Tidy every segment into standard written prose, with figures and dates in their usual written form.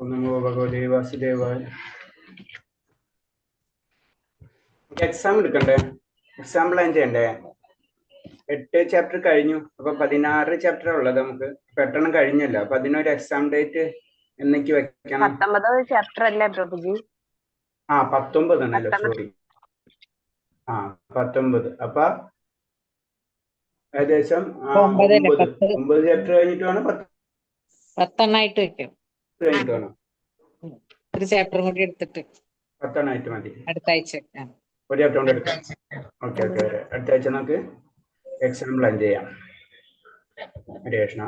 ഓം നമോ ഭഗവതേ വാസുദേവായ. എക്സാം എടുക്കണ്ടേ? എക്സാം പ്ലാൻ ചെയ്യണ്ടേ? 8 ചാപ്റ്റർ കഴിഞ്ഞു. അപ്പൊ 16 ചാപ്റ്റർ ഉള്ളത്. നമുക്ക് പെട്ടെന്ന് കഴിഞ്ഞല്ലോ. അപ്പൊ അതിനൊരു എക്സാം ഡേറ്റ് എന്നേക്ക് വെക്കണം? 19 ചാപ്റ്റർ അല്ലേ പ്രഭുജി? 19 ആണല്ലോ, സോറി. 19. അപ്പൊ ഏകദേശം 9 ചാപ്റ്റർ കഴിഞ്ഞിട്ട് വേണം 10 ആയിട്ട് വെക്കും. കഴിഞ്ഞിട്ട് വേണം. ഒരു ചാപ്റ്റർ കൂടി എടുത്തിട്ട് 10 ആയിട്ട് മതി. അടുത്ത ആഴ്ച ഒരു ചാപ്റ്റർ കൊണ്ട് എടുക്കാം. ഓക്കെ. അടുത്ത ആഴ്ച നമുക്ക് എക്സാം പ്ലാൻ ചെയ്യാം. ഹരേഷ്ണ.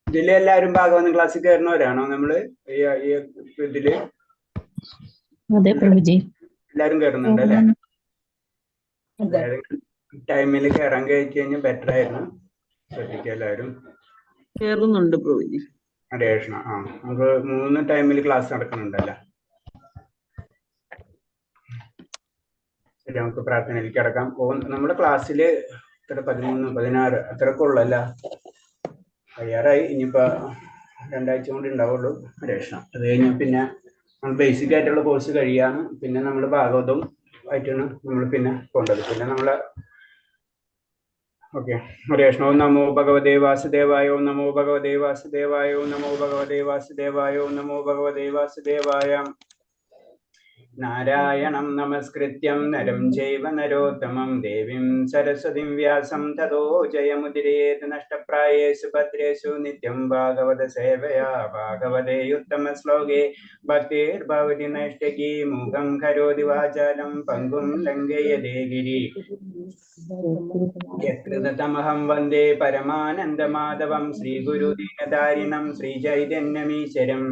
ഇതില് എല്ലാവരും ഭാഗവതം ക്ലാസ്സിൽ കയറുന്നവരാണോ? നമ്മള് ഇതില് എല്ലാരും കയറുന്നുണ്ട് അല്ലെ? ടൈമിൽ കയറാൻ കഴിഞ്ഞാൽ ബെറ്റർ ആയിരുന്നു. ശ്രദ്ധിക്കുക എല്ലാവരും. കേറുന്നുണ്ട് പ്രഭുജി. ഹരേഷ്ണ. നമുക്ക് 3 ടൈമിൽ ക്ലാസ് നടക്കുന്നുണ്ടല്ലോ. ശരി, നമുക്ക് പ്രാർത്ഥനയിലേക്ക് കിടക്കാം. നമ്മുടെ ക്ലാസ്സിൽ 13, 16 അത്രയൊക്കെ ഉള്ളല്ല. കഴിയാറായി. ഇനിയിപ്പോ 2 ആഴ്ച കൊണ്ട് ഉണ്ടാവുള്ളൂ. ഹരേഷ്ണ. അത് കഴിഞ്ഞാൽ പിന്നെ നമ്മൾ ബേസിക് ആയിട്ടുള്ള കോഴ്സ് കഴിയാണ്. പിന്നെ നമ്മൾ ഭാഗവതവും ആയിട്ടാണ് നമ്മൾ പിന്നെ പോകേണ്ടത്. പിന്നെ നമ്മളെ ഓക്കെ. ഹരേഷ്ണ. ഓം നമോ ഭഗവതേ വാസുദേവായ. ഓം നമോ ഭഗവതേ വാസുദേവായ. ഓം നമോ ഭഗവതേ വാസുദേവായ. ഓം നമോ ഭഗവതേ വാസുദേവായ. നാരായണം നമസ്കൃത്യം നരം ചൈവ നരോത്തമം ദേവീം സരസ്വതിം വ്യാസം തതോ ജയമുദിരേത് നഷ്ടപ്രായേഷു ഭദ്രേഷു നിത്യം ഭാഗവത സേവയാ ഭാഗവതേ ഉത്തമ ശ്ലോകേ ഭക്തിർഭവതി നൈഷ്ടകീ മൂകം കരോതി വാചാലം പങ്കും ലംഘയതേ ഗിരി യത്കൃതമഹം വന്ദേ പരമാനന്ദമാധവം ശ്രീഗുരുദീനധാരിണം ശ്രീചൈതന്യമീശ്വരം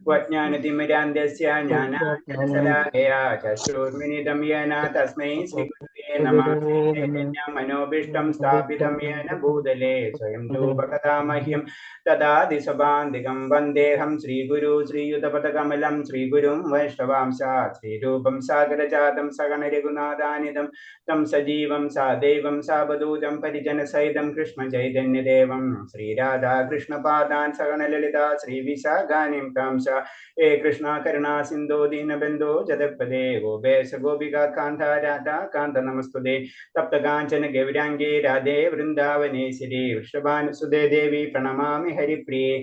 വജ്ഞാനതിമിരാന്ധ്യസ്യ ജ്ഞാനാഞ്ജനശലാകയാ ചക്ഷുർമിലിതം യേന തസ്മൈ ശ്രീഗുരുവേ നമഃ. മനോഭീഷ്ടം സ്ഥാപിതം യേന ഭൂതലേ സ്വയം രൂപകഥാമഹ്യം തദാതി സ്വഭാന്തികം വന്ദേഹം ശ്രീഗുരു ശ്രീയുതപദകമലം ശ്രീഗുരും വൈഷ്ണവാംശാത് ശ്രീരൂപം സാഗരജാതം സഗണ രഘുനാഥാനിധം തം സജീവം സാദൈവം സാവധൂതം പരിജനസഹിതം കൃഷ്ണ ചൈതന്യദേവം ശ്രീരാധാകൃഷ്ണപാദാൻ സഗണലളിതാ ശ്രീവിശാഖാനിം താംശ ഹേ കൃഷ്ണ കരുണാ സിന്ധോ ദീനബന്ധോ ജഗത്പദേ ഗോപേശ ഗോപികാ കാന്ത രാധാ കാന്ത നമസ്തുതേ തപ്ത കാഞ്ചന ഗൗരാംഗേ രാധേ വൃന്ദാവനേശ്വരി വൃഷഭാനുസുതേ ദേവി പ്രണമാമി ഹരിപ്രിയേ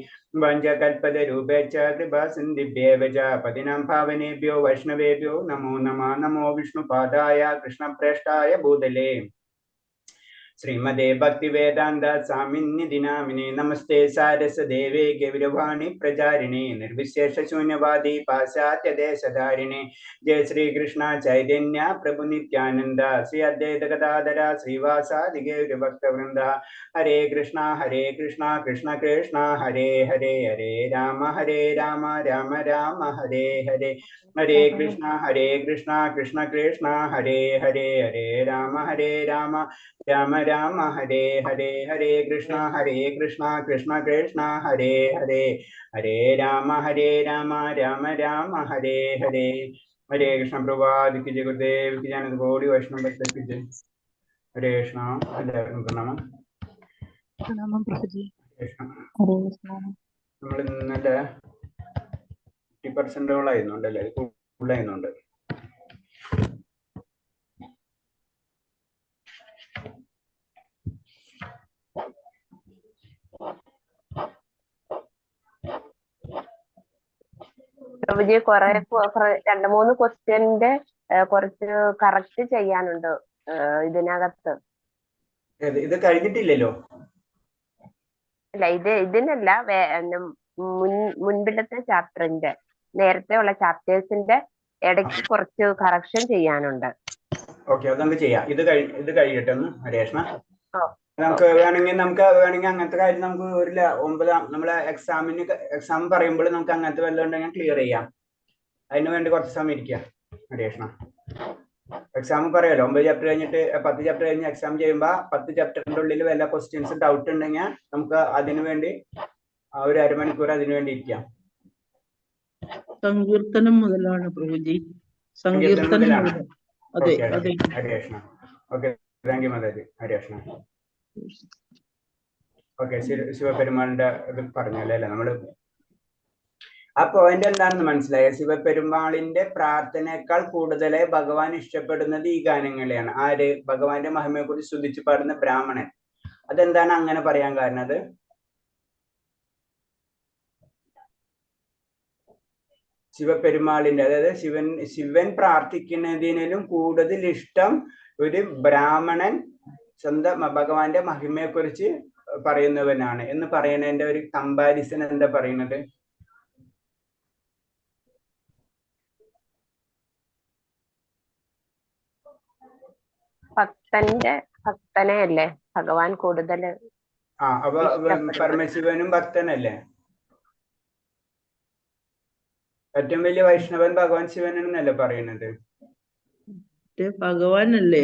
വഞ്ചകൽപതരൂപേച്ഛ കൃപാ സിന്ധിഭ്യേവ ച പതിനാം ഭാവനേഭ്യോ വൈഷ്ണവേഭ്യോ നമോ നമഃ. നമോ വിഷ്ണുപാദായ കൃഷ്ണപ്രേഷ്ഠായ ഭൂതലേ ശ്രീമദേ ഭക്തിവേദാന്ത സ്വാമിന്യതി നാമിനെ നമസ്തേ സാരസദേവേ ഗൗരവാണി പ്രചാരിണേ നിർവിശേഷ ശൂന്യവാദി പാശ്ചാത്യദേശധാരിണേ ജയ ശ്രീകൃഷ്ണ ചൈതന്യ പ്രഭു നിത്യാനന്ദ ശ്രീ അദ്വൈത ഗദാധര ശ്രീവാസാദി ഗൗരഭക്തവൃന്ദ. ഹരേ കൃഷ്ണ കൃഷ്ണ കൃഷ്ണ ഹരേ ഹരേ ഹരേ രാമ രാമ രാമ ഹരേ ഹരേ. ഹരേ കൃഷ്ണ കൃഷ്ണ കൃഷ്ണ ഹരേ ഹരേ ഹരേ രാമ രാമ രാമ ഹരേ ഹരേ. ഹരേ കൃഷ്ണ കൃഷ്ണ കൃഷ്ണ ഹരേ ഹരേ ഹരേ രാമ രാമ രാമ ഹരേ ഹരേ. ഹരേ കൃഷ്ണ. പ്രഭാതിക്ക് ജയ ഗുരുദേവ് ജാനത് കോടി വൈഷ്ണവ ഭക്തർക്ക് ജയ. ഹരേ കൃഷ്ണ. എല്ലാവർക്കും പ്രണാമം. നമ്മൾ ഇന്നലെ 50% ആയിരുന്നുണ്ടല്ലേ? കൂടുതലായിരുന്നുണ്ട്. പ്രഭുജി 2-3 ക്വസ്റ്റ്യന്റെ കുറച്ച് കറക്റ്റ് ചെയ്യാനുണ്ട് ഇതിനകത്ത്. ഇത് കഴിഞ്ഞിട്ടില്ലല്ലോ. അല്ല, ഇതിനല്ല, മുൻപിലത്തെ ചാപ്റ്ററിന്റെ നേരത്തെ ഉള്ള ചാപ്റ്റേഴ്സിന്റെ ഇടയ്ക്ക് കുറച്ച് കറക്ഷൻ ചെയ്യാനുണ്ട്. ഓക്കെ, അത് നമുക്ക് ചെയ്യാം. ഇത് കഴിയട്ടെ ഒന്ന് ഹരേഷ്ണ. നമുക്ക് വേണമെങ്കിൽ അങ്ങനത്തെ കാര്യം നമുക്ക് ഒരു 9 നമ്മളെ എക്സാം പറയുമ്പോൾ നമുക്ക് അങ്ങനത്തെ വല്ലതും ഉണ്ടെങ്കിൽ ക്ലിയർ ചെയ്യാം. അതിന് വേണ്ടി കുറച്ച് സമയം ഇരിക്കാം ഹരേഷ്ണ. എക്സാം പറയാലോ, 9 ചാപ്റ്റർ കഴിഞ്ഞിട്ട് 10 ചാപ്റ്റർ കഴിഞ്ഞ് എക്സാം ചെയ്യുമ്പോൾ 10 ചാപ്റ്ററിന്റെ ഉള്ളിൽ വല്ല ക്വസ്റ്റ്യൻസ് ഡൗട്ട് ഉണ്ടെങ്കിൽ നമുക്ക് അതിനു വേണ്ടി ഒരു അരമണിക്കൂർ അതിനു വേണ്ടി ഇരിക്കാം. സങ്കീർത്തനം മുതലാണ് പ്രഭുജി. സങ്കീർത്തനം മുതലാണ്. അതെ ഓക്കെ അതെ ഹരികൃഷ്ണ. ഓക്കെ, താങ്ക് യു മാതാജി. ഹരികൃഷ്ണ. ഓക്കെ, ശിവപെരുമാളിന്റെ ഇത് പറഞ്ഞല്ലേ അല്ലെ നമ്മള്. ആ പോയിന്റ് എന്താണെന്ന് മനസ്സിലായോ? ശിവപെരുമാളിന്റെ പ്രാർത്ഥനയേക്കാൾ കൂടുതലായി ഭഗവാൻ ഇഷ്ടപ്പെടുന്നത് ഈ ഗാനങ്ങളെയാണ്. ആര്? ഭഗവാന്റെ മഹിമയെ കുറിച്ച് സ്തുതിച്ച് പാടുന്ന ബ്രാഹ്മണൻ. അതെന്താണ് അങ്ങനെ പറയാൻ കാരണം? അത് ശിവപെരുമാളിന്റെ, അതായത് ശിവൻ പ്രാർത്ഥിക്കുന്നതിനും കൂടുതൽ ഇഷ്ടം ഒരു ബ്രാഹ്മണൻ സ്വന്തം ഭഗവാന്റെ മഹിമയെ കുറിച്ച് പറയുന്നവനാണ് എന്ന് പറയുന്നതിന്റെ ഒരു കമ്പാരിസൺ എന്താ പറയുന്നത്? ഭക്തനെ അല്ലേ ഭഗവാൻ കൂടുതൽ. അപ്പൊ പരമശിവനും ഭക്തനല്ലേ? ഏറ്റവും വലിയ വൈഷ്ണവൻ ഭഗവാൻ ശിവനെന്നല്ലേ പറയുന്നത്? ഭഗവാനല്ലേ,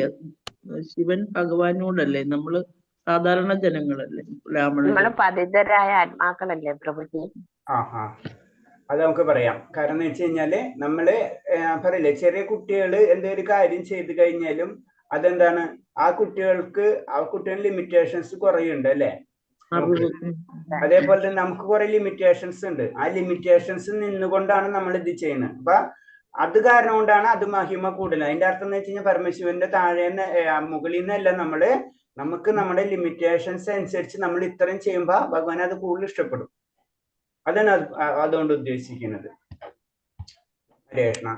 ശിവൻ ഭഗവാനോടല്ലേ, നമ്മള് സാധാരണ ജനങ്ങളല്ലേ, നമ്മള് പതിതരായ ആത്മാക്കളല്ലേ പ്രഭുജി? അത് നമുക്ക് പറയാം. കാരണം എന്ന് വെച്ച് കഴിഞ്ഞാല് നമ്മള് പറയില്ലേ, ചെറിയ കുട്ടികള് എന്തൊരു കാര്യം ചെയ്തു കഴിഞ്ഞാലും അതെന്താണ്, ആ കുട്ടികളുടെ ലിമിറ്റേഷൻസ് കുറയുണ്ട് അല്ലെ? അതേപോലെ തന്നെ നമുക്ക് കുറെ ലിമിറ്റേഷൻസ് ഉണ്ട്. ആ ലിമിറ്റേഷൻസ് നിന്നുകൊണ്ടാണ് നമ്മൾ ഇത് ചെയ്യുന്നത്. അപ്പൊ അത് കാരണം കൊണ്ടാണ് അത് മഹിമ കൂടുതൽ. അതിന്റെ അർത്ഥം എന്ന് വെച്ച് കഴിഞ്ഞാൽ പരമശിവന്റെ താഴേന്ന് മുകളിൽ നിന്നല്ല, നമുക്ക് നമ്മുടെ ലിമിറ്റേഷൻസ് അനുസരിച്ച് നമ്മൾ ഇത്രയും ചെയ്യുമ്പോ ഭഗവാൻ അത് കൂടുതൽ ഇഷ്ടപ്പെടും. അതാണ് അതുകൊണ്ട് ഉദ്ദേശിക്കുന്നത്. ഹരേഷ്ണ.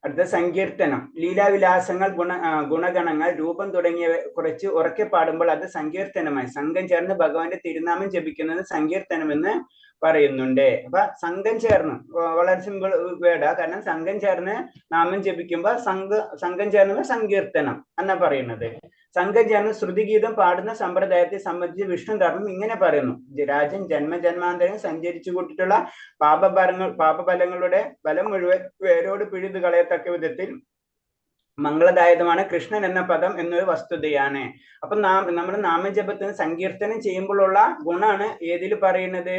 അടുത്ത സങ്കീർത്തനം. ലീലാവിലാസങ്ങൾ, ഗുണഗണങ്ങൾ, രൂപം തുടങ്ങിയവ കുറച്ച് ഉറക്കെ പാടുമ്പോൾ അത് സങ്കീർത്തനമായി. സംഘം ചേർന്ന് ഭഗവാന്റെ തിരുനാമം ജപിക്കുന്നത് സങ്കീർത്തനം എന്ന് പറയുന്നുണ്ട്. അപ്പൊ സംഘം ചേർന്ന്, വളരെ സിമ്പിൾ വേർഡാ. കാരണം സംഘം ചേർന്ന് നാമം ജപിക്കുമ്പോ സംഘം ചേർന്ന് സങ്കീർത്തനം എന്നാ പറയുന്നത്. സംഘം ചേർന്ന് ശ്രുതിഗീതം പാടുന്ന സമ്പ്രദായത്തെ സംബന്ധിച്ച് വിഷ്ണു ധർമ്മം ഇങ്ങനെ പറയുന്നു: രാജൻ ജന്മജന്മാന്തരം സഞ്ചരിച്ചു കൂട്ടിട്ടുള്ള പാപഫലങ്ങളുടെ ഫലം മുഴുവൻ വേരോട് പിഴുതു കളയത്തക്ക വിധത്തിൽ മംഗളദായകമാണ് കൃഷ്ണൻ എന്ന പദം എന്നൊരു വസ്തുതയാണ്. അപ്പൊ നമ്മുടെ നാമജപത്തിന് സങ്കീർത്തനം ചെയ്യുമ്പോഴുള്ള ഗുണാണ് ഏതിൽ പറയുന്നത്?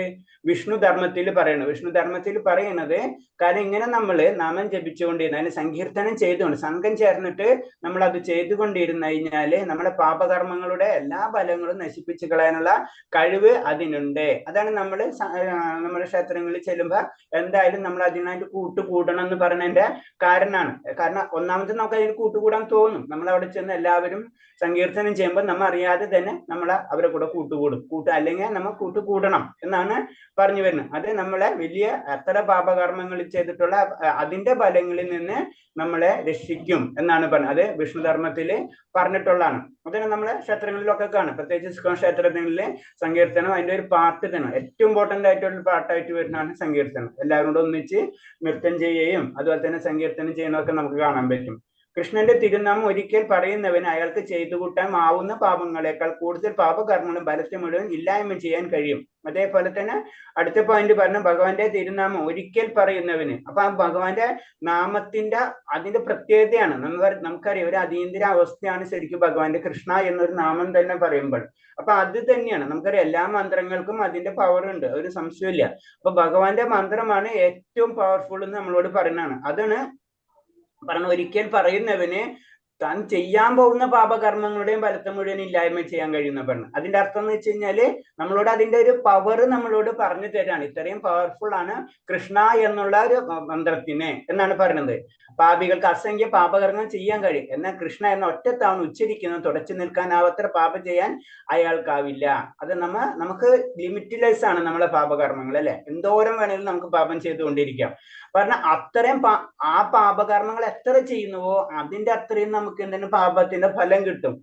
വിഷ്ണു ധർമ്മത്തിൽ പറയുന്നത്. വിഷ്ണു ധർമ്മത്തിൽ പറയുന്നത് കാരണം ഇങ്ങനെ നമ്മള് നാമം ജപിച്ചുകൊണ്ടിരുന്ന, അതിന് സങ്കീർത്തനം ചെയ്തുകൊണ്ട് സംഘം ചേർന്നിട്ട് നമ്മൾ അത് ചെയ്തുകൊണ്ടിരുന്നു കഴിഞ്ഞാല് നമ്മുടെ പാപകർമ്മങ്ങളുടെ എല്ലാ ഫലങ്ങളും നശിപ്പിച്ചു കളയാനുള്ള കഴിവ് അതിനുണ്ട്. അതാണ് നമ്മുടെ ക്ഷേത്രങ്ങളിൽ ചെല്ലുമ്പോ എന്തായാലും നമ്മൾ അതിനായിട്ട് കൂട്ടണം എന്ന് പറയുന്നതിന്റെ കാരണമാണ്. കാരണം ഒന്നാമത്തെ നമുക്ക് അതിന് കൂട്ടുകൂടാൻ തോന്നും. നമ്മൾ അവിടെ ചെന്ന് എല്ലാവരും സങ്കീർത്തനം ചെയ്യുമ്പോൾ നമ്മൾ അറിയാതെ തന്നെ അവരെ കൂടെ കൂട്ടുകൂടും. അല്ലെങ്കിൽ നമ്മൾ കൂട്ടുകൂടണം എന്നാണ് പറഞ്ഞു വരുന്നത്. അത് നമ്മളെ വലിയ എത്ര പാപകർമ്മങ്ങളിൽ ചെയ്തിട്ടുള്ള അതിന്റെ ഫലങ്ങളിൽ നിന്ന് നമ്മളെ രക്ഷിക്കും എന്നാണ് പറഞ്ഞത്. അത് വിഷ്ണുധർമ്മത്തില് പറഞ്ഞിട്ടുള്ളതാണ്. അതിന് നമ്മളെ ക്ഷേത്രങ്ങളിലൊക്കെ കാണും. പ്രത്യേകിച്ച് ഇസ്കോൺ ക്ഷേത്രങ്ങളിലെ സങ്കീർത്തനം അതിന്റെ ഒരു പാർട്ട് തന്നെ, ഏറ്റവും ഇമ്പോർട്ടന്റ് ആയിട്ടുള്ള പാർട്ടായിട്ട് വരുന്നതാണ് സങ്കീർത്തനം. എല്ലാവരും കൂടെ ഒന്നിച്ച് നൃത്തം ചെയ്യുകയും അതുപോലെ തന്നെ സങ്കീർത്തനം ചെയ്യുന്നതൊക്കെ നമുക്ക് കാണാൻ പറ്റും. കൃഷ്ണന്റെ തിരുനാമം ഒരിക്കൽ പറയുന്നവന് അയാൾക്ക് ചെയ്തു കൂട്ടാൻ ആവുന്ന പാപങ്ങളെക്കാൾ കൂടുതൽ പാപകർമ്മങ്ങളും ഫലത്തെ മുഴുവൻ ഇല്ലായ്മ ചെയ്യാൻ കഴിയും. അതേപോലെ തന്നെ അടുത്ത പോയിന്റ് പറഞ്ഞ ഭഗവാന്റെ തിരുനാമം ഒരിക്കൽ പറയുന്നവന്. അപ്പൊ ആ ഭഗവാന്റെ നാമത്തിന്റെ അതിന്റെ പ്രത്യേകതയാണ്. നമുക്കറിയാം, ഒരു അതീന്ദ്ര അവസ്ഥയാണ് ശരിക്കും ഭഗവാന്റെ കൃഷ്ണ എന്നൊരു നാമം തന്നെ പറയുമ്പോൾ. അപ്പൊ അത് തന്നെയാണ് നമുക്കറിയാം, എല്ലാ മന്ത്രങ്ങൾക്കും അതിന്റെ പവർ ഉണ്ട്, ഒരു സംശയമില്ല. അപ്പൊ ഭഗവാന്റെ മന്ത്രമാണ് ഏറ്റവും പവർഫുൾ എന്ന് നമ്മളോട് പറയുന്നതാണ്. അതാണ് പറഞ്ഞ ഒരിക്കൽ പറയുന്നവന് താൻ ചെയ്യാൻ പോകുന്ന പാപകർമ്മങ്ങളുടെയും ഫലത്തെ മുഴുവൻ ഇല്ലായ്മ ചെയ്യാൻ കഴിയുന്ന പറഞ്ഞു. അതിന്റെ അർത്ഥം എന്ന് വെച്ച് കഴിഞ്ഞാല് നമ്മളോട് അതിന്റെ ഒരു പവർ നമ്മളോട് പറഞ്ഞു തരാണ്. ഇത്രയും പവർഫുൾ ആണ് കൃഷ്ണ എന്നുള്ള ഒരു മന്ത്രത്തിന് എന്നാണ് പറയുന്നത്. പാപികൾക്ക് അസംഖ്യ പാപകർമ്മം ചെയ്യാൻ കഴിയും, എന്നാൽ കൃഷ്ണ എന്ന ഒറ്റത്താണ് ഉച്ചരിക്കുന്നത് തുടച്ചു നിൽക്കാനാവത്ര പാപം ചെയ്യാൻ അയാൾക്കാവില്ല. അത് നമുക്ക് ലിമിറ്റ്ലെസ് ആണ് നമ്മളെ പാപകർമ്മങ്ങൾ അല്ലെ. എന്തോരം വേണമെങ്കിലും നമുക്ക് പാപം ചെയ്തുകൊണ്ടിരിക്കാം. പറഞ്ഞ അത്രയും ആ പാപകർമ്മങ്ങൾ എത്ര ചെയ്യുന്നുവോ അതിന്റെ അത്രയും നമുക്ക് എന്തെങ്കിലും പാപത്തിന്റെ ഫലം കിട്ടും.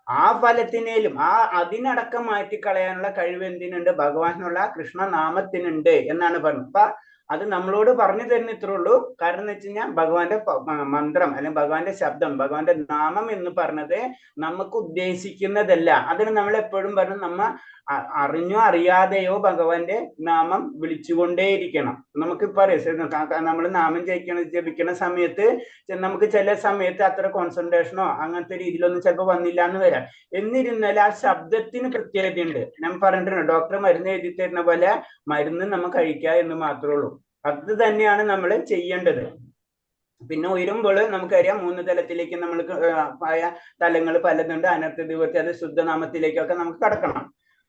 ആ ഫലത്തിനേലും അതിനടക്കം മാറ്റിക്കളയാനുള്ള കഴിവ് എന്തിനുണ്ട്? ഭഗവാനുള്ള കൃഷ്ണനാമത്തിനുണ്ട് എന്നാണ് പറഞ്ഞത്. അപ്പൊ അത് നമ്മളോട് പറഞ്ഞു തരുന്ന ഇത്രേ ഉള്ളൂ. കാരണം എന്ന് വെച്ച് കഴിഞ്ഞാൽ ഭഗവാന്റെ മന്ത്രം അല്ലെങ്കിൽ ഭഗവാന്റെ ശബ്ദം, ഭഗവാന്റെ നാമം എന്ന് പറഞ്ഞത് നമുക്ക് ഉദ്ദേശിക്കുന്നതല്ല. അതിന് നമ്മൾ എപ്പോഴും പറഞ്ഞു, അറിഞ്ഞോ അറിയാതെയോ ഭഗവാന്റെ നാമം വിളിച്ചുകൊണ്ടേയിരിക്കണം. നമുക്കിപ്പോ അറിയാം, നമ്മൾ നാമം ജപിക്കുന്ന സമയത്ത് നമുക്ക് ചില സമയത്ത് അത്ര കോൺസെൻട്രേഷനോ അങ്ങനത്തെ രീതിയിലൊന്നും ചിലപ്പോൾ വന്നില്ല എന്ന് വരാം. എന്നിരുന്നാൽ ആ ശബ്ദത്തിന് പ്രത്യേകതയുണ്ട്. ഞാൻ പറഞ്ഞിട്ടുണ്ട്, ഡോക്ടർ മരുന്ന് എഴുതി തരുന്ന പോലെ മരുന്ന് നമ്മൾ കഴിക്കുക എന്ന് മാത്രമേ ഉള്ളൂ. അത് തന്നെയാണ് നമ്മൾ ചെയ്യേണ്ടത്. പിന്നെ ഉയരുമ്പോൾ നമുക്കറിയാം 3 തലത്തിലേക്ക് നമ്മൾക്ക് ആയ തലങ്ങൾ പലതുണ്ട്. അനർത്ഥ നിവൃത്തി, അത് ശുദ്ധനാമത്തിലേക്കൊക്കെ നമുക്ക് കടക്കണം.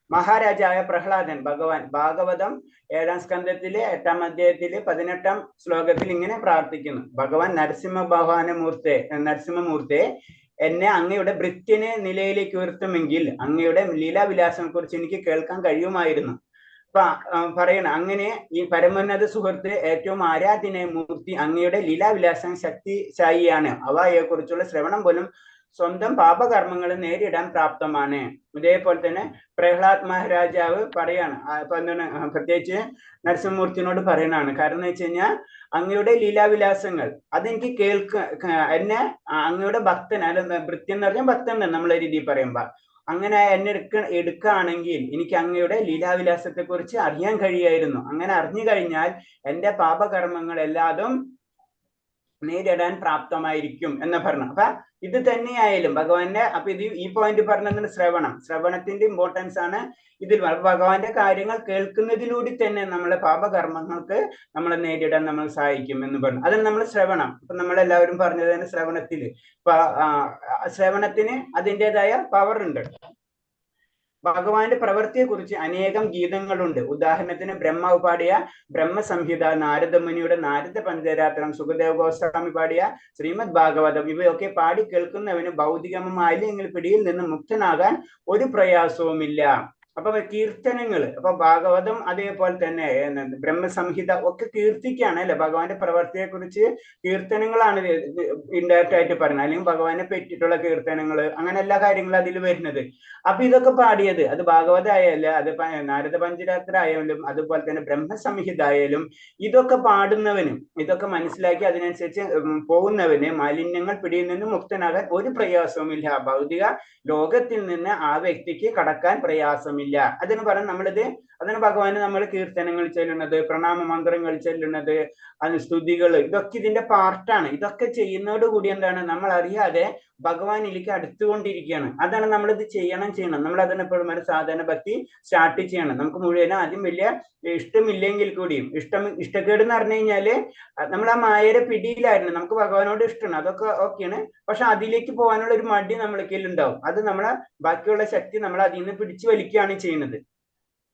മഹാരാജായ പ്രഹ്ലാദൻ ഭഗവാൻ ഭാഗവതം 7-ാം സ്കന്ധത്തിലെ 8-ാം അധ്യായത്തിലെ 18-ാം ശ്ലോകത്തിൽ ഇങ്ങനെ പ്രാർത്ഥിക്കുന്നു. ഭഗവാൻ നരസിംഹമൂർത്തെ, എന്നെ അങ്ങയുടെ ഭൃത്യനെ നിലയിലേക്ക് ഉയർത്തുമെങ്കിൽ അങ്ങയുടെ ലീലാവിലാസം കുറിച്ച് എനിക്ക് കേൾക്കാൻ കഴിയുമായിരുന്നു. പറയണം, അങ്ങനെ ഈ പരമോന്നത സുഹൃത്ത് ഏറ്റവും ആരാധ്യനായ മൂർത്തി അങ്ങയുടെ ലീലാവിലാസം ശക്തിശായിയാണ്. അവയെ കുറിച്ചുള്ള ശ്രവണം പോലും സ്വന്തം പാപകർമ്മങ്ങൾ നേരിടാൻ പ്രാപ്തമാണ്. ഇതേപോലെ തന്നെ പ്രഹ്ലാദ് മഹാരാജാവ് പറയാണ്, അപ്പൊ എന്താണ് പ്രത്യേകിച്ച് നരസിംഹമൂർത്തിനോട് പറയണാണ്. കാരണം എന്ന് വെച്ച് കഴിഞ്ഞാൽ അങ്ങയുടെ ലീലാവിലാസങ്ങൾ അതെനിക്ക് എന്നെ അങ്ങയുടെ ഭക്തൻ, അല്ല ഭൃത്യൻ എന്ന് പറഞ്ഞാൽ ഭക്തൻ നമ്മളെ രീതിയിൽ പറയുമ്പോ, അങ്ങനെ എന്നെ എടുക്കുകയാണെങ്കിൽ എനിക്ക് അങ്ങയുടെ ലീലാവിലാസത്തെ കുറിച്ച് അറിയാൻ കഴിയായിരുന്നു. അങ്ങനെ അറിഞ്ഞു കഴിഞ്ഞാൽ എന്റെ പാപകർമ്മങ്ങൾ എല്ലാതും നേരിടാൻ പ്രാപ്തമായിരിക്കും എന്ന് പറഞ്ഞു. അപ്പൊ ഇത് തന്നെയായാലും ഭഗവാന്റെ, അപ്പൊ ഇത് ഈ പോയിന്റ് പറഞ്ഞത് ശ്രവണത്തിന്റെ ഇമ്പോർട്ടൻസ് ആണ് ഇതിൽ. ഭഗവാന്റെ കാര്യങ്ങൾ കേൾക്കുന്നതിലൂടെ തന്നെ നമ്മളെ പാപകർമ്മങ്ങൾക്ക് നമ്മളെ നേരിടാൻ നമ്മൾ സഹായിക്കും എന്ന് പറഞ്ഞു. അതിന് നമ്മൾ ശ്രവണം, ഇപ്പൊ നമ്മളെല്ലാവരും പറഞ്ഞത് തന്നെ ശ്രവണത്തില് ശ്രവണത്തിന് അതിൻ്റെതായ പവർ ഉണ്ട്. ഭഗവാന്റെ പ്രവൃത്തിയെ കുറിച്ച് അനേകം ഗീതങ്ങളുണ്ട്. ഉദാഹരണത്തിന് ബ്രഹ്മാവ് പാടിയ ബ്രഹ്മസംഹിത, നാരദമുനിയുടെ നാരദ പഞ്ചരാത്രം, സുഖദേവ ഗോസ്വാമി പാടിയ ശ്രീമദ് ഭാഗവതം, ഇവയൊക്കെ പാടി കേൾക്കുന്നവന് ഭൗതികമാലിന്യങ്ങൾ പിടിയിൽ നിന്ന് മുക്തനാകാൻ ഒരു പ്രയാസവുമില്ല. അപ്പൊ കീർത്തനങ്ങൾ, അപ്പൊ ഭാഗവതം അതേപോലെ തന്നെ ബ്രഹ്മസംഹിത ഒക്കെ കീർത്തിക്കാണ് അല്ലെ, ഭഗവാന്റെ പ്രവൃത്തിയെ കുറിച്ച് കീർത്തനങ്ങളാണ് ഇൻഡയറക്റ്റ് ആയിട്ട് പറയുന്നത്, അല്ലെങ്കിൽ ഭഗവാനെ പറ്റിയിട്ടുള്ള കീർത്തനങ്ങൾ, അങ്ങനെ എല്ലാ കാര്യങ്ങളും അതിൽ വരുന്നത്. അപ്പൊ ഇതൊക്കെ പാടിയത് അത് ഭാഗവത ആയാലും, അത് നാരദ പഞ്ചരാത്ര ആയാലും, അതുപോലെ തന്നെ ബ്രഹ്മസംഹിത ആയാലും, ഇതൊക്കെ പാടുന്നവനും ഇതൊക്കെ മനസ്സിലാക്കി അതിനനുസരിച്ച് പോകുന്നവന് മാലിന്യങ്ങൾ പിടിയിൽ നിന്ന് മുക്തനാകാൻ ഒരു പ്രയാസവുമില്ല. ഭൗതിക ലോകത്തിൽ നിന്ന് ആ വ്യക്തിക്ക് കടക്കാൻ പ്രയാസമില്ല. അതിന് പറഞ്ഞ അതിന് ഭഗവാന് നമ്മൾ കീർത്തനങ്ങൾ ചൊല്ലുന്നത്, പ്രണാമ മന്ത്രങ്ങൾ ചൊല്ലുന്നത്, അത് സ്തുതികൾ, ഇതൊക്കെ ഇതിന്റെ പാർട്ടാണ്. ഇതൊക്കെ ചെയ്യുന്നതോടുകൂടി എന്താണ്, നമ്മൾ അറിയാതെ ഭഗവാനിലേക്ക് അടുത്തുകൊണ്ടിരിക്കുകയാണ്. അതാണ് നമ്മളിത് ചെയ്യണം. നമ്മൾ അതിനെപ്പോഴും ഒരു സാധാരണ ഭക്തി സ്റ്റാർട്ട് ചെയ്യണം. നമുക്ക് മുഴുവനും ആദ്യം വലിയ ഇഷ്ടമില്ലെങ്കിൽ കൂടിയും, ഇഷ്ടക്കേട് എന്ന് പറഞ്ഞു കഴിഞ്ഞാല് നമ്മൾ ആ മായയുടെ പിടിയിലായിരുന്നു. നമുക്ക് ഭഗവാനോട് ഇഷ്ടമാണ്, അതൊക്കെ ഓക്കെയാണ്. പക്ഷെ അതിലേക്ക് പോകാനുള്ള ഒരു മടി നമ്മൾക്കിൽ ഉണ്ടാവും. അത് നമ്മളെ ബാക്കിയുള്ള ശക്തി നമ്മൾ അതിൽ നിന്ന് പിടിച്ചു വലിക്കുകയാണ് ചെയ്യുന്നത്.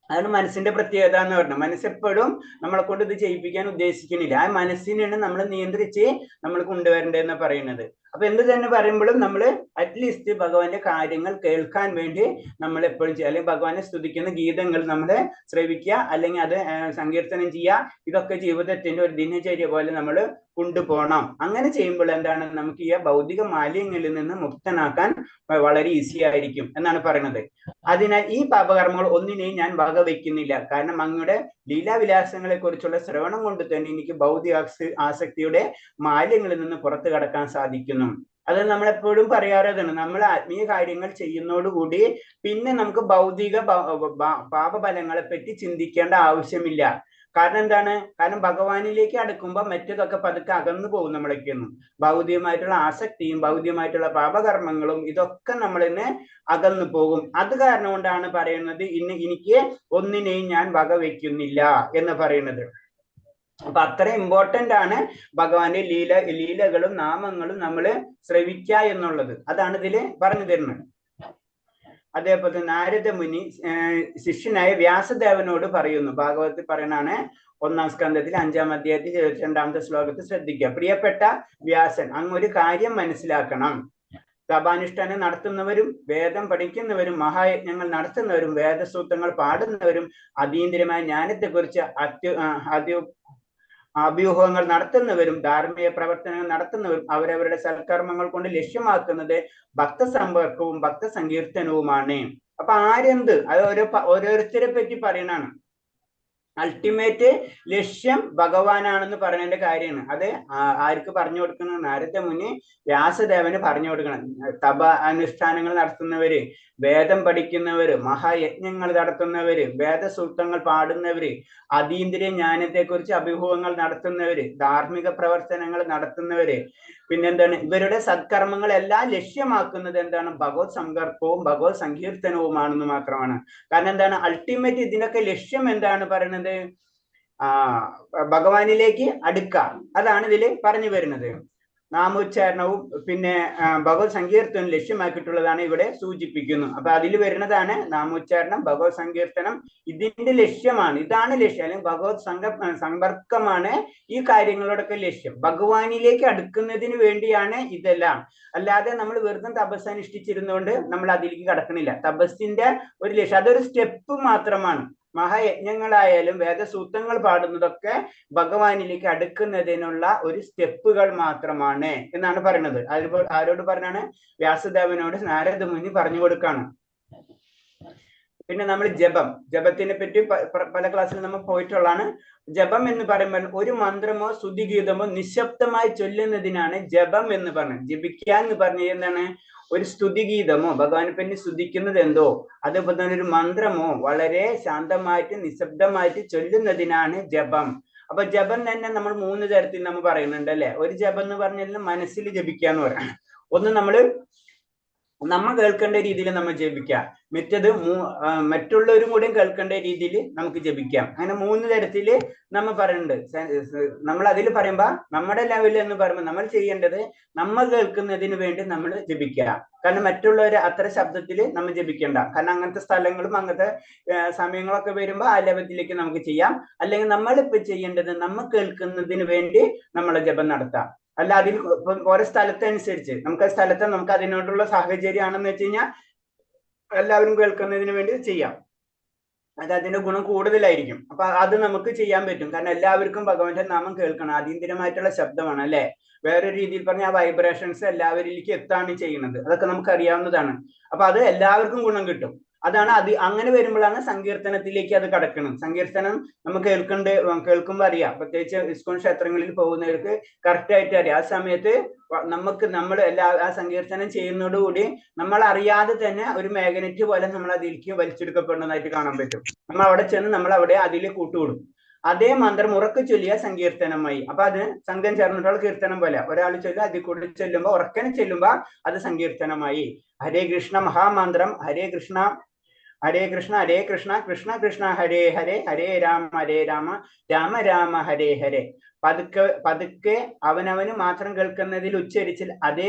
അതാണ് മനസ്സിന്റെ പ്രത്യേകത എന്ന് പറഞ്ഞത്. മനസ്സെപ്പോഴും നമ്മളെ കൊണ്ട് ഇത് ചെയ്യിപ്പിക്കാൻ ഉദ്ദേശിക്കുന്നില്ല. ആ മനസ്സിനാണ് നമ്മൾ നിയന്ത്രിച്ച് നമ്മൾ കൊണ്ടുവരേണ്ടതെന്ന് പറയുന്നത്. അപ്പൊ എന്ത് തന്നെ പറയുമ്പോഴും നമ്മൾ അറ്റ്ലീസ്റ്റ് ഭഗവാന്റെ കാര്യങ്ങൾ കേൾക്കാൻ വേണ്ടി നമ്മൾ എപ്പോഴും ചെയ്യുക, അല്ലെങ്കിൽ ഭഗവാനെ സ്തുതിക്കുന്ന ഗീതങ്ങൾ നമ്മളെ ശ്രവിക്കുക, അല്ലെങ്കിൽ അത് സങ്കീർത്തനം ചെയ്യുക. ഇതൊക്കെ ജീവിതത്തിന്റെ ഒരു ദിനചര്യ പോലെ നമ്മൾ കൊണ്ടുപോകണം. അങ്ങനെ ചെയ്യുമ്പോൾ എന്താണ്, നമുക്ക് ഈ ഭൗതിക മാലിന്യങ്ങളിൽ നിന്ന് മുക്തനാക്കാൻ വളരെ ഈസി ആയിരിക്കും എന്നാണ് പറയുന്നത്. അതിനാൽ ഈ പാപകർമ്മങ്ങൾ ഒന്നിനെയും ഞാൻ വകവെക്കുന്നില്ല. കാരണം അങ്ങയുടെ ലീലാവിലാസങ്ങളെ കുറിച്ചുള്ള ശ്രവണം കൊണ്ട് തന്നെ എനിക്ക് ഭൗതിക ആസക്തിയുടെ മാലിന്യങ്ങളിൽ നിന്ന് പുറത്തു കടക്കാൻ സാധിക്കുന്നു. അത് നമ്മളെപ്പോഴും പറയാറതാണ്. നമ്മൾ ആത്മീയ കാര്യങ്ങൾ ചെയ്യുന്നതോടുകൂടി പിന്നെ നമുക്ക് ഭൗതിക പാപഫലങ്ങളെ പറ്റി ചിന്തിക്കേണ്ട ആവശ്യമില്ല. കാരണം എന്താണ്, കാരണം ഭഗവാനിലേക്ക് അടുക്കുമ്പോൾ മറ്റതൊക്കെ പതുക്കെ അകന്നു പോകും. നമ്മളൊക്കെയൊന്നും ഭൗതികമായിട്ടുള്ള ആസക്തിയും ഭൗതികമായിട്ടുള്ള പാപകർമ്മങ്ങളും ഇതൊക്കെ നമ്മളിന്ന് അകന്നു പോകും. അത് കാരണം കൊണ്ടാണ് പറയുന്നത് എനിക്ക് ഒന്നിനെയും ഞാൻ വകവെക്കുന്നില്ല എന്ന് പറയുന്നത്. അപ്പൊ അത്ര ഇമ്പോർട്ടന്റ് ആണ് ഭഗവാന്റെ ലീലകളും നാമങ്ങളും നമ്മൾ ശ്രവിക്കുക എന്നുള്ളത്. അതാണ് ഇതില് പറഞ്ഞു തരുന്നത്. അതേപോലെ നാരദ മുനി ശിഷ്യനായ വ്യാസദേവനോട് പറയുന്നു. ഭാഗവതത്തിൽ പറയുന്നതാണ് 1-ാം സ്കന്ധത്തിൽ 5-ാം അധ്യായത്തിൽ 22-ാമത്തെ ശ്ലോകത്തിൽ ശ്രദ്ധിക്കുക. പ്രിയപ്പെട്ട വ്യാസൻ, അങ്ങ് ഒരു കാര്യം മനസ്സിലാക്കണം. തപാനുഷ്ഠാനം നടത്തുന്നവരും വേദം പഠിക്കുന്നവരും മഹായജ്ഞങ്ങൾ നടത്തുന്നവരും വേദസൂത്രങ്ങൾ പാടുന്നവരും അതീന്ദ്രിയമായ ജ്ഞാനത്തെക്കുറിച്ച് അഭ്യൂഹങ്ങൾ നടത്തുന്നവരും ധാർമ്മിക പ്രവർത്തനങ്ങൾ നടത്തുന്നവരും അവരവരുടെ സൽക്കർമ്മങ്ങൾ കൊണ്ട് ലക്ഷ്യമാക്കുന്നത് ഭക്തസമ്പർക്കവും ഭക്തസങ്കീർത്തനവുമാണ്. അപ്പൊ ആരെന്ത് അത് ഓരോരുത്തരെ പറ്റി പറയണാണ്. അൾട്ടിമേറ്റ് ലക്ഷ്യം ഭഗവാനാണെന്ന് പറയുന്നതിന്റെ കാര്യമാണ്. അത് ആർക്ക് പറഞ്ഞു കൊടുക്കണം? നാരദ മുനി വ്യാസദേവന് പറഞ്ഞു കൊടുക്കണം. തപ അനുഷ്ഠാനങ്ങൾ നടത്തുന്നവര്, വേദം പഠിക്കുന്നവര്, മഹായജ്ഞങ്ങൾ നടത്തുന്നവര്, വേദസൂക്തങ്ങൾ പാടുന്നവര്, അതീന്ദ്രിയ ജ്ഞാനത്തെക്കുറിച്ച് അഭിമുഖങ്ങൾ നടത്തുന്നവര്, ധാർമ്മിക പ്രവർത്തനങ്ങൾ നടത്തുന്നവര്, പിന്നെന്താണ്, ഇവരുടെ സത്കർമ്മങ്ങളെല്ലാം ലക്ഷ്യമാക്കുന്നത് എന്താണ്? ഭഗവത് സങ്കല്പവും ഭഗവത് സങ്കീർത്തനവുമാണെന്ന് മാത്രമാണ്. കാരണം എന്താണ്, അൾട്ടിമേറ്റ് ഇതിനൊക്കെ ലക്ഷ്യം എന്താണ് പറയുന്നത്? ഭഗവാനിലേക്ക് അടുക്കാം. അതാണ് ഇതിൽ പറഞ്ഞു വരുന്നത്. നാമോച്ചാരണവും പിന്നെ ഭഗവത് സങ്കീർത്തനം ലക്ഷ്യമാക്കിയിട്ടുള്ളതാണ് ഇവിടെ സൂചിപ്പിക്കുന്നു. അപ്പൊ അതിൽ വരുന്നതാണ് നാമോച്ചാരണം, ഭഗവത് സങ്കീർത്തനം. ഇതിന്റെ ലക്ഷ്യമാണ്, ഇതാണ് ലക്ഷ്യം, അല്ലെങ്കിൽ ഭഗവത് സമ്പർക്കമാണ് ഈ കാര്യങ്ങളോടൊക്കെ ലക്ഷ്യം. ഭഗവാനിലേക്ക് അടുക്കുന്നതിന് വേണ്ടിയാണ് ഇതെല്ലാം. അല്ലാതെ നമ്മൾ വെറുതെ തപസ് അനുഷ്ഠിച്ചിരുന്നുകൊണ്ട് നമ്മൾ അതിലേക്ക് കടക്കണില്ല. തപസ്സിന്റെ ഒരു ലക്ഷ്യം, അതൊരു സ്റ്റെപ്പ് മാത്രമാണ്. മഹായജ്ഞങ്ങളായാലും വേദസൂത്രങ്ങൾ പാടുന്നതൊക്കെ ഭഗവാനിലേക്ക് അടുക്കുന്നതിനുള്ള ഒരു സ്റ്റെപ്പുകൾ മാത്രമാണ് എന്നാണ് പറയുന്നത്. അതിപ്പോൾ ആരോട് പറഞ്ഞാണ്? വ്യാസദേവനോട് നാരദ മുനി പറഞ്ഞു കൊടുക്കാണ്. പിന്നെ നമ്മൾ ജപത്തിനെ പറ്റി പല ക്ലാസ്സിൽ നമ്മൾ പോയിട്ടുള്ളതാണ്. ജപം എന്ന് പറയുമ്പോൾ ഒരു മന്ത്രമോ സ്തുതിഗീതമോ നിശബ്ദമായി ചൊല്ലുന്നതിനാണ് ജപം എന്ന് പറഞ്ഞത്. ജപിക്കുക എന്ന് പറഞ്ഞ എന്താണ്? ഒരു സ്തുതിഗീതമോ ഭഗവാനെ പറ്റി സ്തുതിക്കുന്നത് എന്തോ, അതേപോലെ തന്നെ ഒരു മന്ത്രമോ വളരെ ശാന്തമായിട്ട് നിശബ്ദമായിട്ട് ചൊല്ലുന്നതിനാണ് ജപം. അപ്പൊ ജപം തന്നെ നമ്മൾ 3 തരത്തിൽ നമ്മൾ പറയുന്നുണ്ട് അല്ലെ. ഒരു ജപം എന്ന് പറഞ്ഞാൽ മനസ്സിൽ ജപിക്കാന്ന് പറയാം. ഒന്ന് നമ്മൾ കേൾക്കേണ്ട രീതിയിൽ നമ്മൾ ജപിക്കാം. മറ്റത് മറ്റുള്ളവരും കൂടെ കേൾക്കേണ്ട രീതിയിൽ നമുക്ക് ജപിക്കാം. അങ്ങനെ 3 തരത്തില് നമ്മൾ പറയുന്നുണ്ട്. നമ്മൾ അതിൽ പറയുമ്പോ നമ്മുടെ ലെവലിൽ എന്ന് പറയുമ്പോൾ നമ്മൾ ചെയ്യേണ്ടത് നമ്മൾ കേൾക്കുന്നതിന് വേണ്ടി നമ്മൾ ജപിക്കുക. കാരണം മറ്റുള്ളവരെ അത്ര ശബ്ദത്തിൽ നമ്മൾ ജപിക്കേണ്ട. കാരണം അങ്ങനത്തെ സ്ഥലങ്ങളും അങ്ങനത്തെ സമയങ്ങളൊക്കെ വരുമ്പോൾ ആ ലെവലിലേക്ക് നമുക്ക് ചെയ്യാം. അല്ലെങ്കിൽ നമ്മളിപ്പോ ചെയ്യേണ്ടത് നമ്മൾ കേൾക്കുന്നതിന് വേണ്ടി നമ്മളെ ജപം നടത്താം. അല്ല അതിൽ ഓരോ സ്ഥലത്തനുസരിച്ച് നമുക്ക് ആ സ്ഥലത്ത് നമുക്ക് അതിനോടുള്ള സാഹചര്യമാണെന്ന് വെച്ച് കഴിഞ്ഞാൽ എല്ലാവരും കേൾക്കുന്നതിന് വേണ്ടി ചെയ്യാം. അത് അതിന്റെ ഗുണം കൂടുതലായിരിക്കും. അപ്പൊ അത് നമുക്ക് ചെയ്യാൻ പറ്റും. കാരണം എല്ലാവർക്കും ഭഗവാന്റെ നാമം കേൾക്കണം. അതീന്ദ്രിയമായിട്ടുള്ള ശബ്ദമാണ് അല്ലെ. വേറൊരു രീതിയിൽ പറഞ്ഞ ആ വൈബ്രേഷൻസ് എല്ലാവരിലേക്ക് എത്താണ് ചെയ്യുന്നത്. അതൊക്കെ നമുക്ക് അറിയാവുന്നതാണ്. അപ്പൊ അത് എല്ലാവർക്കും ഗുണം കിട്ടും. അതാണ് അങ്ങനെ വരുമ്പോഴാണ് സങ്കീർത്തനത്തിലേക്ക് അത് കടക്കണം. സങ്കീർത്തനം നമുക്ക് കേൾക്കുമ്പോൾ അറിയാം. പ്രത്യേകിച്ച് ഇസ്കോൺ ക്ഷേത്രങ്ങളിൽ പോകുന്നവർക്ക് കറക്റ്റ് ആയിട്ട് അറിയാം. ആ സമയത്ത് നമ്മൾ ആ സങ്കീർത്തനം ചെയ്യുന്നതോടുകൂടി നമ്മൾ അറിയാതെ തന്നെ ഒരു മാഗ്നറ്റ് പോലെ നമ്മൾ അതിലേക്ക് വലിച്ചെടുക്കപ്പെടുന്നതായിട്ട് കാണാൻ പറ്റും. നമ്മൾ അവിടെ ചെന്ന് നമ്മൾ അവിടെ അതിൽ കൂട്ടുകൂടും. അതേ മന്ത്രം ഉറക്കെ ചൊല്ലിയ സങ്കീർത്തനമായി. അപ്പൊ അത് സംഘം ചേർന്നിട്ടുള്ള കീർത്തനം പോലെ ഒരാൾ ചൊല്ലുക, അതിൽ കൂടി ചൊല്ലുമ്പോ ഉറക്കനെ ചൊല്ലുമ്പോ അത് സങ്കീർത്തനമായി. ഹരേ കൃഷ്ണ മഹാമന്ത്രം ഹരേ കൃഷ്ണ ഹരേ കൃഷ്ണ ഹരേ കൃഷ്ണ കൃഷ്ണ കൃഷ്ണ ഹരേ ഹരേ ഹരേ രാമ രാമ രാമ ഹരേ ഹരേ. പതുക്കെ അവനവന് മാത്രം കേൾക്കുന്നതിൽ ഉച്ചരിച്ചാൽ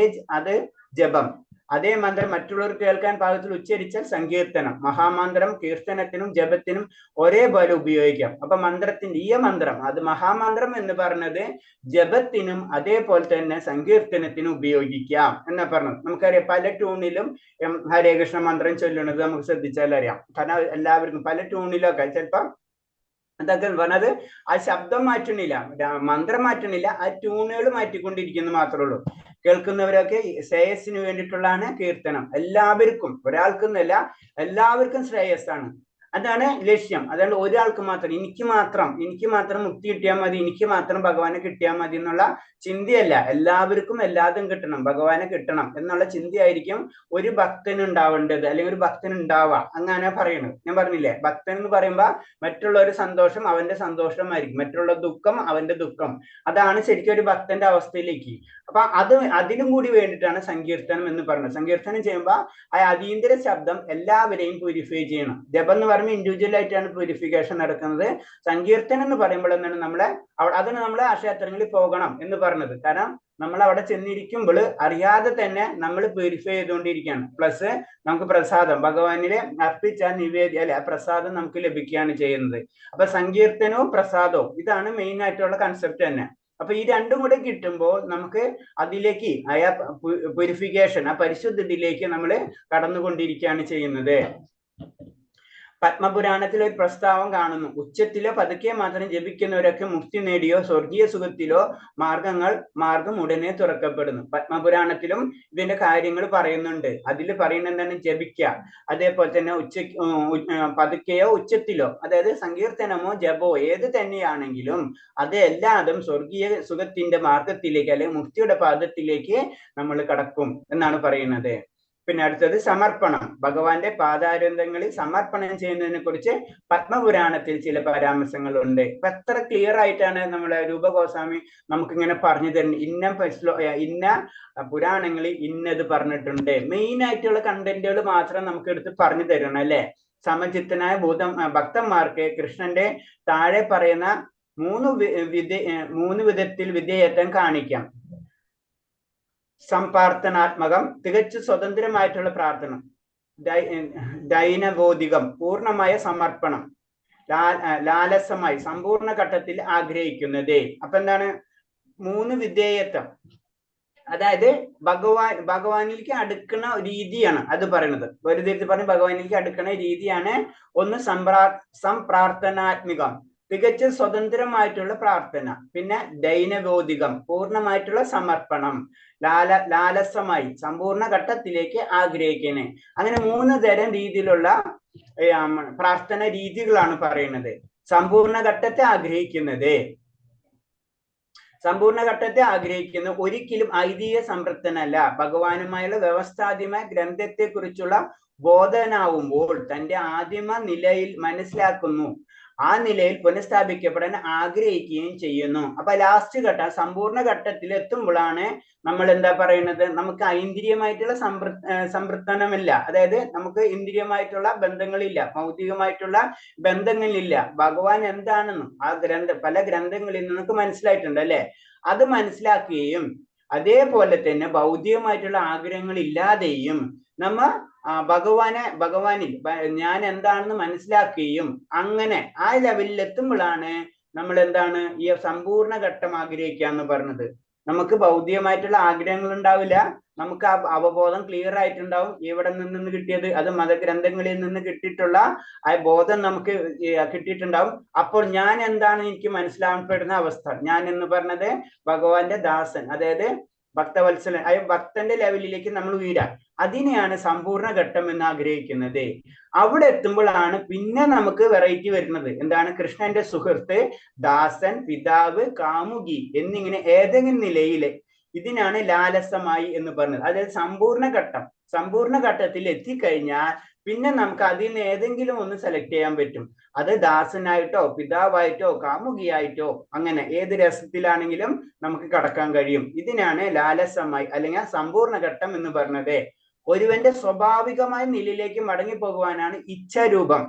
അത് ജപം. അതേ മന്ത്രം മറ്റുള്ളവർക്ക് കേൾക്കാൻ പാകത്തിൽ ഉച്ചരിച്ചാൽ സങ്കീർത്തനം. മഹാമന്ത്രം കീർത്തനത്തിനും ജപത്തിനും ഒരേപോലെ ഉപയോഗിക്കാം. അപ്പൊ ഈ മന്ത്രം അത് മഹാമന്ത്രം എന്ന് പറഞ്ഞത് ജപത്തിനും അതേപോലെ തന്നെ സങ്കീർത്തനത്തിനും ഉപയോഗിക്കാം എന്നാ പറഞ്ഞത്. നമുക്കറിയാം പല ട്യൂണിലും ഹരേ കൃഷ്ണ മന്ത്രം ചൊല്ലുന്നത് നമുക്ക് ശ്രദ്ധിച്ചാൽ അറിയാം. കാരണം എല്ലാവർക്കും പല ട്യൂണിലൊക്കെ ചിലപ്പോ അതൊക്കെ പറഞ്ഞത് ആ ശബ്ദം മാറ്റണില്ല, മന്ത്രം മാറ്റണില്ല, ആ ട്യൂണുകൾ മാറ്റിക്കൊണ്ടിരിക്കുന്നു മാത്രമേ ഉള്ളൂ. കേൾക്കുന്നവരൊക്കെ ശ്രേയസ്സിന് വേണ്ടിയിട്ടുള്ളതാണ് കീർത്തനം. എല്ലാവർക്കും, ഒരാൾക്കെന്നല്ല എല്ലാവർക്കും ശ്രേയസ്സാണ്. അതാണ് ലക്ഷ്യം. അതുകൊണ്ട് ഒരാൾക്ക് മാത്രം എനിക്ക് മാത്രം മുക്തി കിട്ടിയാൽ മതി, എനിക്ക് മാത്രം ഭഗവാനെ കിട്ടിയാൽ മതി എന്നുള്ള ചിന്തയല്ല. എല്ലാവർക്കും എല്ലാതും കിട്ടണം, ഭഗവാനെ കിട്ടണം എന്നുള്ള ചിന്തയായിരിക്കും ഒരു ഭക്തന് ഉണ്ടാവേണ്ടത്, അല്ലെങ്കിൽ ഒരു ഭക്തന് ഉണ്ടാവാം. അങ്ങനെ പറയുന്നത് ഞാൻ പറഞ്ഞില്ലേ. ഭക്തൻ എന്ന് പറയുമ്പോ മറ്റുള്ളവരുടെ സന്തോഷം അവന്റെ സന്തോഷമായിരിക്കും, മറ്റുള്ള ദുഃഖം അവന്റെ ദുഃഖം. അതാണ് ശരിക്കും ഒരു ഭക്തന്റെ അവസ്ഥയിലേക്ക്. അപ്പൊ അതിനും കൂടി വേണ്ടിയിട്ടാണ് സങ്കീർത്തനം എന്ന് പറഞ്ഞത്. സങ്കീർത്തനം ചെയ്യുമ്പോൾ ആ അതീന്ദ്ര ശബ്ദം എല്ലാവരെയും പ്യൂരിഫൈ ചെയ്യണം. ജപം എന്ന് പറയുമ്പോൾ ഇൻഡിവിജ്വൽ ആയിട്ടാണ് പ്യൂരിഫിക്കേഷൻ നടക്കുന്നത്. സങ്കീർത്തനം എന്ന് പറയുമ്പോൾ എന്താണ് അതിന് നമ്മൾ ആ ക്ഷേത്രങ്ങളിൽ പോകണം എന്ന് പറഞ്ഞത്. കാരണം നമ്മൾ അവിടെ ചെന്നിരിക്കുമ്പോൾ അറിയാതെ തന്നെ നമ്മൾ പ്യൂരിഫൈ ചെയ്തുകൊണ്ടിരിക്കുകയാണ്. പ്ലസ് നമുക്ക് പ്രസാദം ഭഗവാനിലെ അർപ്പിച്ച നിവേദ്യ അല്ലെ, ആ പ്രസാദം നമുക്ക് ലഭിക്കുകയാണ് ചെയ്യുന്നത്. അപ്പൊ സങ്കീർത്തനവും പ്രസാദവും ഇതാണ് മെയിൻ ആയിട്ടുള്ള കൺസെപ്റ്റ് തന്നെ. അപ്പൊ ഈ രണ്ടും കൂടെ കിട്ടുമ്പോൾ നമുക്ക് അതിലേക്ക് ആ പ്യൂരിഫിക്കേഷൻ, ആ പരിശുദ്ധിയിലേക്ക് നമ്മൾ കടന്നുകൊണ്ടിരിക്കുകയാണ് ചെയ്യുന്നത്. പത്മപുരാണത്തിൽ ഒരു പ്രസ്താവം കാണുന്നു. ഉച്ചത്തിലോ പതുക്കെ മാത്രം ജപിക്കുന്നവരൊക്കെ മുക്തി നേടിയോ സ്വർഗീയ സുഖത്തിലോ മാർഗം ഉടനെ തുറക്കപ്പെടുന്നു. പത്മപുരാണത്തിലും ഇതിന്റെ കാര്യങ്ങൾ പറയുന്നുണ്ട്. അതിൽ പറയുന്നത് എന്താണ്? ജപിക്കുക. അതേപോലെ തന്നെ പതുക്കെയോ ഉച്ചത്തിലോ, അതായത് സങ്കീർത്തനമോ ജപോ ഏത് തന്നെയാണെങ്കിലും അതെല്ലാതും സ്വർഗീയ സുഖത്തിന്റെ മാർഗത്തിലേക്ക് അല്ലെങ്കിൽ മുക്തിയുടെ പാദത്തിലേക്ക് നമ്മൾ കടക്കും എന്നാണ് പറയുന്നത്. പിന്നെ അടുത്തത് സമർപ്പണം. ഭഗവാന്റെ പാദാരവിന്ദങ്ങളിൽ സമർപ്പണം ചെയ്യുന്നതിനെ കുറിച്ച് പത്മപുരാണത്തിൽ ചില പരാമർശങ്ങളുണ്ട്. ഇപ്പൊ എത്ര ക്ലിയർ ആയിട്ടാണ് നമ്മുടെ രൂപഗോസ്വാമി നമുക്കിങ്ങനെ പറഞ്ഞു തരുന്നത്. ഇന്ന പുരാണങ്ങളിൽ ഇന്നത് പറഞ്ഞിട്ടുണ്ട്. മെയിൻ ആയിട്ടുള്ള കണ്ടന്റുകൾ മാത്രം നമുക്ക് എടുത്ത് പറഞ്ഞു തരണം അല്ലെ. സമചിത്തനായ ഭക്തന്മാർക്ക് കൃഷ്ണന്റെ താഴെ പറയുന്ന മൂന്ന് വിധത്തിൽ വിധേയത്വം കാണിക്കാം. സംപ്രാർത്ഥനാത്മകം, തികച്ചു സ്വതന്ത്രമായിട്ടുള്ള പ്രാർത്ഥന. ദൈനബോധികം, പൂർണ്ണമായ സമർപ്പണം. ലാലസമായി, സമ്പൂർണ്ണ ഘട്ടത്തിൽ ആഗ്രഹിക്കുന്നത്. അപ്പൊ എന്താണ്? 3 വിധേയത്വം. അതായത് ഭഗവാനിലേക്ക് അടുക്കുന്ന രീതിയാണ് അത് പറയുന്നത്. ഒരു തരത്തിൽ പറഞ്ഞ് ഭഗവാനിലേക്ക് അടുക്കുന്ന രീതിയാണ്. ഒന്ന് സംപ്രാർത്ഥനാത്മികം, തികച്ച സ്വതന്ത്രമായിട്ടുള്ള പ്രാർത്ഥന. പിന്നെ ദൈനബോധികം, പൂർണ്ണമായിട്ടുള്ള സമർപ്പണം. ലാലസമായി, സമ്പൂർണ്ണ ഘട്ടത്തിലേക്ക് ആഗ്രഹിക്കുന്നത്. അങ്ങനെ 3 തരം രീതിയിലുള്ള പ്രാർത്ഥന രീതികളാണ് പറയുന്നത്. സമ്പൂർണ്ണ ഘട്ടത്തെ ആഗ്രഹിക്കുന്നത്, ഒരിക്കലും ഐതിഹ്യ സംതൃപ്തനല്ല. ഭഗവാനുമായുള്ള വ്യവസ്ഥാധികമായ ഗ്രന്ഥത്തെ കുറിച്ചുള്ള ബോധനാവുമ്പോൾ തന്റെ ആദിമ നിലയിൽ മനസ്സിലാക്കുന്നു, ആ നിലയിൽ പുനഃസ്ഥാപിക്കപ്പെടാൻ ആഗ്രഹിക്കുകയും ചെയ്യുന്നു. അപ്പൊ ലാസ്റ്റ് ഘട്ടം, സമ്പൂർണ്ണ ഘട്ടത്തിൽ എത്തുമ്പോഴാണ് നമ്മൾ എന്താ പറയുന്നത്? നമുക്ക് ഐന്ദ്രിയമായിട്ടുള്ള സംതൃപ്തനമില്ല. അതായത് നമുക്ക് ഇന്ദ്രിയമായിട്ടുള്ള ബന്ധങ്ങളില്ല, ഭൗതികമായിട്ടുള്ള ബന്ധങ്ങളില്ല. ഭഗവാൻ എന്താണെന്നും ആ പല ഗ്രന്ഥങ്ങളിൽ നമുക്ക് മനസ്സിലായിട്ടുണ്ട് അല്ലെ? അത് മനസ്സിലാക്കുകയും അതേപോലെ തന്നെ ഭൗതികമായിട്ടുള്ള ആഗ്രഹങ്ങൾ ഇല്ലാതെയും നമ്മ ഭഗവാനിൽ ഞാൻ എന്താണെന്ന് മനസ്സിലാക്കുകയും അങ്ങനെ ആ ലെവലിൽ എത്തുമ്പോഴാണ് നമ്മൾ എന്താണ് ഈ സമ്പൂർണ്ണ ഘട്ടം ആഗ്രഹിക്കുക എന്ന് പറഞ്ഞത്. നമുക്ക് ഭൗതികമായിട്ടുള്ള ആഗ്രഹങ്ങൾ ഉണ്ടാവില്ല, നമുക്ക് ആ അവബോധം ക്ലിയർ ആയിട്ടുണ്ടാവും. എവിടെ നിന്ന് കിട്ടിയത്? അത് മതഗ്രന്ഥങ്ങളിൽ നിന്ന് കിട്ടിയിട്ടുള്ള ആ ബോധം നമുക്ക് കിട്ടിയിട്ടുണ്ടാവും. അപ്പോൾ ഞാൻ എന്താണെന്ന് എനിക്ക് മനസ്സിലാക്കപ്പെടുന്ന അവസ്ഥ. ഞാൻ എന്ന് പറഞ്ഞത് ഭഗവാന്റെ ദാസൻ, അതായത് ഭക്തവത്സലൻ, ഭക്തന്റെ ലെവലിലേക്ക് നമ്മൾ ഉയരാം. അതിനെയാണ് സമ്പൂർണ്ണ ഘട്ടം എന്ന് ആഗ്രഹിക്കുന്നത്. അവിടെ എത്തുമ്പോഴാണ് പിന്നെ നമുക്ക് വെറൈറ്റി വരുന്നത്. എന്താണ്? കൃഷ്ണന്റെ സുഹൃത്ത്, ദാസൻ, പിതാവ്, കാമുകി എന്നിങ്ങനെ ഏതെങ്കിലും നിലയില്. ഇതിനാണ് ലാലസമായി എന്ന് പറഞ്ഞത്. അതായത് സമ്പൂർണ്ണ ഘട്ടത്തിൽ എത്തിക്കഴിഞ്ഞാൽ പിന്നെ നമുക്ക് അതിൽ നിന്ന് ഏതെങ്കിലും ഒന്ന് സെലക്ട് ചെയ്യാൻ പറ്റും. അത് ദാസനായിട്ടോ പിതാവായിട്ടോ കാമുകിയായിട്ടോ അങ്ങനെ ഏത് രസത്തിലാണെങ്കിലും നമുക്ക് കടക്കാൻ കഴിയും. ഇതിനാണ് ലാലസമായി അല്ലെങ്കിൽ സമ്പൂർണ്ണ ഘട്ടം എന്ന് പറഞ്ഞത്. ഒരുവന്റെ സ്വാഭാവികമായ നിലയിലേക്ക് മടങ്ങി പോകുവാനാണ് ഇച്ഛാരൂപം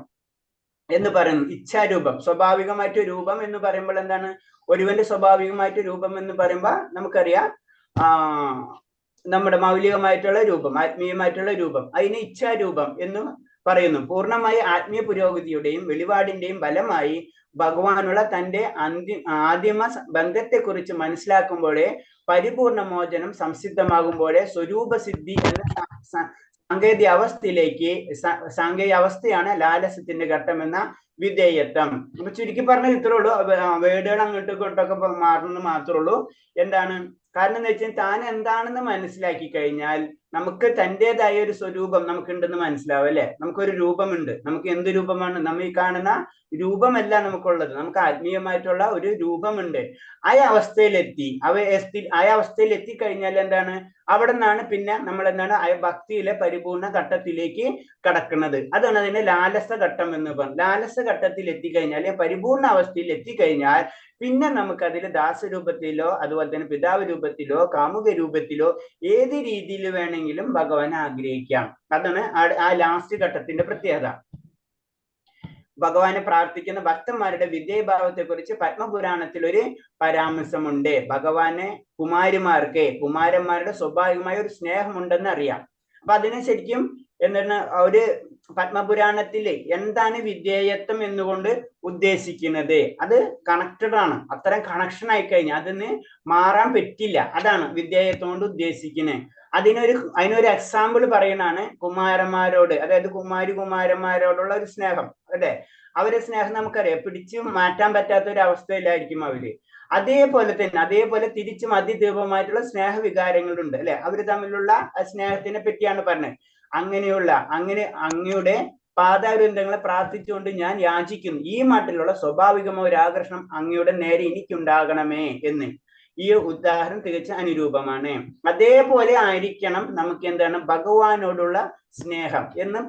എന്ന് പറയുന്നത്. ഇച്ഛാരൂപം, സ്വാഭാവികമായിട്ട് രൂപം എന്ന് പറയുമ്പോൾ എന്താണ്? ഒരുവന്റെ സ്വാഭാവികമായിട്ട് രൂപം എന്ന് പറയുമ്പോൾ നമുക്കറിയാം നമ്മുടെ മൗലികമായിട്ടുള്ള രൂപം, ആത്മീയമായിട്ടുള്ള രൂപം, അതിന് ഇച്ഛാരൂപം എന്ന് പറയുന്നു. പൂർണ്ണമായി ആത്മീയ പുരോഗതിയുടെയും വെളിപാടിന്റെയും ഫലമായി ഭഗവാനുള്ള തന്റെ ആദിമ ബന്ധത്തെക്കുറിച്ച് മനസ്സിലാക്കുമ്പോഴേ പരിപൂർണ മോചനം സംസിദ്ധമാകുമ്പോഴേ സ്വരൂപസിദ്ധി എന്ന സാങ്കേതിക അവസ്ഥയാണ് ലാലസത്തിന്റെ ഘട്ടം എന്ന വിധേയത്വം. അപ്പൊ ചുരുക്കി പറഞ്ഞാൽ ഇത്രേ ഉള്ളൂ. വേർഡുകൾ അങ്ങോട്ടും ഇങ്ങോട്ടൊക്കെ മാറുന്നത് മാത്രമേ ഉള്ളൂ. എന്താണ് കാരണം എന്ന് വെച്ചാൽ താൻ എന്താണെന്ന് മനസ്സിലാക്കി കഴിഞ്ഞാൽ നമുക്ക് തൻ്റെതായ ഒരു സ്വരൂപം നമുക്കുണ്ടെന്ന് മനസ്സിലാവും അല്ലെ? നമുക്കൊരു രൂപമുണ്ട്. നമുക്ക് എന്ത് രൂപമാണ്? നമ്മൾ ഈ കാണുന്ന രൂപമല്ല നമുക്കുള്ളത്, നമുക്ക് ആത്മീയമായിട്ടുള്ള ഒരു രൂപമുണ്ട്. ആ അവസ്ഥയിൽ എത്തിക്കഴിഞ്ഞാൽ എന്താണ്? അവിടെ നിന്നാണ് പിന്നെ നമ്മൾ എന്താണ് ഭക്തിയിലെ പരിപൂർണ ഘട്ടത്തിലേക്ക് കടക്കുന്നത്. അതാണ് അതിന്റെ ലാലസ ഘട്ടം എന്ന് പറയുന്നത്. ലാലസ ഘട്ടത്തിൽ എത്തിക്കഴിഞ്ഞാൽ, പരിപൂർണ അവസ്ഥയിൽ എത്തിക്കഴിഞ്ഞാൽ പിന്നെ നമുക്കതിൽ ദാസരൂപത്തിലോ അതുപോലെ തന്നെ പിതാവ് രൂപത്തിലോ കാമുക രൂപത്തിലോ ഏത് രീതിയിൽ വേണമെങ്കിലും ഭഗവാനെ ആഗ്രഹിക്കാം. അതാണ് ആ ലാസ്റ്റ് ഘട്ടത്തിന്റെ പ്രത്യേകത. ഭഗവാനെ പ്രാർത്ഥിക്കുന്ന ഭക്തന്മാരുടെ വിധേയഭാവത്തെ കുറിച്ച് പത്മപുരാണത്തിൽ ഒരു പരാമർശമുണ്ട്. ഭഗവാനെ കുമാരന്മാരുടെ സ്വാഭാവികമായ ഒരു സ്നേഹമുണ്ടെന്ന് അറിയാം. അപ്പൊ അതിനെ ശരിക്കും എന്താണ് ഒരു പത്മപുരാണത്തില് എന്താണ് വിധേയത്വം എന്നുകൊണ്ട് ഉദ്ദേശിക്കുന്നത്? അത് കണക്റ്റഡ് ആണ്. അത്തരം കണക്ഷൻ ആയി കഴിഞ്ഞാൽ അതിന് മാറാൻ പറ്റില്ല. അതാണ് വിധേയത്വം കൊണ്ട് ഉദ്ദേശിക്കുന്നത്. അതിനൊരു എക്സാമ്പിൾ പറയുന്നതാണ് കുമാരന്മാരോട്, അതായത് കുമാരന്മാരോടുള്ള ഒരു സ്നേഹം അല്ലെ? അവരുടെ സ്നേഹം നമുക്കറിയാം, പിടിച്ചു മാറ്റാൻ പറ്റാത്ത ഒരു അവസ്ഥയിലായിരിക്കും അവര്. അതേപോലെ തിരിച്ചും അതിദീപമായിട്ടുള്ള സ്നേഹവികാരങ്ങളുണ്ട് അല്ലെ? അവര് തമ്മിലുള്ള സ്നേഹത്തിനെ പറ്റിയാണ് പറഞ്ഞത്. അങ്ങയുടെ പാദാരവിന്ദങ്ങളെ പ്രാർത്ഥിച്ചുകൊണ്ട് ഞാൻ യാചിക്കുന്നു, ഈ മട്ടിലുള്ള സ്വാഭാവികമായ ഒരു ആകർഷണം അങ്ങയുടെ നേരെ എനിക്കുണ്ടാകണമേ എന്ന്. ഈ ഉദാഹരണം തികച്ചും അനുരൂപമാണ്. അതേപോലെ ആയിരിക്കണം നമുക്ക് എന്താണ് ഭഗവാനോടുള്ള സ്നേഹം എന്ന്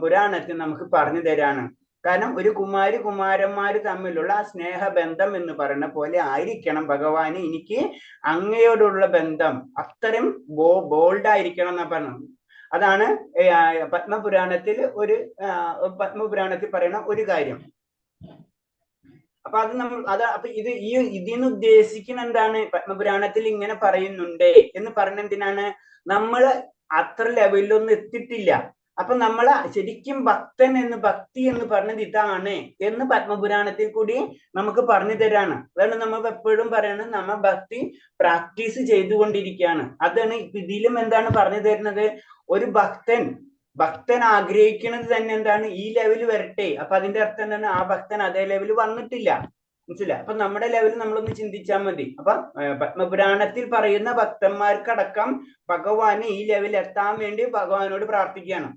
പുരാണത്തിൽ നമുക്ക് പറഞ്ഞു തരാണ്. കാരണം ഒരു കുമാരന്മാര് തമ്മിലുള്ള സ്നേഹബന്ധം എന്ന് പറയുന്ന പോലെ ആയിരിക്കണം ഭഗവാന് എനിക്ക് അങ്ങയോടുള്ള ബന്ധം. അത്രയും ബോൾഡായിരിക്കണം എന്നാ പറഞ്ഞത്. അതാണ് പത്മപുരാണത്തിൽ പറയുന്ന ഒരു കാര്യം. അപ്പൊ അത് അപ്പൊ ഇതിന്ന് ഉദ്ദേശിക്കുന്ന എന്താണ്? പത്മപുരാണത്തിൽ ഇങ്ങനെ പറയുന്നുണ്ട് എന്ന് പറഞ്ഞ എന്തിനാണ്? നമ്മള് അത്ര ലെവലിലൊന്നും എത്തിയിട്ടില്ല. അപ്പൊ നമ്മള് ശരിക്കും ഭക്തി എന്ന് പറഞ്ഞത് ഇതാണ് എന്ന് പത്മപുരാണത്തിൽ കൂടി നമുക്ക് പറഞ്ഞു തരാണ്. അതാണ് നമ്മൾ എപ്പോഴും പറയുന്നത്, നമ്മ ഭക്തി പ്രാക്ടീസ് ചെയ്തുകൊണ്ടിരിക്കുകയാണ്. അതാണ് ഇതിലും എന്താണ് പറഞ്ഞു തരുന്നത്? ഒരു ഭക്തൻ ആഗ്രഹിക്കുന്നത് തന്നെ എന്താണ്? ഈ ലെവല് വരട്ടെ. അപ്പൊ അതിന്റെ അർത്ഥം എന്താണ്? ആ ഭക്തൻ അതേ ലെവല് വന്നിട്ടില്ല. മനസ്സിലായി? അപ്പൊ നമ്മുടെ ലെവൽ നമ്മളൊന്ന് ചിന്തിച്ചാൽ മതി. അപ്പൊ പത്മപുരാണത്തിൽ പറയുന്ന ഭക്തന്മാർക്കടക്കം ഭഗവാന് ഈ ലെവലിൽ എത്താൻ വേണ്ടി ഭഗവാനോട് പ്രാർത്ഥിക്കുകയാണ്.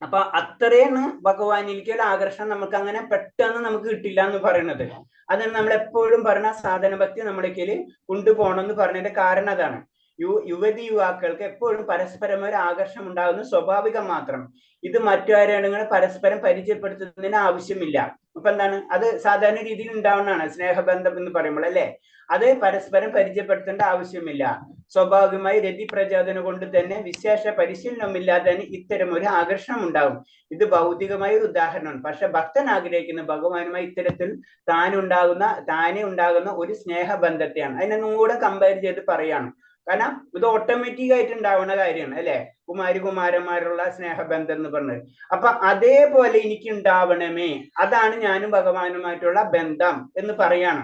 അപ്പൊ അത്രയാണ് ഭഗവാനിലേക്കുള്ള ആകർഷണം നമുക്ക് അങ്ങനെ പെട്ടെന്ന് നമുക്ക് കിട്ടില്ല എന്ന് പറയുന്നത്. അതാണ് നമ്മൾ എപ്പോഴും പറഞ്ഞ സാധന ഭക്തി നമ്മളേക്ക് കൊണ്ടുപോകണം എന്ന് പറഞ്ഞതിന്റെ കാരണം അതാണ്. യുവതി യുവാക്കൾക്ക് എപ്പോഴും പരസ്പരം ഒരു ആകർഷണം ഉണ്ടാകുന്നത് സ്വാഭാവികം മാത്രം. ഇത് മറ്റാരെങ്കിലും പരസ്പരം പരിചയപ്പെടുത്തുന്നതിന് ആവശ്യമില്ല. അപ്പൊ എന്താണ്? അത് സാധാരണ രീതിയിൽ ഉണ്ടാവുന്നതാണ് സ്നേഹബന്ധം എന്ന് പറയുമ്പോൾ, അല്ലെ? അത് പരസ്പരം പരിചയപ്പെടുത്തേണ്ട ആവശ്യമില്ല. സ്വാഭാവികമായി രതി പ്രചോദനം കൊണ്ട് തന്നെ വിശേഷ പരിശീലനമില്ലാതെ തന്നെ ഇത്തരം ഒരു ആകർഷണം ഉണ്ടാകും. ഇത് ഭൗതികമായ ഒരു ഉദാഹരണമാണ്. പക്ഷെ ഭക്തൻ ആഗ്രഹിക്കുന്ന ഭഗവാനുമായി ഇത്തരത്തിൽ താനെ ഉണ്ടാകുന്ന ഒരു സ്നേഹബന്ധത്തെയാണ്. അതിനൊന്നും കൂടെ കമ്പയർ ചെയ്ത് പറയാണ്. കാരണം ഇത് ഓട്ടോമാറ്റിക് ആയിട്ട് ഉണ്ടാവുന്ന കാര്യമാണ്, അല്ലെ? കുമാരന്മാരുള്ള സ്നേഹബന്ധം എന്ന് പറഞ്ഞത്. അപ്പൊ അതേപോലെ എനിക്ക് ഉണ്ടാവണമേ, അതാണ് ഞാനും ഭഗവാനുമായിട്ടുള്ള ബന്ധം എന്ന് പറയാണ്.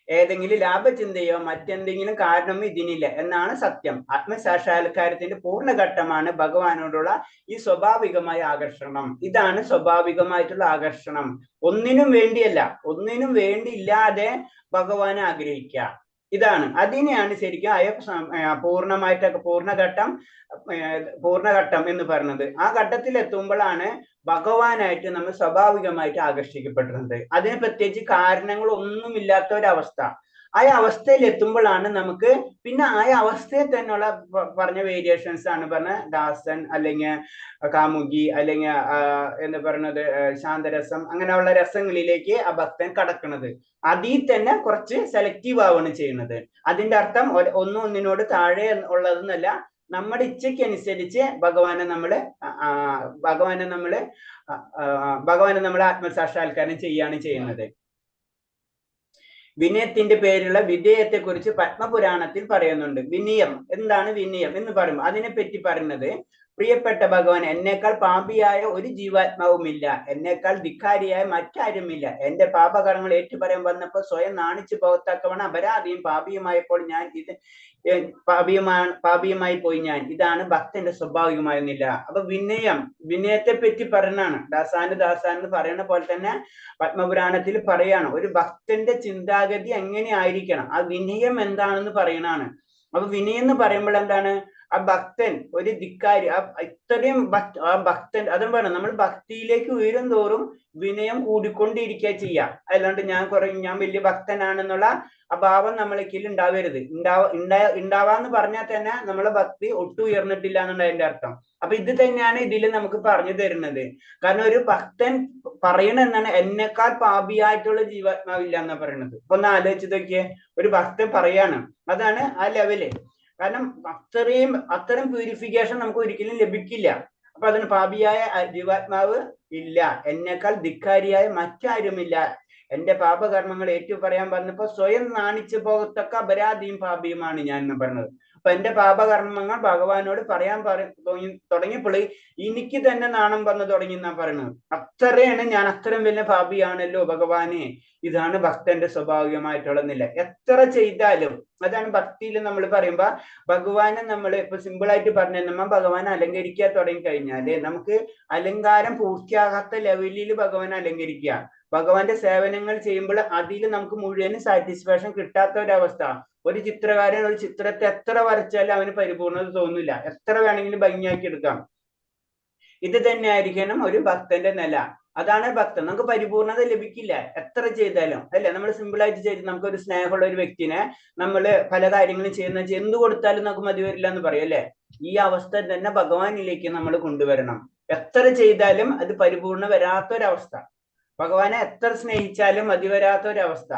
ഏതെങ്കിലും ലാഭചിന്തയോ മറ്റെന്തെങ്കിലും കാരണമോ ഇതിനില്ല എന്നാണ് സത്യം. ആത്മസാക്ഷാത്കാരത്തിന്റെ പൂർണ്ണഘട്ടമാണ് ഭഗവാനോടുള്ള ഈ സ്വാഭാവികമായ ആകർഷണം. ഇതാണ് സ്വാഭാവികമായിട്ടുള്ള ആകർഷണം. ഒന്നിനും വേണ്ടിയല്ല, ഒന്നിനും വേണ്ടിയില്ലാതെ ഭഗവാനെ ആഗ്രഹിക്കുക. ഇതാണ്, അതിനെയാണ് ശരിക്കും പൂർണ്ണഘട്ടം എന്ന് പറയുന്നത്. ആ ഘട്ടത്തിൽ എത്തുമ്പോഴാണ് ഭഗവാനായിട്ട് നമ്മൾ സ്വാഭാവികമായിട്ട് ആകർഷിക്കപ്പെടുന്നത്. അതിന് പ്രത്യേകിച്ച് കാരണങ്ങളൊന്നുമില്ലാത്ത ഒരവസ്ഥ. ആ അവസ്ഥയിൽ എത്തുമ്പോഴാണ് നമുക്ക് പിന്നെ ആ അവസ്ഥയിൽ തന്നെയുള്ള പറഞ്ഞ വേരിയേഷൻസ് ആണ് പറഞ്ഞ ദാസൻ അല്ലെങ്കിൽ കാമുകി അല്ലെങ്കിൽ എന്ന് പറയുന്നത് ശാന്തരസം, അങ്ങനെയുള്ള രസങ്ങളിലേക്ക് ആ ഭക്തൻ കടക്കുന്നത്. അതിൽ തന്നെ കുറച്ച് സെലക്റ്റീവ് ആവുകയാണ് ചെയ്യുന്നത്. അതിന്റെ അർത്ഥം ഒന്നിനോട് താഴെ ഉള്ളതെന്നല്ല, നമ്മുടെ ഇച്ഛയ്ക്ക് അനുസരിച്ച് ഭഗവാനെ നമ്മളെ ആത്മസാക്ഷാത്കാരം ചെയ്യാണ് ചെയ്യുന്നത്. വിനയത്തിന്റെ പേരിലുള്ള വിധേയത്തെ കുറിച്ച് പത്മപുരാണത്തിൽ പറയുന്നുണ്ട്. വിനയം എന്താണ്? വിനയം എന്ന് പറയുമ്പോൾ അതിനെപ്പറ്റി പറയുന്നത്, പ്രിയപ്പെട്ട ഭഗവാൻ, എന്നേക്കാൾ പാപിയായ ഒരു ജീവാത്മാവുമില്ല, എന്നേക്കാൾ ധിക്കാരിയായ മറ്റാരുമില്ല. എന്റെ പാപകർമ്മങ്ങൾ ഏറ്റുപറയാൻ വന്നപ്പോൾ സ്വയം നാണിച്ചു പോകത്തക്കവണ്ണം അപരാധിയും പാപിയുമായപ്പോൾ ഞാൻ പാപിയുമായി പോയി ഞാൻ. ഇതാണ് ഭക്തന്റെ സ്വാഭാവികമായ നില. അപ്പൊ വിനയത്തെ പറ്റി പറയുന്നതാണ്. ദാസാന് പറയുന്ന പോലെ തന്നെ പത്മപുരാണത്തിൽ പറയാണ്, ഒരു ഭക്തന്റെ ചിന്താഗതി എങ്ങനെ ആയിരിക്കണം, ആ വിനയം എന്താണെന്ന് പറയുന്നതാണ്. അപ്പൊ വിനയം എന്ന് പറയുമ്പോൾ എന്താണ്? ആ ഭക്തൻ ഒരു ധിക്കാരി, ഇത്രയും ഭക്തൻ, അതും വേണം. നമ്മൾ ഭക്തിയിലേക്ക് ഉയരും തോറും വിനയം കൂടിക്കൊണ്ടിരിക്കുക ചെയ്യാം. അല്ലാണ്ട് ഞാൻ വലിയ ഭക്തനാണെന്നുള്ള അഭാവം നമ്മളേക്കിൽ ഉണ്ടാവരുത്. ഉണ്ടാവാന്ന് പറഞ്ഞാൽ തന്നെ നമ്മളെ ഭക്തി ഒട്ടും ഉയർന്നിട്ടില്ല എന്നുള്ള അതിന്റെ അർത്ഥം. അപ്പൊ ഇത് തന്നെയാണ് ഇതിൽ നമുക്ക് പറഞ്ഞു തരുന്നത്. കാരണം ഒരു ഭക്തൻ പറയണ എന്താണ്? എന്നെക്കാൾ പാപിയായിട്ടുള്ള ജീവാത്മാവില്ല എന്നാ പറയണത്. ഒന്ന് ആലോചിച്ച് നോക്കിയേ, ഒരു ഭക്തൻ പറയാണ്. അതാണ് ആ ലെവല്. കാരണം അത്തരം പ്യൂരിഫിക്കേഷൻ നമുക്ക് ഒരിക്കലും ലഭിക്കില്ല. അപ്പൊ അതിന് പാപിയായ ജീവാത്മാവ് ഇല്ല, എന്നേക്കാൾ ധിക്കാരിയായ മറ്റാരുമില്ല, എന്റെ പാപകർമ്മങ്ങൾ ഏറ്റുപറയാൻ പറഞ്ഞപ്പോ സ്വയം നാണിച്ചു പോകത്തക്ക അപരാധിയും പാപിയുമാണ് ഞാൻ എന്ന് പറഞ്ഞത്. അപ്പൊ എന്റെ പാപകർമ്മങ്ങൾ ഭഗവാനോട് പറയാൻ തുടങ്ങിയപ്പോൾ എനിക്ക് തന്നെ നാണം വന്നു തുടങ്ങി എന്നാ പറയുന്നത്. അത്രയാണ് ഞാൻ അത്രയും വലിയ പാപിയാണല്ലോ ഭഗവാനെ. ഇതാണ് ഭക്തന്റെ സ്വാഭാവികമായിട്ടുള്ള നില. എത്ര ചെയ്താലും, അതാണ് ഭക്തിയിൽ നമ്മൾ പറയുമ്പോ ഭഗവാനെ നമ്മൾ ഇപ്പൊ സിമ്പിൾ ആയിട്ട് പറഞ്ഞ നമ്മ ഭഗവാനെ അലങ്കരിക്കാൻ തുടങ്ങി കഴിഞ്ഞാല് നമുക്ക് അലങ്കാരം പൂർത്തിയാകാത്ത ലെവലിൽ ഭഗവാനെ അലങ്കരിക്കുക. ഭഗവാന്റെ സേവനങ്ങൾ ചെയ്യുമ്പോൾ അതിൽ നമുക്ക് മുഴുവൻ സാറ്റിസ്ഫാക്ഷൻ കിട്ടാത്ത ഒരവസ്ഥ. ഒരു ചിത്രകാരൻ ഒരു ചിത്രത്തെ എത്ര വരച്ചാലും അവന് പരിപൂർണത തോന്നില്ല, എത്ര വേണമെങ്കിലും ഭംഗിയാക്കി എടുക്കാം. ഇത് തന്നെ ആയിരിക്കണം ഒരു ഭക്തന്റെ നില. അതാണ് ഭക്തൻ. നമുക്ക് പരിപൂർണത ലഭിക്കില്ല എത്ര ചെയ്താലും, അല്ലെ? നമ്മൾ സിമ്പിൾ ആയിട്ട് ചെയ്ത് നമുക്കൊരു സ്നേഹമുള്ള ഒരു വ്യക്തിനെ നമ്മൾ പല കാര്യങ്ങളും ചെയ്യുന്ന എന്ത് കൊടുത്താലും നമുക്ക് മതി വരില്ല എന്ന് പറയും, അല്ലെ? ഈ അവസ്ഥ തന്നെ ഭഗവാനിലേക്ക് നമ്മൾ കൊണ്ടുവരണം. എത്ര ചെയ്താലും അത് പരിപൂർണ വരാത്തൊരവസ്ഥ, ഭഗവാനെ എത്ര സ്നേഹിച്ചാലും മതി വരാത്തൊരവസ്ഥ.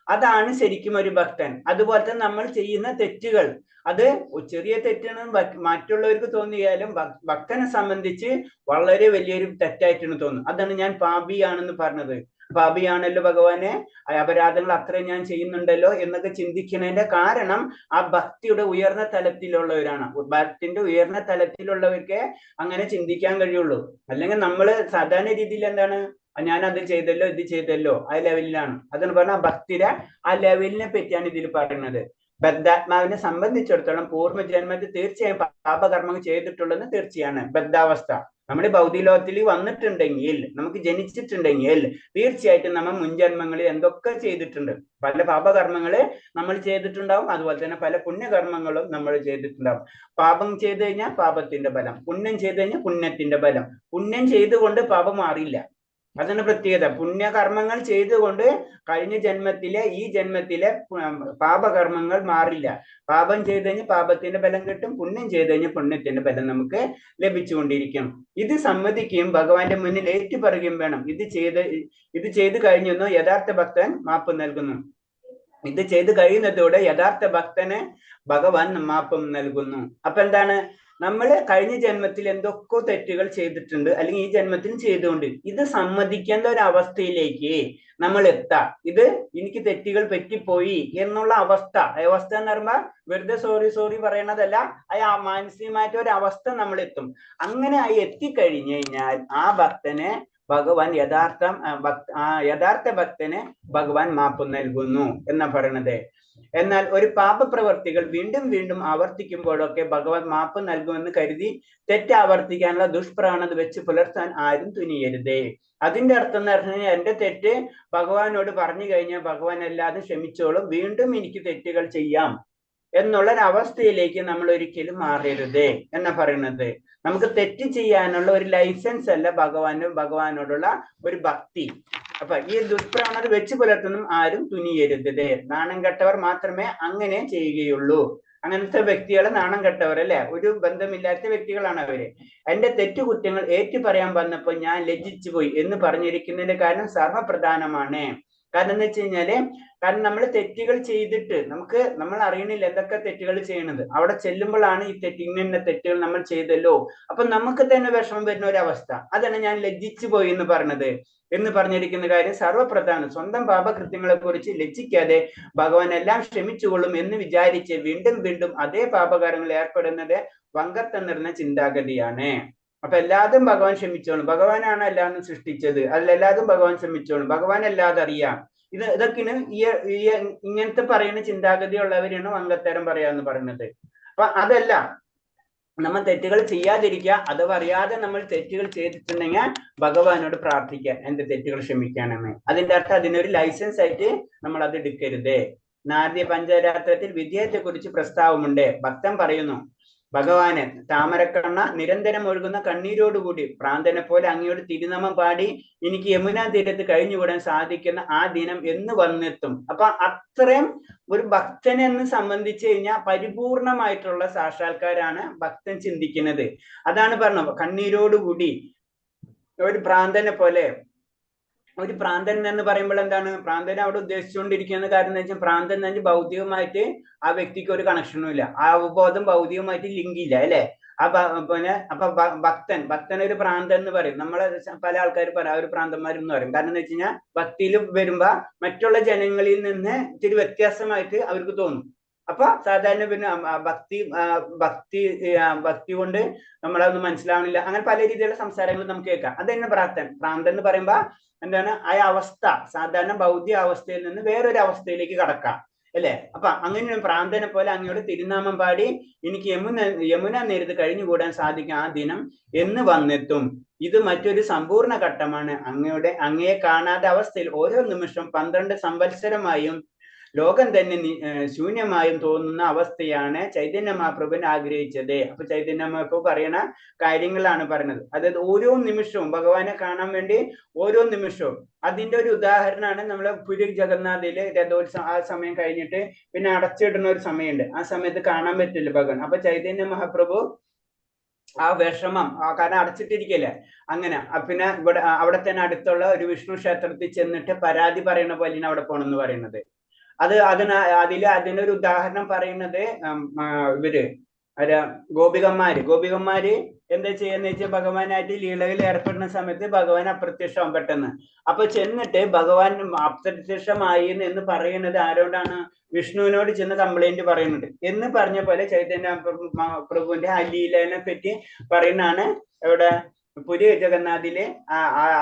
അതാണ് ശരിക്കും ഒരു ഭക്തൻ. അതുപോലെ തന്നെ നമ്മൾ ചെയ്യുന്ന തെറ്റുകൾ, അത് ചെറിയ തെറ്റാണ് മറ്റുള്ളവർക്ക് തോന്നിയാലും ഭക്തനെ സംബന്ധിച്ച് വളരെ വലിയൊരു തെറ്റായിട്ടാണ് തോന്നുന്നത്. അതാണ് ഞാൻ പാപിയാണെന്ന് പറഞ്ഞത്. പാപിയാണല്ലോ ഭഗവാനെ, അപരാധങ്ങൾ അത്രയും ഞാൻ ചെയ്യുന്നുണ്ടല്ലോ എന്നൊക്കെ ചിന്തിക്കുന്നതിന്റെ കാരണം ആ ഭക്തിയുടെ ഉയർന്ന തലത്തിലുള്ളവരാണ്. ഭക്തിന്റെ ഉയർന്ന തലത്തിലുള്ളവർക്ക് അങ്ങനെ ചിന്തിക്കാൻ കഴിയുള്ളൂ. അല്ലെങ്കിൽ നമ്മൾ സാധാരണ രീതിയിൽ എന്താണ്, ഞാൻ അത് ചെയ്തല്ലോ ഇത് ചെയ്തല്ലോ, ആ ലെവലിലാണ്. അതെന്ന് പറഞ്ഞാൽ ഭക്തിയുടെ ആ ലെവലിനെ പറ്റിയാണ് ഇതിൽ പറയുന്നത്. ബദ്ധാത്മാവിനെ സംബന്ധിച്ചിടത്തോളം പൂർവ്വജന്മത്തിൽ തീർച്ചയായും പാപകർമ്മങ്ങൾ ചെയ്തിട്ടുള്ളതെന്ന് തീർച്ചയാണ്. ബദ്ധാവസ്ഥ നമ്മുടെ ഭൗതിക ലോകത്തിൽ വന്നിട്ടുണ്ടെങ്കിൽ, നമുക്ക് ജനിച്ചിട്ടുണ്ടെങ്കിൽ തീർച്ചയായിട്ടും നമ്മൾ മുൻജന്മങ്ങളിൽ എന്തൊക്കെ ചെയ്തിട്ടുണ്ട്. പല പാപകർമ്മങ്ങള് നമ്മൾ ചെയ്തിട്ടുണ്ടാവും, അതുപോലെ തന്നെ പല പുണ്യകർമ്മങ്ങളും നമ്മൾ ചെയ്തിട്ടുണ്ടാവും. പാപം ചെയ്തു കഴിഞ്ഞാൽ പാപത്തിന്റെ ഫലം, പുണ്യം ചെയ്തു കഴിഞ്ഞാൽ പുണ്യത്തിന്റെ ഫലം. പുണ്യം ചെയ്തുകൊണ്ട് പാപം മാറില്ല, അതാണ് പ്രത്യേകത. പുണ്യകർമ്മങ്ങൾ ചെയ്തുകൊണ്ട് കഴിഞ്ഞ ജന്മത്തിലെ ഈ ജന്മത്തിലെ പാപകർമ്മങ്ങൾ മാറില്ല. പാപം ചെയ്ത് കഴിഞ്ഞാൽ പാപത്തിന്റെ ഫലം കിട്ടും, പുണ്യം ചെയ്ത് കഴിഞ്ഞാൽ പുണ്യത്തിന്റെ ഫലം നമുക്ക് ലഭിച്ചുകൊണ്ടിരിക്കും. ഇത് സമ്മതിക്കുകയും ഭഗവാന്റെ മുന്നിൽ ഏറ്റുപറയുകയും വേണം. ഇത് ചെയ്ത് കഴിഞ്ഞെന്നോ യഥാർത്ഥ ഭക്തൻ മാപ്പ് നൽകുന്നു. ഇത് ചെയ്ത് കഴിയുന്നതോടെ യഥാർത്ഥ ഭക്തന് ഭഗവാൻ മാപ്പും നൽകുന്നു. അപ്പൊ എന്താണ്, നമ്മൾ കഴിഞ്ഞ ജന്മത്തിൽ എന്തൊക്കെ തെറ്റുകൾ ചെയ്തിട്ടുണ്ട്, അല്ലെങ്കിൽ ഈ ജന്മത്തിൽ ചെയ്തുകൊണ്ട് ഇത് സമ്മതിക്കേണ്ട ഒരു അവസ്ഥയിലേക്ക് നമ്മൾ എത്താം. ഇത് എനിക്ക് തെറ്റുകൾ പറ്റിപ്പോയി എന്നുള്ള അവസ്ഥ എന്ന് പറയുമ്പോൾ വെറുതെ സോറി പറയണതല്ല, ആ മാനസികമായിട്ട് ഒരു അവസ്ഥ നമ്മൾ എത്തും. അങ്ങനെ എത്തിക്കഴിഞ്ഞു കഴിഞ്ഞാൽ ആ ഭക്തനെ ഭഗവാൻ യഥാർത്ഥ ഭക്തന് ഭഗവാൻ മാപ്പ് നൽകുന്നു എന്നാ പറയണത്. എന്നാൽ ഒരു പാപപ്രവർത്തികൾ വീണ്ടും വീണ്ടും ആവർത്തിക്കുമ്പോഴൊക്കെ ഭഗവാൻ മാപ്പ് നൽകുമെന്ന് കരുതി തെറ്റ് ആവർത്തിക്കാനുള്ള ദുഷ്പ്രവണത വെച്ച് പുലർത്താൻ ആരും തുനിയരുതേ. അതിന്റെ അർത്ഥം എന്ന് പറഞ്ഞാൽ എന്റെ തെറ്റ് ഭഗവാനോട് പറഞ്ഞു കഴിഞ്ഞാൽ ഭഗവാൻ എല്ലാതും ക്ഷമിച്ചോളും, വീണ്ടും എനിക്ക് തെറ്റുകൾ ചെയ്യാം എന്നുള്ളൊരവസ്ഥയിലേക്ക് നമ്മൾ ഒരിക്കലും മാറരുതേ എന്നാ പറയുന്നത്. നമുക്ക് തെറ്റ് ചെയ്യാനുള്ള ഒരു ലൈസൻസ് അല്ല ഭഗവാനോടുള്ള ഒരു ഭക്തി. അപ്പൊ ഈ ദുഷ്പ്രവണത വെച്ച് പുലർത്തുന്ന ആരും തുനിയരുതേ. നാണം കെട്ടവർ മാത്രമേ അങ്ങനെ ചെയ്യുകയുള്ളൂ. അങ്ങനത്തെ വ്യക്തികളെ നാണം കെട്ടവർ, അല്ലെ, ഒരു ബന്ധമില്ലാത്ത വ്യക്തികളാണ് അവര്. എന്റെ തെറ്റുകുറ്റങ്ങൾ ഏറ്റു പറയാൻ വന്നപ്പോൾ ഞാൻ ലജ്ജിച്ചു പോയി എന്ന് പറഞ്ഞിരിക്കുന്നതിന്റെ കാരണം സർവപ്രധാനമാണ്. കാരണം എന്ന് വെച്ച് കഴിഞ്ഞാല്, കാരണം നമ്മൾ തെറ്റുകൾ ചെയ്തിട്ട് നമ്മൾ അറിയണില്ല എന്തൊക്കെ തെറ്റുകൾ ചെയ്യണത്. അവിടെ ചെല്ലുമ്പോഴാണ് ഈ ഇന്ന തെറ്റുകൾ നമ്മൾ ചെയ്തല്ലോ, അപ്പൊ നമുക്ക് തന്നെ വിഷമം വരുന്ന ഒരു അവസ്ഥ. അതാണ് ഞാൻ ലജ്ജിച്ചു പോയി എന്ന് പറഞ്ഞിരിക്കുന്ന കാര്യം സർവപ്രധാനം. സ്വന്തം പാപകൃത്യങ്ങളെ കുറിച്ച് ലജ്ജിക്കാതെ ഭഗവാൻ എല്ലാം ക്ഷമിച്ചുകൊള്ളും എന്ന് വിചാരിച്ച് വീണ്ടും വീണ്ടും അതേ പാപകാരങ്ങളിൽ ഏർപ്പെടുന്നത് വങ്കത്തം നിറഞ്ഞ ചിന്താഗതിയാണ്. അപ്പൊ എല്ലാതും ഭഗവാൻ ക്ഷമിച്ചോളും, ഭഗവാനാണ് എല്ലാതും സൃഷ്ടിച്ചത്, അതിലെല്ലാതും ഭഗവാൻ ക്ഷമിച്ചോളും, ഭഗവാൻ അല്ലാതെ അറിയാം. ഇതൊക്കെയാണ് ഇങ്ങനത്തെ പറയുന്ന ചിന്താഗതി ഉള്ളവരാണ് വങ്കത്തരം പറയാന്ന് പറയുന്നത്. അപ്പൊ അതല്ല, നമ്മൾ തെറ്റുകൾ ചെയ്യാതിരിക്കുക. അത് അറിയാതെ നമ്മൾ തെറ്റുകൾ ചെയ്തിട്ടുണ്ടെങ്കിൽ ഭഗവാനോട് പ്രാർത്ഥിക്കുക, എന്റെ തെറ്റുകൾ ക്ഷമിക്കണമെന്ന്. അതിന്റെ അർത്ഥം അതിനൊരു ലൈസൻസ് ആയിട്ട് നമ്മൾ അത് എടുക്കരുത്. നാരദീയ പഞ്ചരാത്രത്തിൽ വിദ്യത്തെ കുറിച്ച് പ്രസ്താവമുണ്ട്. ഭക്തൻ പറയുന്നു, ഭഗവാന് താമരക്കണ്ണ നിരന്തരം ഒഴുകുന്ന കണ്ണീരോടുകൂടി പ്രാന്തനെ പോലെ അങ്ങയോട് തിരുനാമം പാടി എനിക്ക് യമുനാ തീരത്ത് കഴിഞ്ഞുകൂടാൻ സാധിക്കുന്ന ആ ദിനം എന്ന് വന്നെത്തും. അപ്പൊ അത്രയും ഒരു ഭക്തനെ എന്ന് സംബന്ധിച്ചു കഴിഞ്ഞാൽ പരിപൂർണമായിട്ടുള്ള സാക്ഷാത്കാരാണ് ഭക്തൻ ചിന്തിക്കുന്നത്. അതാണ് പറഞ്ഞത്, കണ്ണീരോടുകൂടി ഒരു ഭ്രാന്തനെ പോലെ. ഒരു ഭ്രാന്തൻ എന്ന് പറയുമ്പോൾ എന്താണ്, ഭ്രാന്തനെ അവിടെ ഉദ്ദേശിച്ചുകൊണ്ടിരിക്കുന്ന കാര്യം എന്ന് വെച്ചാൽ, ഭ്രാന്തൻ എന്ന് വെച്ചാൽ ഭൗതികമായിട്ട് ആ വ്യക്തിക്ക് ഒരു കണക്ഷനും ഇല്ല, ആ അവബോധം ഭൗതികമായിട്ട് ലിങ്ക് ഇല്ല, അല്ലെ. അപ്പൊ ഭക്തൻ ഒരു ഭ്രാന്തൻ എന്ന് പറയും. നമ്മളെ പല ആൾക്കാർ പറയാം ഒരു ഭ്രാന്തന്മാരെന്ന് പറയും. കാരണം എന്ന് വെച്ച് കഴിഞ്ഞാൽ ഭക്തിയിൽ വരുമ്പോ മറ്റുള്ള ജനങ്ങളിൽ നിന്ന് ഇത്തിരി വ്യത്യാസമായിട്ട് അവർക്ക് തോന്നും. അപ്പൊ സാധാരണ പിന്നെ ഭക്തി കൊണ്ട് നമ്മളതൊന്നും മനസ്സിലാവണില്ല, അങ്ങനെ പല രീതിയിലുള്ള സംസാരങ്ങൾ നമുക്ക് കേൾക്കാം. അത് തന്നെ ഭ്രാന്തൻ എന്ന് പറയുമ്പോ എന്താണ്, ആ അവസ്ഥ സാധാരണ ഭൗതിക അവസ്ഥയിൽ നിന്ന് വേറൊരു അവസ്ഥയിലേക്ക് കടക്കാം, അല്ലെ. അപ്പൊ അങ്ങനെ ഭ്രാന്തനെ പോലെ അങ്ങയോട് തിരുനാമം പാടി എനിക്ക് യമുന നേരത്ത് കഴിഞ്ഞുകൂടാൻ സാധിക്കും ആ ദിനം എന്ന് വന്നെത്തും. ഇത് മറ്റൊരു സമ്പൂർണ്ണ ഘട്ടമാണ്. അങ്ങയെ കാണാത്ത അവസ്ഥയിൽ ഓരോ നിമിഷം 12 സംവത്സരമായും ലോകം തന്നെ ശൂന്യമായും തോന്നുന്ന അവസ്ഥയാണ് ചൈതന്യ മഹാപ്രഭുവിനെ ആഗ്രഹിച്ചത്. അപ്പൊ ചൈതന്യ മഹാപ്രഭു പറയുന്ന കാര്യങ്ങളാണ് പറയുന്നത്. അതായത് ഓരോ നിമിഷവും ഭഗവാനെ കാണാൻ വേണ്ടി ഓരോ നിമിഷവും. അതിന്റെ ഒരു ഉദാഹരണമാണ് നമ്മളെ പുരി ജഗന്നാഥില് രഥോത്സവം ആ സമയം കഴിഞ്ഞിട്ട് പിന്നെ അടച്ചിടുന്ന ഒരു സമയമുണ്ട്. ആ സമയത്ത് കാണാൻ പറ്റില്ല ഭഗവാൻ. അപ്പൊ ചൈതന്യ മഹാപ്രഭു ആ വിഷമം, കാരണം അടച്ചിട്ടിരിക്കല്ലേ, അങ്ങനെ പിന്നെ അവിടെ തന്നെ അടുത്തുള്ള ഒരു വിഷ്ണു ക്ഷേത്രത്തിൽ ചെന്നിട്ട് പരാതി പറയുന്ന പോലെയാണ് അവിടെ പോണെന്ന് പറയുന്നത്. അതിനൊരു ഉദാഹരണം പറയുന്നത് ഇവര് ഗോപികന്മാര് എന്താ ചെയ്യാന്ന് വെച്ചാൽ ഭഗവാനായിട്ട് ലീലയിൽ ഏർപ്പെടുന്ന സമയത്ത് ഭഗവാൻ അപ്രത്യക്ഷമാവും പെട്ടെന്ന്. അപ്പൊ ചെന്നിട്ട് ഭഗവാൻ അപ്രത്യക്ഷമായി എന്ന് പറയുന്നത് ആരോടാണ്? വിഷ്ണുവിനോട് ചെന്ന് കംപ്ലൈന്റ് പറയുന്നുണ്ട്. എന്ന് പറഞ്ഞ പോലെ ചൈതന്യ പ്രഭുവിന്റെ ആ ലീലനെ പറ്റി പറയുന്നതാണ് ഇവിടെ പുരി ജഗന്നാഥിലെ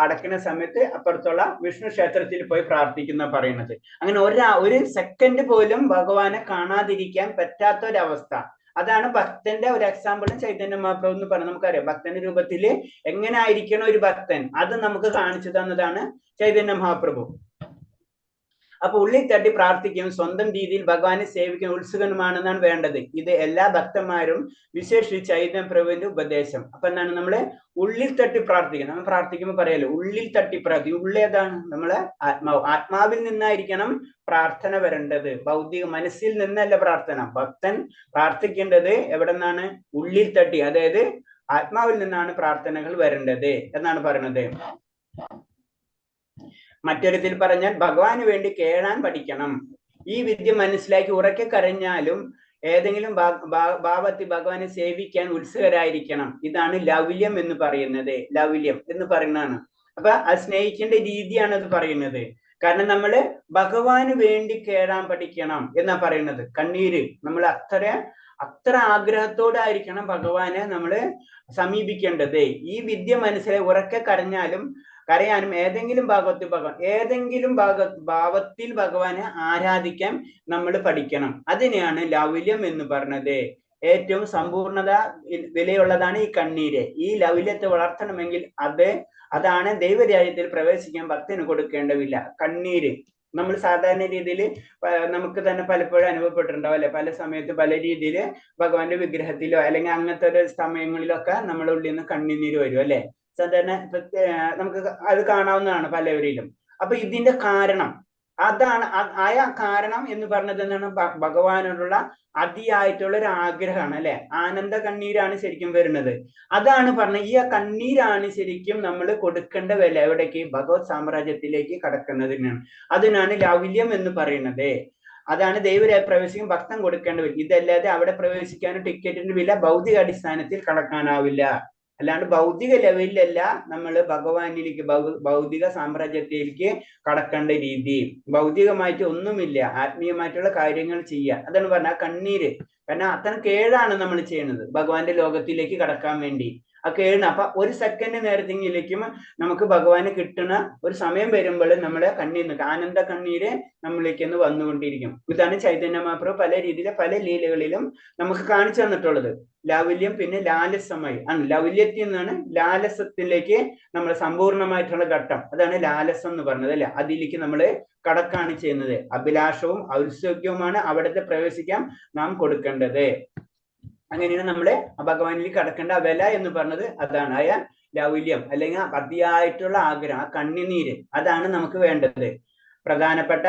അടക്കുന്ന സമയത്ത് അപ്പുറത്തുള്ള വിഷ്ണു ക്ഷേത്രത്തിൽ പോയി പ്രാർത്ഥിക്കുന്ന പറയുന്നത്. അങ്ങനെ ഒരു സെക്കൻഡ് പോലും ഭഗവാനെ കാണാതിരിക്കാൻ പറ്റാത്ത ഒരവസ്ഥ. അതാണ് ഭക്തന്റെ ഒരു എക്സാമ്പിളും ചൈതന്യ മഹാപ്രഭു എന്ന് പറഞ്ഞത്. നമുക്കറിയാം ഭക്തന്റെ രൂപത്തിൽ എങ്ങനെ ആയിരിക്കണം ഒരു ഭക്തൻ, അത് നമുക്ക് കാണിച്ചു തന്നതാണ് ചൈതന്യ മഹാപ്രഭു. അപ്പൊ ഉള്ളിൽ തട്ടി പ്രാർത്ഥിക്കും, സ്വന്തം രീതിയിൽ ഭഗവാനെ സേവിക്കാൻ ഉത്സുകനുമാണെന്നാണ് വേണ്ടത്. ഇത് എല്ലാ ഭക്തന്മാരും വിശേഷിച്ച് ചൈതന്യ പ്രഭുവിന്റെ ഉപദേശം. അപ്പൊ എന്താണ്? നമ്മള് ഉള്ളിൽ തട്ടി പ്രാർത്ഥിക്കണം. നമ്മൾ പ്രാർത്ഥിക്കുമ്പോൾ പറയല്ലോ ഉള്ളിൽ തട്ടി പ്രാർത്ഥിക്കും. ഉള്ളേതാണ്? നമ്മള് ആത്മാവിൽ നിന്നായിരിക്കണം പ്രാർത്ഥന വരേണ്ടത്, ഭൗതിക മനസ്സിൽ നിന്നല്ല പ്രാർത്ഥന. ഭക്തൻ പ്രാർത്ഥിക്കേണ്ടത് എവിടെ നിന്നാണ്? ഉള്ളിൽ തട്ടി, അതായത് ആത്മാവിൽ നിന്നാണ് പ്രാർത്ഥനകൾ വരേണ്ടത് എന്നാണ് പറയുന്നത്. മറ്റൊരുത്തിൽ പറഞ്ഞാൽ ഭഗവാന് വേണ്ടി കേഴാൻ പഠിക്കണം. ഈ വിദ്യ മനസ്സിലാക്കി ഉറക്കെ കരഞ്ഞാലും ഏതെങ്കിലും ഭാവത്തിൽ ഭഗവാനെ സേവിക്കാൻ ഉത്സുകരായിരിക്കണം. ഇതാണ് ലൗല്യം എന്ന് പറയുന്നത്. ലൗല്യം എന്ന് പറയുന്നതാണ്. അപ്പൊ അത് സ്നേഹിക്കേണ്ട രീതിയാണ് അത് പറയുന്നത്. കാരണം നമ്മള് ഭഗവാന് വേണ്ടി കേഴാൻ പഠിക്കണം എന്നാ പറയുന്നത്. കണ്ണീര് നമ്മൾ അത്ര ആഗ്രഹത്തോടായിരിക്കണം ഭഗവാനെ നമ്മള് സമീപിക്കേണ്ടത്. ഈ വിദ്യ മനസ്സിലായി ഉറക്കെ കരയാനും ഏതെങ്കിലും ഭാവത്തിൽ ഭഗവാനെ ആരാധിക്കാൻ നമ്മൾ പഠിക്കണം. അതിനെയാണ് ലൗല്യം എന്ന് പറഞ്ഞത്. ഏറ്റവും സമ്പൂർണത വിലയുള്ളതാണ് ഈ കണ്ണീര്. ഈ ലൗല്യത്തെ വളർത്തണമെങ്കിൽ അതാണ് ദൈവരാജ്യത്തിൽ പ്രവേശിക്കാൻ ഭക്തന് കൊടുക്കേണ്ടതില്ല. കണ്ണീര് നമ്മൾ സാധാരണ രീതിയിൽ നമുക്ക് തന്നെ പലപ്പോഴും അനുഭവപ്പെട്ടിട്ടുണ്ടാവും അല്ലെ? പല സമയത്ത് പല രീതിയിൽ ഭഗവാന്റെ വിഗ്രഹത്തിലോ അല്ലെങ്കിൽ അങ്ങനത്തെ ഒരു സമയങ്ങളിലൊക്കെ നമ്മുടെ ഉള്ളിൽ നിന്ന് കണ്ണുനീര് വരും അല്ലെ? സാധാരണ നമുക്ക് അത് കാണാവുന്നതാണ് പലവരിലും. അപ്പൊ ഇതിന്റെ കാരണം അതാണ്. കാരണം എന്ന് പറഞ്ഞത് എന്താണ്? ഭഗവാനോടുള്ള അതിയായിട്ടുള്ള ഒരു ആഗ്രഹമാണ് അല്ലെ? ആനന്ദ കണ്ണീരാണ് ശരിക്കും വരുന്നത്. അതാണ് പറഞ്ഞത്. ഈ കണ്ണീരാണ് ശരിക്കും നമ്മൾ കൊടുക്കേണ്ട വില എവിടേക്ക്? ഭഗവത് സാമ്രാജ്യത്തിലേക്ക് കടക്കുന്നതിനാണ്. അതിനാണ് ലൗല്യം എന്ന് പറയുന്നത്. അതാണ് ദൈവരാജ്യ പ്രവേശിക്കാൻ ഭക്തൻ കൊടുക്കേണ്ട വില. ഇതല്ലാതെ അവിടെ പ്രവേശിക്കാനും ടിക്കറ്റിന്റെ വില ഭൗതിക അടിസ്ഥാനത്തിൽ കടക്കാനാവില്ല. അല്ലാണ്ട് ഭൗതിക ലെവലിലല്ല നമ്മൾ ഭഗവാനിലേക്ക് ഭൗതിക സാമ്രാജ്യത്തിലേക്ക് കടക്കേണ്ട രീതി. ഭൗതികമായിട്ട് ഒന്നുമില്ല, ആത്മീയമായിട്ടുള്ള കാര്യങ്ങൾ ചെയ്യുക. അതാണ് പറഞ്ഞ കണ്ണീര്. കാരണം അത്തരം കേഴാണ് നമ്മൾ ചെയ്യുന്നത് ഭഗവാന്റെ ലോകത്തിലേക്ക് കടക്കാൻ വേണ്ടി. ആ കേഴ് അപ്പൊ ഒരു സെക്കൻഡ് നേരത്തെങ്കിലേക്കും നമുക്ക് ഭഗവാന് കിട്ടുന്ന ഒരു സമയം വരുമ്പോൾ നമ്മളെ കണ്ണീര് ആനന്ദ കണ്ണീര് നമ്മളിലേക്ക് വന്നുകൊണ്ടിരിക്കും. ഇതാണ് ചൈതന്യ മഹാപ്രഭു പല രീതിയിലെ പല ലീലകളിലും നമുക്ക് കാണിച്ചു തന്നിട്ടുള്ളത്. ലൗല്യം പിന്നെ ലാലസമായി ലൗല്യത്തിൽ നിന്നാണ് ലാലസത്തിലേക്ക് നമ്മൾ സമ്പൂർണമായിട്ടുള്ള ഘട്ടം. അതാണ് ലാലസം എന്ന് പറഞ്ഞത് അല്ലെ? അതിലേക്ക് നമ്മൾ കടക്കാണ് ചെയ്യുന്നത്. അഭിലാഷവും ഔത്സുക്യവുമാണ് അവിടുത്തെ പ്രവേശിക്കാൻ നാം കൊടുക്കേണ്ടത്. അങ്ങനെയാണ് നമ്മള് ഭഗവാനിലേക്ക് കടക്കേണ്ട വില എന്ന് പറഞ്ഞത്. അതാണ് ലൗല്യം അല്ലെങ്കിൽ അതിയായിട്ടുള്ള ആഗ്രഹം, ആ കണ്ണുനീര്. അതാണ് നമുക്ക് വേണ്ടത്. പ്രധാനപ്പെട്ട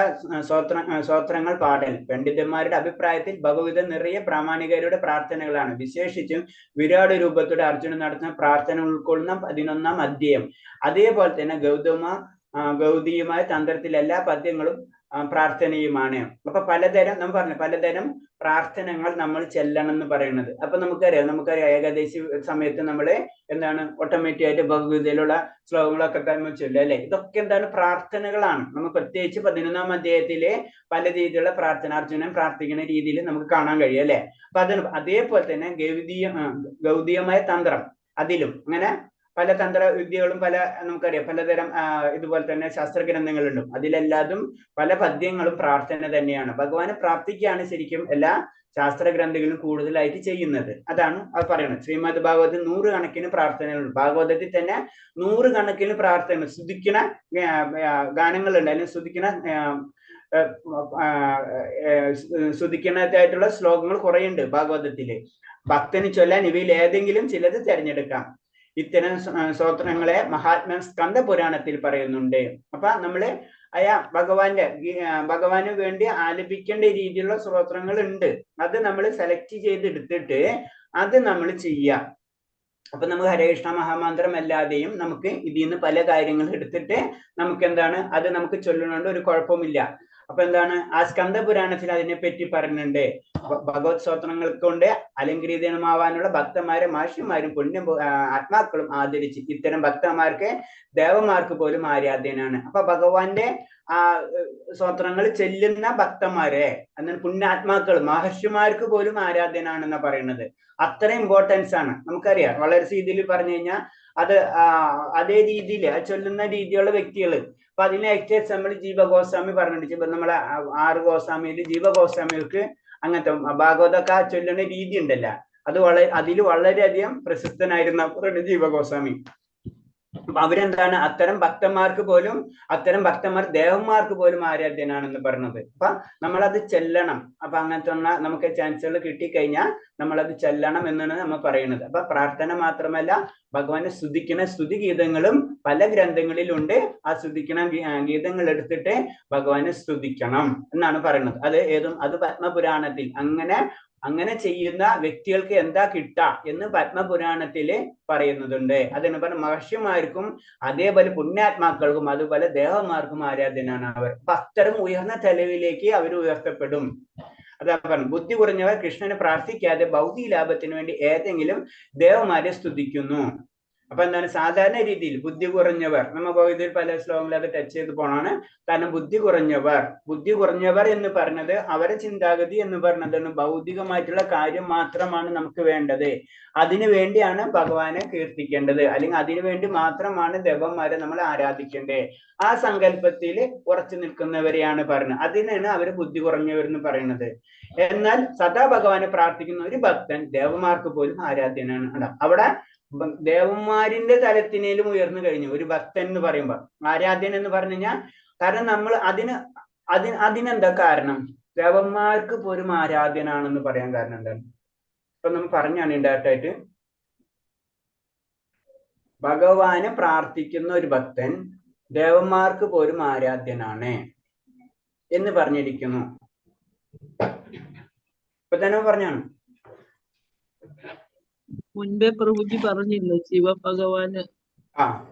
സ്തോത്രങ്ങൾ പാടൽ പണ്ഡിതന്മാരുടെ അഭിപ്രായത്തിൽ ഭഗവത് നിറയെ പ്രാമാണികരുടെ പ്രാർത്ഥനകളാണ്. വിശേഷിച്ചും വിരാട് രൂപത്തോടെ അർജുനൻ നടത്തുന്ന പ്രാർത്ഥന ഉൾക്കൊള്ളുന്ന 11-ാം അധ്യായം. അതേപോലെ തന്നെ ഗൗതീയമായ തന്ത്രത്തിൽ എല്ലാ പദ്യങ്ങളും പ്രാർത്ഥനയുമാണ്. അപ്പൊ പലതരം പ്രാർത്ഥനകൾ നമ്മൾ ചെല്ലണം എന്ന് പറയുന്നത്. അപ്പൊ നമുക്കറിയാം ഏകദേശ സമയത്ത് നമ്മള് ഓട്ടോമാറ്റിക് ആയിട്ട് ഭഗവത്ഗീതയിലുള്ള ശ്ലോകങ്ങളൊക്കെ തന്നെ ചൊല്ലും അല്ലെ? ഇതൊക്കെ പ്രാർത്ഥനകളാണ്. നമ്മൾ പ്രത്യേകിച്ച് 11-ാം അധ്യായത്തിലെ പല രീതിയിലുള്ള പ്രാർത്ഥന അർജുനൻ പ്രാർത്ഥിക്കുന്ന രീതിയിൽ നമുക്ക് കാണാൻ കഴിയും അല്ലെ? അപ്പൊ അതേപോലെ തന്നെ ഗൗതീയമായ തന്ത്രം, അതിലും അങ്ങനെ പല തന്ത്രവിദ്യകളും നമുക്കറിയാം പലതരം ഇതുപോലെ തന്നെ ശാസ്ത്രഗ്രന്ഥങ്ങളുണ്ട്. അതിലെല്ലാതും പല പദ്യങ്ങളും പ്രാർത്ഥന തന്നെയാണ്. ഭഗവാനെ പ്രാർത്ഥിക്കുകയാണ് ശരിക്കും എല്ലാ ശാസ്ത്രഗ്രന്ഥങ്ങളും കൂടുതലായിട്ട് ചെയ്യുന്നത്. അതാണ് അത് പറയുന്നത്. ശ്രീമദ് ഭാഗവതത്തിൽ 100 കണക്കിന് പ്രാർത്ഥനകളുണ്ട്. ഭാഗവതത്തിൽ തന്നെ 100 കണക്കിന് പ്രാർത്ഥന സ്തുതിക്കുന്ന ഗാനങ്ങളുണ്ട്. അല്ലെങ്കിൽ സ്തുതിക്കുന്നതായിട്ടുള്ള ശ്ലോകങ്ങൾ കുറേയുണ്ട് ഭാഗവതത്തില്. ഭക്തന് ചൊല്ലാൻ ഇവയിൽ ഏതെങ്കിലും ചിലത് തിരഞ്ഞെടുക്കാം. ഇത്തരം സ്തോത്രങ്ങളെ മഹാത്മാ സ്കന്ദ പുരാണത്തിൽ പറയുന്നുണ്ട്. അപ്പൊ നമ്മള് ഭഗവാന് വേണ്ടി ആലപിക്കേണ്ട രീതിയിലുള്ള സ്തോത്രങ്ങൾ ഉണ്ട്. അത് നമ്മൾ സെലക്ട് ചെയ്തെടുത്തിട്ട് അത് നമ്മൾ ചെയ്യാം. അപ്പൊ നമുക്ക് ഹരേ കൃഷ്ണ മഹാമന്ത്രം അല്ലാതെയും നമുക്ക് ഇതിൽ നിന്ന് പല കാര്യങ്ങൾ എടുത്തിട്ട് നമുക്ക് അത് നമുക്ക് ചൊല്ലുന്നതുകൊണ്ട് ഒരു കുഴപ്പമില്ല. അപ്പൊ എന്താണ് ആ സ്കന്ദ പുരാണത്തിൽ അതിനെപ്പറ്റി പറയുന്നുണ്ട്. ഭഗവത് സ്തോത്രങ്ങൾ കൊണ്ട് അലങ്കൃതമാവാനുള്ള ഭക്തന്മാരെ മഹർഷിമാരും പുണ്യം ആത്മാക്കളും ആദരിച്ച് ഇത്തരം ഭക്തന്മാർക്ക് ദേവന്മാർക്ക് പോലും ആരാധ്യനാണ്. അപ്പൊ ഭഗവാന്റെ ആ സ്തോത്രങ്ങൾ ചെല്ലുന്ന ഭക്തന്മാരെ എന്നാൽ പുണ്യാത്മാക്കൾ മഹർഷിമാർക്ക് പോലും ആരാധ്യനാണെന്നാ പറയുന്നത്. അത്ര ഇമ്പോർട്ടൻസ് ആണ്. നമുക്കറിയാം വളരെ രീതിയിൽ പറഞ്ഞു കഴിഞ്ഞാൽ അത് അതേ രീതിയിൽ ചൊല്ലുന്ന രീതിയുള്ള വ്യക്തികൾ. അപ്പൊ അതിന് എക്സാമ്പിൾ ജീവഗോസ്വാമി പറഞ്ഞിട്ടുണ്ട്. നമ്മളെ 6 ഗോസ്വാമിയിൽ ജീവഗോസ്വാമികൾക്ക് അങ്ങനത്തെ ഭാഗവതമൊക്കെ ചൊല്ലുന്ന രീതി ഉണ്ടല്ലോ, അത് അതിൽ വളരെയധികം പ്രശസ്തനായിരുന്ന ജീവഗോസ്വാമി. അപ്പൊ അവരെന്താണ് അത്തരം ഭക്തന്മാർ ദേവന്മാർക്ക് പോലും ആരാധ്യനാണെന്ന് പറഞ്ഞത്. അപ്പൊ നമ്മളത് ചെല്ലണം. അപ്പൊ അങ്ങനത്തെ നമുക്ക് ചാൻസുകൾ കിട്ടിക്കഴിഞ്ഞാൽ നമ്മളത് ചെല്ലണം എന്നാണ് നമ്മൾ പറയുന്നത്. അപ്പൊ പ്രാർത്ഥന മാത്രമല്ല, ഭഗവാനെ സ്തുതിക്കുന്ന സ്തുതിഗീതങ്ങളും പല ഗ്രന്ഥങ്ങളിലുണ്ട്. ആ സ്തുതിക്കുന്ന ഗീതങ്ങൾ എടുത്തിട്ട് ഭഗവാനെ സ്തുതിക്കണം എന്നാണ് പറയുന്നത്. അത് പത്മപുരാണത്തിൽ അങ്ങനെ ചെയ്യുന്ന വ്യക്തികൾക്ക് എന്താ കിട്ടുക എന്ന് പത്മപുരാണത്തില് പറയുന്നതുണ്ട്. അതിന് പറഞ്ഞ മഹർഷിമാർക്കും അതേപോലെ പുണ്യാത്മാക്കൾക്കും അതുപോലെ ദേവന്മാർക്കും ആരാധ്യനാണ് അവർ. അപ്പൊ അത്തരം ഉയർന്ന തലവിലേക്ക് അവർ ഉയർത്തപ്പെടും. അതാ പറഞ്ഞു, ബുദ്ധി കുറഞ്ഞവർ കൃഷ്ണനെ പ്രാർത്ഥിക്കാതെ ഭൗതിക ലാഭത്തിന് വേണ്ടി ഏതെങ്കിലും ദേവന്മാരെ സ്തുതിക്കുന്നു. അപ്പൊ എന്താണ് സാധാരണ രീതിയിൽ ബുദ്ധി കുറഞ്ഞവർ, നമ്മ ഭൗതിയിൽ പല ശ്ലോകങ്ങളിൽ അത് ടച്ച് ചെയ്ത് പോണാണ്. കാരണം ബുദ്ധി കുറഞ്ഞവർ എന്ന് പറഞ്ഞത് അവരെ ചിന്താഗതി എന്ന് പറഞ്ഞതാണ് ഭൗതികമായിട്ടുള്ള കാര്യം മാത്രമാണ് നമുക്ക് വേണ്ടത്. അതിനു വേണ്ടിയാണ് ഭഗവാനെ കീർത്തിക്കേണ്ടത്, അല്ലെങ്കിൽ അതിനു വേണ്ടി മാത്രമാണ് ദേവന്മാരെ നമ്മൾ ആരാധിക്കേണ്ടത്. ആ സങ്കല്പത്തിൽ ഉറച്ചു നിൽക്കുന്നവരെയാണ് പറയുന്നത്. അതിനാണ് അവര് ബുദ്ധി കുറഞ്ഞവരെന്ന് പറയുന്നത്. എന്നാൽ സദാ ഭഗവാനെ പ്രാർത്ഥിക്കുന്ന ഒരു ഭക്തൻ ദേവന്മാർക്ക് പോലും ആരാധ്യനാണ്. അവിടെ ദേവന്മാരിന്റെ തലത്തിനേലും ഉയർന്നു കഴിഞ്ഞു ഒരു ഭക്തൻ എന്ന് പറയുമ്പോ. ആരാധ്യൻ എന്ന് പറഞ്ഞു കഴിഞ്ഞാൽ കാരണം നമ്മൾ അതിനെന്താ കാരണം? ദേവന്മാർക്ക് പോലും ആരാധ്യനാണെന്ന് പറയാൻ കാരണം എന്താണ്? ഇപ്പൊ നമ്മൾ പറഞ്ഞാണ് ഇൻഡയറക്റ്റായിട്ട്, ഭഗവാനെ പ്രാർത്ഥിക്കുന്ന ഒരു ഭക്തൻ ദേവന്മാർക്ക് പോലും ആരാധ്യനാണ് എന്ന് പറഞ്ഞിരിക്കുന്നു. ഇപ്പൊ തന്നെ പറഞ്ഞാണ്. മുൻപേ പ്രഭുജി പറഞ്ഞില്ലേ, ശിവഭഗവാന്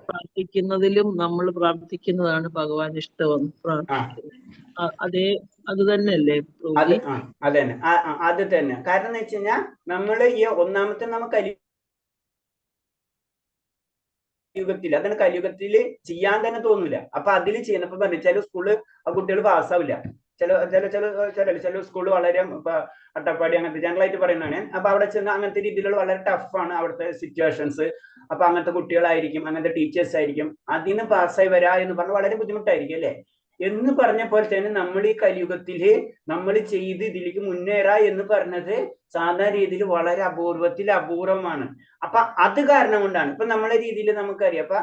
പ്രാർത്ഥിക്കുന്നതിലും നമ്മൾ പ്രാർത്ഥിക്കുന്നതാണ് ഭഗവാൻ ഇഷ്ടമെന്ന് പ്രാർത്ഥിക്കുന്നത്. അത് തന്നെയല്ലേ പ്രഭുജി? അത് തന്നെ. കാരണം എന്ന് വെച്ച് കഴിഞ്ഞാൽ നമ്മള് ഈ ഒന്നാമത്തെ കലിയുഗത്തിൽ, അതാണ് കലിയുഗത്തിൽ ചെയ്യാൻ തന്നെ തോന്നൂല. അപ്പൊ അതിൽ ചെയ്യുന്നപ്പോ പറഞ്ഞു ചില സ്കൂള് ആ കുട്ടികൾ പാസ്സാവില്ല. ചില സ്കൂള് വളരെ അട്ടപ്പാടി അങ്ങനത്തെ ജനറലായിട്ട് പറയുന്നതാണ്. അപ്പൊ അവിടെ ചെന്ന് അങ്ങനത്തെ രീതിയിലുള്ള വളരെ ടഫാണ് അവിടുത്തെ സിറ്റുവേഷൻസ്. അപ്പൊ അങ്ങനത്തെ കുട്ടികളായിരിക്കും, അങ്ങനത്തെ ടീച്ചേഴ്സ് ആയിരിക്കും. അതിന് പാസ്സായി വരാ എന്ന് പറഞ്ഞാൽ വളരെ ബുദ്ധിമുട്ടായിരിക്കും അല്ലെ എന്ന് പറഞ്ഞ പോലെ തന്നെ നമ്മൾ ഈ കലിയുഗത്തില് നമ്മൾ ചെയ്ത് ഇതിലേക്ക് മുന്നേറാ എന്ന് പറഞ്ഞത് സാധാരണ രീതിയിൽ വളരെ അപൂർവമാണ്. അപ്പൊ അത് കാരണം കൊണ്ടാണ് ഇപ്പൊ നമ്മളെ രീതിയിൽ നമുക്കറിയാം. അപ്പൊ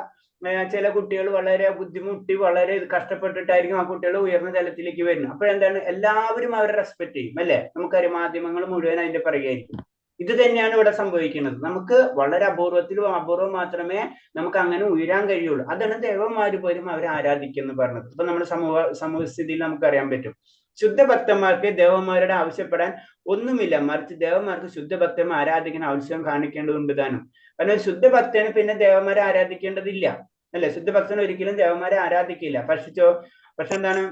ചില കുട്ടികൾ വളരെ ബുദ്ധിമുട്ടി വളരെ കഷ്ടപ്പെട്ടിട്ടായിരിക്കും ആ കുട്ടികൾ ഉയർന്ന തലത്തിലേക്ക് വരുന്നത്. അപ്പോഴെന്താണ് എല്ലാവരും അവരെ റെസ്പെക്ട് ചെയ്യും അല്ലെ? നമുക്കറിയാം മാധ്യമങ്ങൾ മുഴുവൻ അതിന്റെ പിറകെയായിരിക്കും. ഇത് തന്നെയാണ് ഇവിടെ സംഭവിക്കുന്നത്. നമുക്ക് വളരെ അപൂർവം മാത്രമേ നമുക്ക് അങ്ങനെ ഉയരാൻ കഴിയുള്ളൂ. അതാണ് ദേവന്മാര് പോലും അവരെ ആരാധിക്കുന്നു പറഞ്ഞത്. ഇപ്പൊ നമ്മുടെ സമൂഹസ്ഥിതിയിൽ നമുക്കറിയാൻ പറ്റും. ശുദ്ധഭക്തന്മാർക്ക് ദേവന്മാരുടെ ആവശ്യപ്പെടാൻ ഒന്നുമില്ല, മറിച്ച് ദേവന്മാർക്ക് ശുദ്ധഭക്തന്മാർ ആരാധിക്കുന്ന ആവശ്യം കാണിക്കേണ്ടതുണ്ട് താനും. കാരണം ശുദ്ധഭക്തന് പിന്നെ ദേവന്മാരെ ആരാധിക്കേണ്ടതില്ല അല്ലെ? ശുദ്ധഭക്തൻ ഒരിക്കലും ദേവന്മാരെ ആരാധിക്കില്ല. പക്ഷെ എന്താണ്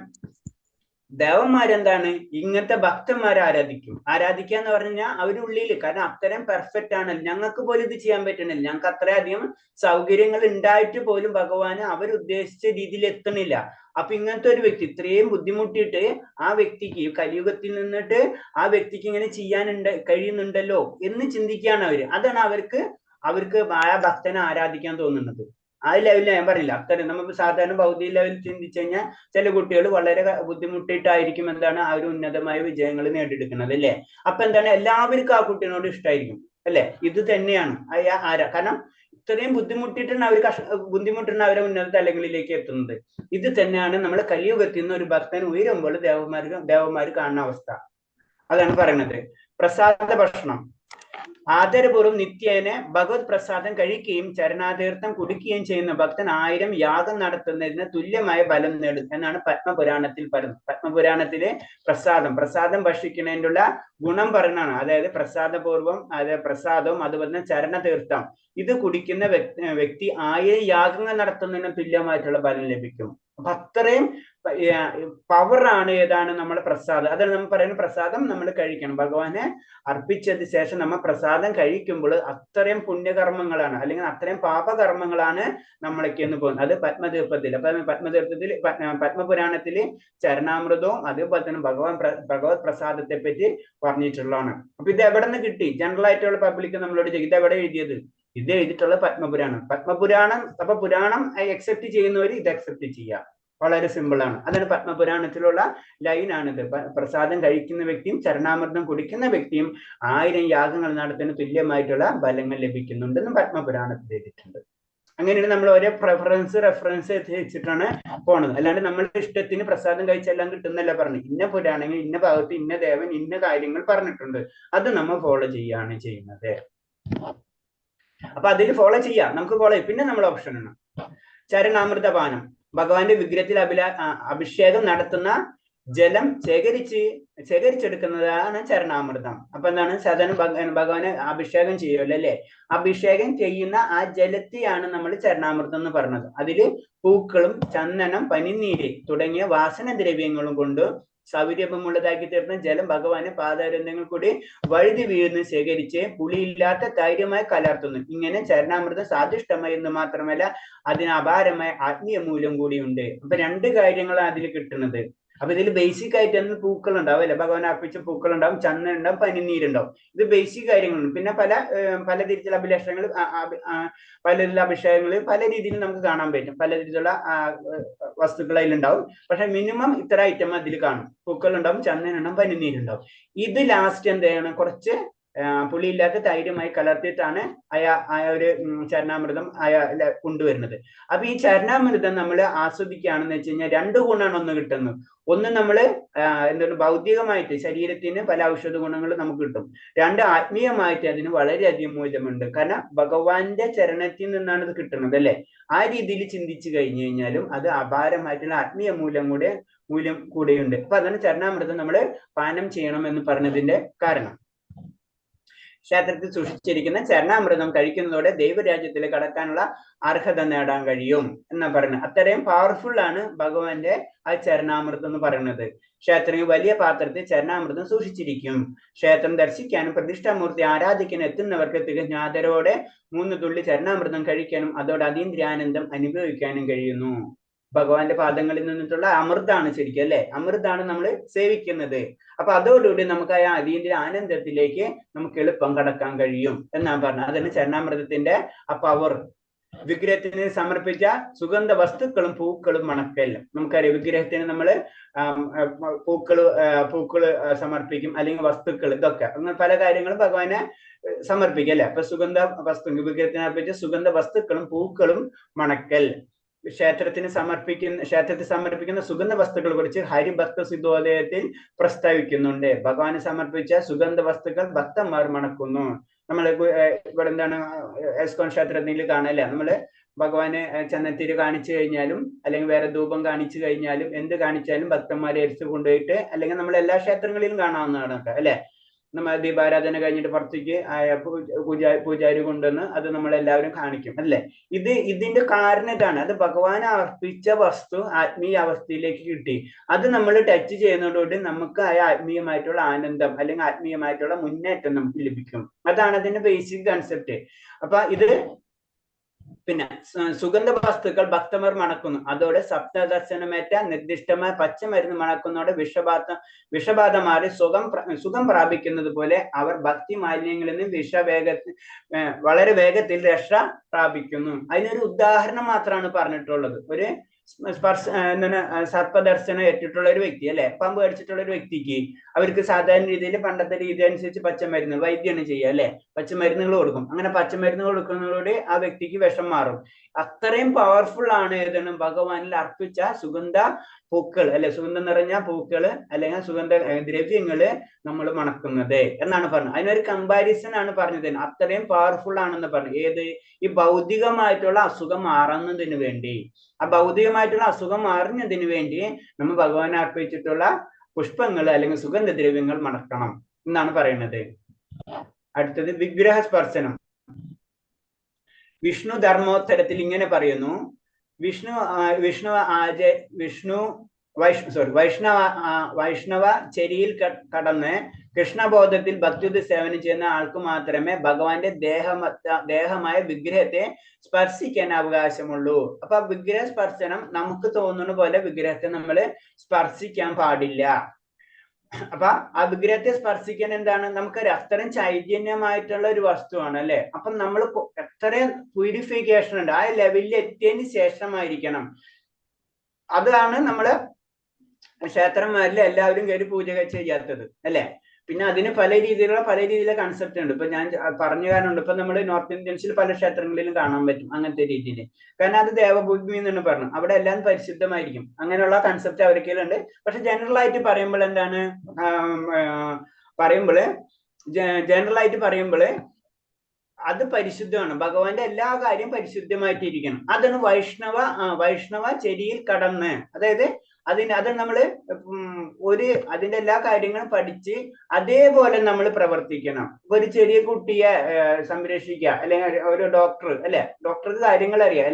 ദേവന്മാരെന്താണ് ഇങ്ങനത്തെ ഭക്തന്മാരെ ആരാധിക്കുക എന്ന് പറഞ്ഞു കഴിഞ്ഞാൽ അവരുള്ളിൽ, കാരണം അത്രയും പെർഫെക്റ്റ് ആണ്. ഞങ്ങൾക്ക് പോലും ഇത് ചെയ്യാൻ പറ്റണില്ല. ഞങ്ങൾക്ക് അത്രയധികം സൗകര്യങ്ങൾ ഉണ്ടായിട്ട് പോലും ഭഗവാന് അവരുദ്ദേശിച്ച രീതിയിൽ എത്തണില്ല. അപ്പൊ ഇങ്ങനത്തെ ഒരു വ്യക്തി ഇത്രയും ബുദ്ധിമുട്ടിയിട്ട് ആ വ്യക്തിക്ക് കലിയുഗത്തിൽ നിന്നിട്ട് ആ വ്യക്തിക്ക് ഇങ്ങനെ കഴിയുന്നുണ്ടല്ലോ എന്ന് ചിന്തിക്കുകയാണ് അവര്. അതാണ് അവർക്ക് ആ ഭക്തനെ ആരാധിക്കാൻ തോന്നുന്നത്. ആ ലെവലിൽ ഞാൻ പറഞ്ഞില്ല. അത്തരം നമുക്ക് സാധാരണ ഭൗതിക ലെവലിൽ ചിന്തിച്ചു കഴിഞ്ഞാൽ ചില കുട്ടികൾ വളരെ ബുദ്ധിമുട്ടിയിട്ടായിരിക്കും എന്താണ് ആ ഒരു ഉന്നതമായ വിജയങ്ങൾ നേടിയെടുക്കുന്നത് അല്ലെ? അപ്പൊ എന്താണ് എല്ലാവർക്കും ആ കുട്ടീനോട് ഇഷ്ടമായിരിക്കും അല്ലെ? ഇത് തന്നെയാണ് കാരണം ഇത്രയും ബുദ്ധിമുട്ടിട്ടാണ് അവരെ ഉന്നത തലങ്ങളിലേക്ക് എത്തുന്നത്. ഇത് തന്നെയാണ് നമ്മൾ കലിയുഗത്തിൽ നിന്ന് ഒരു ഭക്തൻ ഉയരുമ്പോൾ ദേവന്മാർ കാണുന്ന അവസ്ഥ. അതാണ് പറയുന്നത്. പ്രസാദ ഭക്ഷണം ആദരപൂർവ്വം നിത്യേന ഭഗവത് പ്രസാദം കഴിക്കുകയും ചരണാതീർത്ഥം കുടിക്കുകയും ചെയ്യുന്ന ഭക്തൻ 1000 യാഗം നടത്തുന്നതിന് തുല്യമായ ഫലം നേടും എന്നാണ് പത്മപുരാണത്തിൽ പറയുന്നത്. പത്മപുരാണത്തിലെ പ്രസാദം ഭക്ഷിക്കുന്നതിനുള്ള ഗുണം പറയുന്നതാണ്. അതായത് പ്രസാദവും അതുപോലെ ചരണതീർത്ഥം ഇത് കുടിക്കുന്ന വ്യക്തി 1000 യാഗങ്ങൾ നടത്തുന്നതിന് തുല്യമായിട്ടുള്ള ഫലം ലഭിക്കും. അപ്പൊ അത്രയും പവറാണ് ഏതാണ് നമ്മുടെ പ്രസാദം. അതാണ് നമ്മൾ പറയുന്ന പ്രസാദം നമ്മൾ കഴിക്കണം. ഭഗവാനെ അർപ്പിച്ചതിന് ശേഷം നമ്മൾ പ്രസാദം കഴിക്കുമ്പോൾ അത്രയും പുണ്യകർമ്മങ്ങളാണ് അല്ലെങ്കിൽ അത്രയും പാപകർമ്മങ്ങളാണ് നമ്മളൊക്കെ എന്ന് പോകുന്നത്. അത് പത്മതീർത്ഥത്തിൽ, അപ്പൊ പത്മതീർത്ഥത്തിൽ പത്മപുരാണത്തില് ചരണാമൃതവും അതേപോലെ തന്നെ ഭഗവത് പ്രസാദത്തെ പറ്റി പറഞ്ഞിട്ടുള്ളതാണ്. അപ്പൊ ഇത് എവിടെ നിന്ന് കിട്ടി? ജനറൽ ആയിട്ടുള്ള പബ്ലിക് നമ്മളോട് ചോദിക്കും ഇത് എവിടെ എഴുതിയത്? ഇത് എഴുതിയിട്ടുള്ള പത്മപുരാണം. പത്മപുരാണം അപ്പൊ പുരാണം അക്സെപ്റ്റ് ചെയ്യുന്നവർ ഇത് അക്സെപ്റ്റ് ചെയ്യുക. വളരെ സിമ്പിൾ ആണ്. അതാണ് പത്മപുരാണത്തിലുള്ള ലൈനാണിത്. പ്രസാദം കഴിക്കുന്ന വ്യക്തിയും ചരണാമൃതം കുടിക്കുന്ന വ്യക്തിയും 1000 യാഗങ്ങൾ നടത്തുന്ന തുല്യമായിട്ടുള്ള ഫലങ്ങൾ ലഭിക്കുന്നുണ്ടെന്ന് പത്മപുരാണത്തിൽ എഴുതിയിട്ടുണ്ട്. അങ്ങനെയാണ് നമ്മൾ ഓരോ റെഫറൻസ് വെച്ചിട്ടാണ് പോണത്. അല്ലാണ്ട് നമ്മളുടെ ഇഷ്ടത്തിന് പ്രസാദം കഴിച്ചെല്ലാം കിട്ടുന്നല്ല പറഞ്ഞു. ഇന്ന പുരാണങ്ങൾ ഇന്ന ഭാഗത്ത് ഇന്ന ദേവൻ ഇന്ന കാര്യങ്ങൾ പറഞ്ഞിട്ടുണ്ട്, അത് നമ്മൾ ഫോളോ ചെയ്യാണ് ചെയ്യുന്നത്. അപ്പൊ അതിൽ ഫോളോ ചെയ്യാം, നമുക്ക് ഫോളോ ചെയ്യാം. പിന്നെ നമ്മൾ ഓപ്ഷൻ ആണ് ചരണാമൃതപാനം. ഭഗവാന്റെ വിഗ്രഹത്തിൽ അഭിഷേകം നടത്തുന്ന ജലം ശേഖരിച്ചെടുക്കുന്നതാണ് ചരണാമൃതം. അപ്പൊ എന്താണ്? സാധാരണ ഭഗവാനെ അഭിഷേകം ചെയ്യുമല്ലോ അല്ലെ? അഭിഷേകം ചെയ്യുന്ന ആ ജലത്തെയാണ് നമ്മൾ ചരണാമൃതം എന്ന് പറഞ്ഞത്. അതില് പൂക്കളും ചന്ദനം പനിനീര് തുടങ്ങിയ വാസന ദ്രവ്യങ്ങളും കൊണ്ട് സൗരഭമുള്ളതാക്കി തീർന്ന ജലം ഭഗവാന് പാദാരന്ധ്യങ്ങൾ കൂടി വഴുതി വീഴുന്ന ശേഖരിച്ച് പുളിയില്ലാത്ത തൈര്യമായി കലർത്തുന്നു. ഇങ്ങനെ ചരണാമൃതം സ്വാദിഷ്ടമായി എന്ന് മാത്രമല്ല അതിന് അപാരമായ ആത്മീയ മൂല്യം കൂടിയുണ്ട്. അപ്പൊ 2 കാര്യങ്ങളാണ് അതിൽ കിട്ടുന്നത്. അപ്പൊ ഇതിൽ ബേസിക് ആയിട്ട് തന്നെ പൂക്കൾ ഉണ്ടാവും അല്ലെ? ഭഗവാൻ അർപ്പിച്ച പൂക്കൾ ഉണ്ടാവും, ചന്ദനം ഉണ്ടാവും, പനിനീരുണ്ടാവും. ഇത് ബേസിക് കാര്യങ്ങളുണ്ട്. പിന്നെ പല രീതിയിലുള്ള അഭിലാഷങ്ങൾ, പല അഭിഷേകങ്ങൾ പല രീതിയിൽ നമുക്ക് കാണാൻ പറ്റും. പല രീതിയിലുള്ള വസ്തുക്കൾ അതിലുണ്ടാവും. പക്ഷെ മിനിമം ഇത്ര ഐറ്റം അതിൽ കാണും. പൂക്കൾ ഉണ്ടാവും, ചന്ദനം ഉണ്ടാവും, പനിനീരുണ്ടാവും. ഇത് ലാസ്റ്റ് എന്ത് ചെയ്യണം? കുറച്ച് പുളിയില്ലാത്ത തൈരുമായി കലർത്തിയിട്ടാണ് ഒരു ചരണാമൃതം കൊണ്ടുവരുന്നത്. അപ്പൊ ഈ ചരണാമൃതം നമ്മൾ ആസ്വദിക്കുകയാണെന്ന് വെച്ച് കഴിഞ്ഞാൽ 2 ഗുണമാണ് ഒന്ന് കിട്ടുന്നത്. ഒന്ന് നമ്മള് എന്താണ് ഭൗതികമായിട്ട് ശരീരത്തിന് പല ഔഷധ ഗുണങ്ങളും നമുക്ക് കിട്ടും. 2 ആത്മീയമായിട്ട് അതിന് വളരെയധികം മൂല്യമുണ്ട്. കാരണം ഭഗവാന്റെ ചരണത്തിൽ നിന്നാണ് ഇത് കിട്ടുന്നത് അല്ലെ? ആ രീതിയിൽ ചിന്തിച്ചു കഴിഞ്ഞു കഴിഞ്ഞാലും അത് അപാരമായിട്ടുള്ള ആത്മീയ മൂല്യം കൂടെയുണ്ട്. അപ്പൊ അതാണ് ചരണാമൃതം നമ്മൾ പാനം ചെയ്യണം എന്ന് പറഞ്ഞതിന്റെ കാരണം. ക്ഷേത്രത്തിൽ സൂക്ഷിച്ചിരിക്കുന്ന ചരണാമൃതം കഴിക്കുന്നതോടെ ദൈവരാജ്യത്തിൽ കടക്കാനുള്ള അർഹത നേടാൻ കഴിയും എന്നാ പറയുന്നത്. അത്രയും പവർഫുൾ ആണ് ഭഗവാന്റെ ആ ചരണാമൃതം എന്ന് പറയുന്നത്. ക്ഷേത്രത്തിൽ വലിയ പാത്രത്തിൽ ചരണാമൃതം സൂക്ഷിച്ചിരിക്കും. ക്ഷേത്രം ദർശിക്കാനും പ്രതിഷ്ഠാമൂർത്തി ആരാധിക്കാനും എത്തുന്നവർക്ക് തികഞ്ഞ ആദരവോടെ 3 തുള്ളി ചരണാമൃതം കഴിക്കാനും അതോടെ അതീന്ദ്രിയാനന്ദം അനുഭവിക്കാനും കഴിയുന്നു. ഭഗവാന്റെ പാദങ്ങളിൽ നിന്നിട്ടുള്ള അമൃതാണ് ശരിക്കും അല്ലെ? അമൃതാണ് നമ്മൾ സേവിക്കുന്നത്. അപ്പൊ അതോടുകൂടി നമുക്ക് ആ അതീന്ദ്രിയ ആനന്ദത്തിലേക്ക് നമുക്ക് എളുപ്പം കടക്കാൻ കഴിയും എന്നാണ് പറഞ്ഞത്. അതാണ് ചരണാമൃതത്തിന്റെ ആ പവർ. വിഗ്രഹത്തിന് സമർപ്പിച്ച സുഗന്ധ വസ്തുക്കളും പൂക്കളും മണക്കൽ. നമുക്കറിയാം വിഗ്രഹത്തിന് നമ്മൾ പൂക്കള് സമർപ്പിക്കും, അല്ലെങ്കിൽ വസ്തുക്കൾ, ഇതൊക്കെ അങ്ങനെ പല കാര്യങ്ങളും ഭഗവാനെ സമർപ്പിക്കും അല്ലെ? അപ്പൊ വിഗ്രഹത്തിന് അർപ്പിച്ച സുഗന്ധ വസ്തുക്കളും പൂക്കളും മണക്കൽ. ക്ഷേത്രത്തിൽ സമർപ്പിക്കുന്ന സുഗന്ധ വസ്തുക്കളെ കുറിച്ച് ഹരിഭക്ത സിദ്ധോദയത്തിൽ പ്രസ്താവിക്കുന്നുണ്ട്. ഭഗവാന് സമർപ്പിച്ച സുഗന്ധ വസ്തുക്കൾ ഭക്തന്മാർ മണക്കുന്നു. നമ്മൾ ഇവിടെ എന്താണ് എസ്കോൺ ക്ഷേത്രത്തിൽ കാണല്ലേ? നമ്മള് ഭഗവാന് ചന്ദനത്തിരി കാണിച്ചു കഴിഞ്ഞാലും അല്ലെങ്കിൽ വേറെ ധൂപം കാണിച്ചു കഴിഞ്ഞാലും എന്ത് കാണിച്ചാലും ഭക്തന്മാരെ എരിച്ചു കൊണ്ടുപോയിട്ട്, അല്ലെങ്കിൽ നമ്മൾ എല്ലാ ക്ഷേത്രങ്ങളിലും കാണാവുന്നതാണ് അല്ലെ? നമ്മൾ ദീപാരാധന കഴിഞ്ഞിട്ട് പുറത്തേക്ക് പൂജാരി കൊണ്ടുവന്ന് അത് നമ്മളെല്ലാവരും കാണിക്കും അല്ലെ? ഇതിന്റെ കാരണം ഇതാണ്. അത് ഭഗവാന് അർപ്പിച്ച വസ്തു ആത്മീയ അവസ്ഥയിലേക്ക് കിട്ടി. അത് നമ്മൾ ടച്ച് ചെയ്യുന്നതോടുകൂടി നമുക്ക് ആ ആത്മീയമായിട്ടുള്ള ആനന്ദം അല്ലെങ്കിൽ ആത്മീയമായിട്ടുള്ള മുന്നേറ്റം നമുക്ക് ലഭിക്കും. അതാണ് അതിന്റെ ബേസിക് കൺസെപ്റ്റ്. അപ്പൊ ഇത് പിന്നെ സുഗന്ധ വസ്തുക്കൾ ഭക്തന്മാർ മണക്കുന്നു. അതോടെ സപ്തദർശനമേറ്റ നിർദ്ദിഷ്ടമായ പച്ചമരുന്ന് മണക്കുന്നതോടെ വിഷബാധ മാറി സുഖം പ്രാപിക്കുന്നത് പോലെ അവർ ഭക്തി മാലിന്യങ്ങളിൽ നിന്ന് വളരെ വേഗത്തിൽ രക്ഷ പ്രാപിക്കുന്നു. അതിനൊരു ഉദാഹരണം മാത്രമാണ് പറഞ്ഞിട്ടുള്ളത്. ഒരു സർപ്പദർശനം ഏറ്റിട്ടുള്ള ഒരു വ്യക്തി അല്ലെ? പാമ്പ് കടിച്ചിട്ടുള്ള ഒരു വ്യക്തിക്ക് അവർക്ക് സാധാരണ രീതിയിൽ പണ്ടത്തെ രീതി അനുസരിച്ച് പച്ചമരുന്ന് വൈദ്യാണ് ചെയ്യുക അല്ലെ? പച്ചമരുന്നുകൾ കൊടുക്കും. അങ്ങനെ പച്ചമരുന്നുകൾ കൊടുക്കുന്നതോടെ ആ വ്യക്തിക്ക് വിഷം മാറും. അത്രയും പവർഫുൾ ആണ് ഏതാണ് ഭഗവാനിൽ അർപ്പിച്ച സുഗന്ധ പൂക്കൾ അല്ലെ? സുഗന്ധം നിറഞ്ഞ പൂക്കള് അല്ലെങ്കിൽ സുഗന്ധ ദ്രവ്യങ്ങള് നമ്മൾ മണക്കുന്നത് എന്നാണ് പറഞ്ഞത്. അതിനൊരു കമ്പാരിസൺ ആണ് പറഞ്ഞത്. അത്രയും പവർഫുൾ ആണെന്ന് പറഞ്ഞു. ഏത്? ഈ ഭൗതികമായിട്ടുള്ള അസുഖം മാറുന്നതിന് വേണ്ടി, ആ ഭൗതികമായിട്ടുള്ള അസുഖം മാറുന്നതിന് വേണ്ടി നമ്മൾ ഭഗവാനെ അർപ്പിച്ചിട്ടുള്ള പുഷ്പങ്ങൾ അല്ലെങ്കിൽ സുഗന്ധദ്രവ്യങ്ങൾ മണക്കണം എന്നാണ് പറയുന്നത്. അടുത്തത് വിഗ്രഹ സ്പർശനം. വിഷ്ണു ധർമ്മോത്തരത്തിൽ ഇങ്ങനെ പറയുന്നു: വൈഷ്ണവ ചെരിയിൽ കടന്ന് കൃഷ്ണബോധത്തിൽ ഭക്തിയുദ്ധ സേവനം ചെയ്യുന്ന ആൾക്ക് മാത്രമേ ഭഗവാന്റെ ദേഹമായ വിഗ്രഹത്തെ സ്പർശിക്കാൻ അവകാശമുള്ളൂ. അപ്പൊ വിഗ്രഹ സ്പർശനം നമുക്ക് തോന്നുന്ന പോലെ വിഗ്രഹത്തെ നമ്മൾ സ്പർശിക്കാൻ പാടില്ല. അപ്പൊ ആ വിഗ്രഹത്തെ സ്പർശിക്കാൻ എന്താണ്, നമുക്കൊരു അത്രയും ചൈതന്യമായിട്ടുള്ള ഒരു വസ്തുവാണ് അല്ലെ. അപ്പൊ നമ്മൾ എത്രയും പ്യൂരിഫിക്കേഷൻ ഉണ്ട്, ആ ലെവലിൽ എത്തിയതിന് ശേഷമായിരിക്കണം. അതാണ് നമ്മള് ക്ഷേത്രന്മാരിൽ എല്ലാവരും കയറി പൂജ ചെയ്യാത്തത് അല്ലെ. പിന്നെ അതിന് പല രീതിയിലുള്ള കൺസെപ്റ്റ് ഉണ്ട്. ഇപ്പൊ ഞാൻ പറഞ്ഞു കാരണമുണ്ട്. ഇപ്പൊ നമ്മൾ നോർത്ത് ഇന്ത്യൻസിൽ പല ക്ഷേത്രങ്ങളിലും കാണാൻ പറ്റും അങ്ങനത്തെ രീതിയിൽ. കാരണം അത് ദേവഭൂമി എന്ന് പറഞ്ഞു, അവിടെ എല്ലാം പരിശുദ്ധമായിരിക്കും. അങ്ങനെയുള്ള കൺസെപ്റ്റ് അവർക്കുണ്ട്. പക്ഷെ ജനറൽ ആയിട്ട് പറയുമ്പോൾ എന്താണ് ജനറൽ ആയിട്ട് പറയുമ്പോൾ അത് പരിശുദ്ധമാണ്. ഭഗവാന്റെ എല്ലാ കാര്യം പരിശുദ്ധമായിട്ടിരിക്കണം. അതാണ് വൈഷ്ണവ ചെരിയിൽ കടന്ന്, അതായത് അത് നമ്മള് അതിന്റെ എല്ലാ കാര്യങ്ങളും പഠിച്ച് അതേപോലെ നമ്മൾ പ്രവർത്തിക്കണം. ഒരു ചെറിയ കുട്ടിയെ സംരക്ഷിക്കുക, അല്ലെങ്കിൽ ഒരു ഡോക്ടർ അല്ലെ, ഡോക്ടർക്ക് കാര്യങ്ങൾ അറിയാം.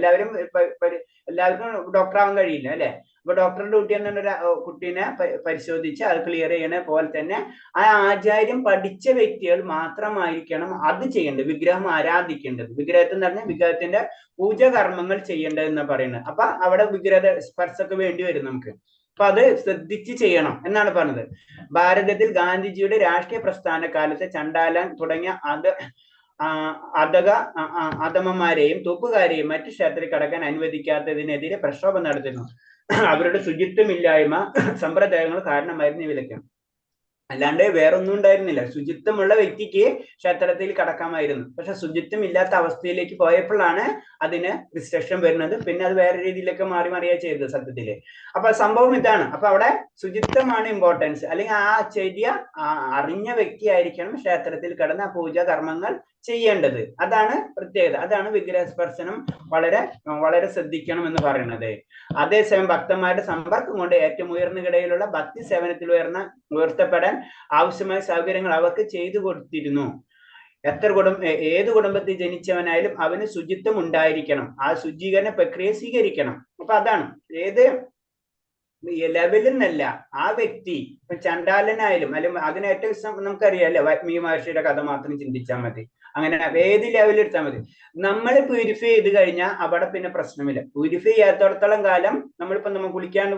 എല്ലാവർക്കും ഡോക്ടർ ആവാൻ കഴിയില്ല അല്ലെ. അപ്പൊ ഡോക്ടറുടെ ഡ്യൂട്ടി എന്നുള്ള കുട്ടീനെ പരിശോധിച്ച് അത് ക്ലിയർ ചെയ്യണ പോലെ തന്നെ ആ ആചാര്യം പഠിച്ച വ്യക്തികൾ മാത്രമായിരിക്കണം അത് ചെയ്യേണ്ടത്, വിഗ്രഹം ആരാധിക്കേണ്ടത്. വിഗ്രഹത്തിൽ എന്ന് പറഞ്ഞാൽ വിഗ്രഹത്തിന്റെ പൂജകർമ്മങ്ങൾ ചെയ്യേണ്ടത് എന്ന് പറയുന്നത്. അപ്പൊ അവിടെ വിഗ്രഹ സ്പർശമൊക്കെ വേണ്ടി വരും നമുക്ക്. അപ്പൊ അത് ശ്രദ്ധിച്ച് ചെയ്യണം എന്നാണ് പറഞ്ഞത്. ഭാരതത്തിൽ ഗാന്ധിജിയുടെ രാഷ്ട്രീയ പ്രസ്ഥാന കാലത്ത് ചണ്ടാലൻ തുടങ്ങിയ അധമന്മാരെയും തൂപ്പുകാരെയും മറ്റു ക്ഷേത്രത്തിൽ കടക്കാൻ അനുവദിക്കാത്തതിനെതിരെ പ്രക്ഷോഭം നടത്തുന്നു. അവരുടെ ശുചിത്വമില്ലായ്മ സമ്പ്രദായങ്ങൾ കാരണമായിരുന്നു ഈ വിലക്ക്. അല്ലാണ്ട് വേറൊന്നും ഉണ്ടായിരുന്നില്ല. ശുചിത്വമുള്ള വ്യക്തിക്ക് ക്ഷേത്രത്തിൽ കടക്കാമായിരുന്നു. പക്ഷെ ശുചിത്വം ഇല്ലാത്ത അവസ്ഥയിലേക്ക് പോയപ്പോഴാണ് അതിന് റിസ്ട്രിക്ഷൻ വരുന്നത്. പിന്നെ അത് വേറെ രീതിയിലൊക്കെ മാറിയാ ചെയ്തത് സത്യത്തില്. അപ്പൊ സംഭവം ഇതാണ്. അപ്പൊ അവിടെ ശുചിത്വമാണ് ഇമ്പോർട്ടൻസ്. അല്ലെങ്കിൽ ആ ചെറിയ അറിഞ്ഞ വ്യക്തി ആയിരിക്കണം ക്ഷേത്രത്തിൽ കടന്ന് ആ പൂജാ കർമ്മങ്ങൾ ചെയ്യേണ്ടത്. അതാണ് പ്രത്യേകത. അതാണ് വിഗ്രഹ സ്പർശനം വളരെ വളരെ ശ്രദ്ധിക്കണം എന്ന് പറയുന്നത്. അതേസമയം ഭക്തന്മാരുടെ സമ്പർക്കം കൊണ്ട് ഏറ്റവും ഉയർന്ന കിടയിലുള്ള ഭക്തി സേവനത്തിൽ ഉയർത്തപ്പെടാൻ ആവശ്യമായ സൗകര്യങ്ങൾ അവർക്ക് ചെയ്തു കൊടുത്തിരുന്നു. ഏത് കുടുംബത്തിൽ ജനിച്ചവനായാലും അവന് ശുചിത്വം ഉണ്ടായിരിക്കണം. ആ ശുചീകരണ പ്രക്രിയ സ്വീകരിക്കണം. അപ്പൊ അതാണ് ഏത് ലെവലിൽ നിന്നല്ല ആ വ്യക്തി. ഇപ്പൊ ചണ്ടാലനായാലും അല്ലെങ്കിൽ അതിനേറ്റവും നമുക്കറിയാം അല്ലെ, വാൽമീകി മഹർഷിയുടെ കഥ മാത്രം ചിന്തിച്ചാൽ മതി. അങ്ങനെ ഏത് ലെവലിൽ എടുത്താൽ മതി. നമ്മൾ പ്യൂരിഫൈ ചെയ്ത് കഴിഞ്ഞാൽ അവിടെ പിന്നെ പ്രശ്നമില്ല. പ്യൂരിഫൈ ചെയ്യാത്തടത്തോളം കാലം നമ്മൾ കുളിക്കാണ്ട്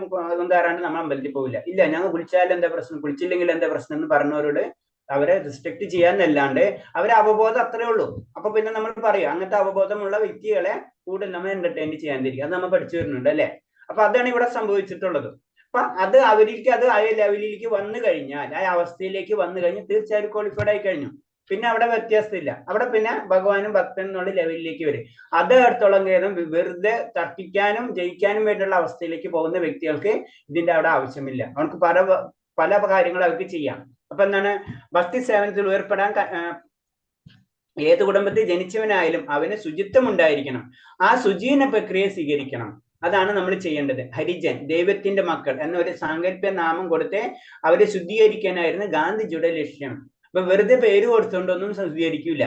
കയറാണ്ട് നമ്മൾ അമ്പലത്തിൽ പോവില്ല. ഇല്ല, ഞങ്ങൾ കുളിച്ചാൽ എന്താ പ്രശ്നം, കുളിച്ചില്ലെങ്കിൽ എന്താ പ്രശ്നം എന്ന് പറഞ്ഞവരോട് അവരെ റിസ്ട്രിക്ട് ചെയ്യാന്നല്ലാണ്ട് അവരെ അവബോധം അത്രേ ഉള്ളൂ. അപ്പൊ പിന്നെ നമ്മൾ പറയും അങ്ങനത്തെ അവബോധമുള്ള വ്യക്തികളെ കൂടുതൽ നമ്മൾ എന്റർടൈൻ ചെയ്യാണ്ടിരിക്കും. അത് നമ്മൾ പഠിച്ചു വരുന്നുണ്ട് അല്ലെ. അപ്പൊ അതാണ് ഇവിടെ സംഭവിച്ചിട്ടുള്ളത്. അപ്പൊ അത് അവർക്ക് അത് ആ ലെവലിലേക്ക് വന്നു കഴിഞ്ഞാൽ, ആ അവസ്ഥയിലേക്ക് വന്നു കഴിഞ്ഞാൽ തീർച്ചയായും ക്വാളിഫൈഡ് ആയി കഴിഞ്ഞു. പിന്നെ അവിടെ വ്യത്യാസമില്ല. അവിടെ പിന്നെ ഭഗവാനും ഭക്തനും എന്നുള്ള ലെവലിലേക്ക് വരും. അത് അടുത്തോളം നേരം വെറുതെ തർക്കിക്കാനും ജയിക്കാനും വേണ്ടിയുള്ള അവസ്ഥയിലേക്ക് പോകുന്ന വ്യക്തികൾക്ക് ഇതിന്റെ അവിടെ ആവശ്യമില്ല. അവർക്ക് പല കാര്യങ്ങൾ അവർക്ക് ചെയ്യാം. അപ്പൊ എന്താണ്, ഭക്തി സേവനത്തിൽ ഏർപ്പെടാൻ ഏത് കുടുംബത്തിൽ ജനിച്ചവനായാലും അവന് ശുചിത്വം ഉണ്ടായിരിക്കണം. ആ ശുചീകരണ പ്രക്രിയ സ്വീകരിക്കണം. അതാണ് നമ്മൾ ചെയ്യേണ്ടത്. ഹരിജൻ, ദൈവത്തിന്റെ മക്കൾ എന്നൊരു സാങ്കല്പിക നാമം കൊടുത്ത് അവരെ ശുദ്ധീകരിക്കാനായിരുന്നു ഗാന്ധിജിയുടെ ലക്ഷ്യം. അപ്പൊ വെറുതെ പേര് കൊടുത്തുകൊണ്ടൊന്നും ശുദ്ധീകരിക്കില്ല.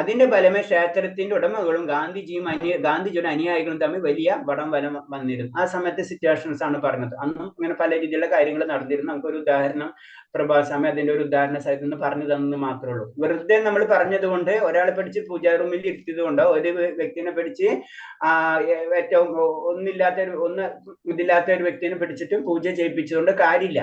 അതിന്റെ ഫലമേ ക്ഷേത്രത്തിന്റെ ഉടമകളും ഗാന്ധിജിയുടെ അനുയായികളും തമ്മിൽ വലിയ വടംവലം വന്നിരുന്നു. ആ സമയത്തെ സിറ്റുവേഷൻസ് ആണ് പറഞ്ഞത്. അന്നും ഇങ്ങനെ പല രീതിയിലുള്ള കാര്യങ്ങൾ നടന്നിരുന്നു. നമുക്കൊരു ഉദാഹരണം പ്രഭാസ്വാമി അതിന്റെ ഒരു ഉദാഹരണ സഹിതം ഒന്ന് പറഞ്ഞു തന്നെന്ന് മാത്രമേ ഉള്ളൂ. വെറുതെ നമ്മൾ പറഞ്ഞത് കൊണ്ട്, ഒരാളെ പിടിച്ച് പൂജാ റൂമിൽ ഇരുത്തിയത് കൊണ്ടോ, ഒരു വ്യക്തിനെ പിടിച്ച് ഏറ്റവും ഇതില്ലാത്ത ഒരു വ്യക്തിനെ പിടിച്ചിട്ട് പൂജ ചെയ്യിപ്പിച്ചതുകൊണ്ട് കാര്യമില്ല.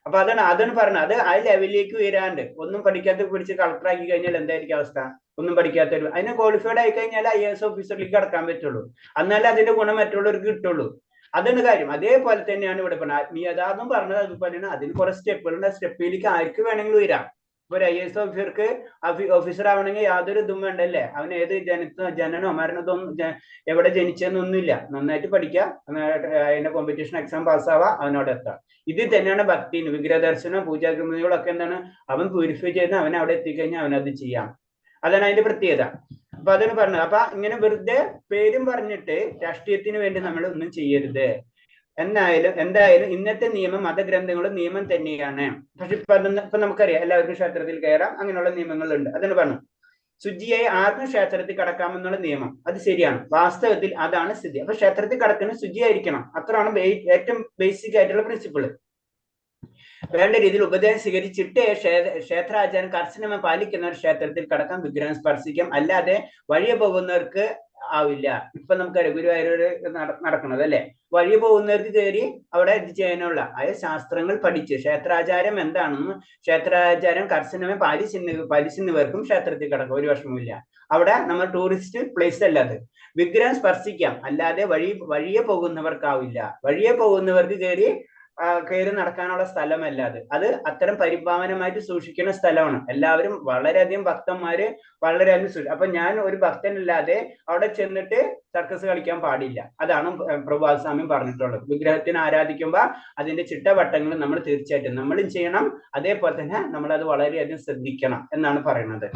അപ്പൊ അതാണ് പറഞ്ഞത്. അത് ആ ലെവലിലേക്ക് ഉയരാണ്ട് ഒന്നും പഠിക്കാത്ത പിടിച്ച് കളക്ടറാക്കി കഴിഞ്ഞാൽ എന്തായിരിക്കും അവസ്ഥ? ഒന്നും പഠിക്കാത്തൊരു അതിന് ക്വാളിഫൈഡ് ആയി കഴിഞ്ഞാൽ IAS ഓഫീസറിലേക്ക് കടക്കാൻ പറ്റുള്ളൂ. എന്നാലേ അതിന്റെ ഗുണം മറ്റുള്ളവർക്ക് കിട്ടുള്ളൂ. അതാണ് കാര്യം. അതേപോലെ തന്നെയാണ് ഇവിടെ പറഞ്ഞത്. ആത്മീയതാന്നും പറഞ്ഞത് അതുപോലെയാണ്. അതിന് കുറെ സ്റ്റെപ്പുകളുണ്ട്. ആ സ്റ്റെപ്പിലേക്ക് ആർക്ക് വേണമെങ്കിലും ഉയരാം. ഇപ്പൊ ഒരു IAS ഓഫീസർ ആവണമെങ്കിൽ യാതൊരു ഇതും വേണ്ടല്ലേ. അവന് ഏത് ജനനോ മരണത്തൊന്നും എവിടെ ജനിച്ചെന്നൊന്നുമില്ല. നന്നായിട്ട് പഠിക്കുക, അതിന്റെ കോമ്പറ്റീഷൻ എക്സാം പാസ്സാവാ, അവനോട് എത്താം. ഇത് തന്നെയാണ് ഭക്തി. വിഗ്രഹദർശനം പൂജാകൃതികളൊക്കെ എന്താണ്, അവൻ പ്യൂരിഫൈ ചെയ്യുന്ന അവൻ അവിടെ എത്തിക്കഴിഞ്ഞാൽ അവനത് ചെയ്യാം. അതാണ് അതിന്റെ പ്രത്യേകത. അപ്പൊ അതാണ് പറഞ്ഞത്. അപ്പൊ ഇങ്ങനെ വെറുതെ പേരും പറഞ്ഞിട്ട് രാഷ്ട്രീയത്തിന് വേണ്ടി നമ്മൾ ഒന്നും ചെയ്യരുത്. എന്തായാലും ഇന്നത്തെ നിയമം മതഗ്രന്ഥങ്ങളും നിയമം തന്നെയാണ്. പക്ഷെ ഇപ്പൊ നമുക്കറിയാം എല്ലാവർക്കും ക്ഷേത്രത്തിൽ കയറാം, അങ്ങനെയുള്ള നിയമങ്ങളുണ്ട്. അതാണ് പറഞ്ഞു. ശുചിയായി ആർക്കും ക്ഷേത്രത്തിൽ കടക്കാമെന്നുള്ള നിയമം. അത് ശരിയാണ്, വാസ്തവത്തിൽ അതാണ് സ്ഥിതി. അപ്പൊ ക്ഷേത്രത്തിൽ കടക്കുന്നത് ശുചിയായിരിക്കണം, അത്രയാണ് ഏറ്റവും ബേസിക് ആയിട്ടുള്ള പ്രിൻസിപ്പിൾ. വേണ്ട രീതിയിൽ ഉപദേശം സ്വീകരിച്ചിട്ട് ക്ഷേത്രാചാരം കർശനമായി പാലിക്കുന്നവർ ക്ഷേത്രത്തിൽ കടക്കാം, വിഗ്രഹം സ്പർശിക്കാം. അല്ലാതെ വഴിയെ പോകുന്നവർക്ക് ആവില്ല. ഇപ്പൊ നമുക്കറിയാം ഗുരുവായൂർ നടക്കുന്നത് അല്ലെ, വഴി പോകുന്നവർക്ക് കയറി അവിടെ ഇത് ചെയ്യാനുള്ള ശാസ്ത്രങ്ങൾ പഠിച്ച് ക്ഷേത്രാചാരം എന്താണെന്ന്, ക്ഷേത്രാചാരം കർശനമായി പാലിക്കുന്നവർക്കും ക്ഷേത്രത്തിൽ കടക്കാം, ഒരു വിഷമമില്ല. അവിടെ നമ്മൾ ടൂറിസ്റ്റ് പ്ലേസ് അല്ല അത്. വിഗ്രഹം സ്പർശിക്കാം, അല്ലാതെ വഴിയെ പോകുന്നവർക്കാവില്ല. വഴിയെ പോകുന്നവർക്ക് കയറി നടക്കാനുള്ള സ്ഥലമല്ല അത് അത്തരം പരിപാവനമായിട്ട് സൂക്ഷിക്കുന്ന സ്ഥലമാണ്. എല്ലാവരും വളരെയധികം ഭക്തന്മാര് വളരെയധികം സൂക്ഷിക്കും. അപ്പൊ ഞാൻ ഒരു ഭക്തനല്ലാതെ അവിടെ ചെന്നിട്ട് സർക്കസ് കളിക്കാൻ പാടില്ല. അതാണ് പ്രഭുപാദസ്വാമി പറഞ്ഞിട്ടുള്ളത്. വിഗ്രഹത്തിന് ആരാധിക്കുമ്പോൾ അതിന്റെ ചിട്ടവട്ടങ്ങൾ നമ്മൾ തീർച്ചയായിട്ടും നമ്മളും ചെയ്യണം. അതേപോലെ തന്നെ നമ്മൾ അത് വളരെയധികം ശ്രദ്ധിക്കണം എന്നാണ് പറയുന്നത്.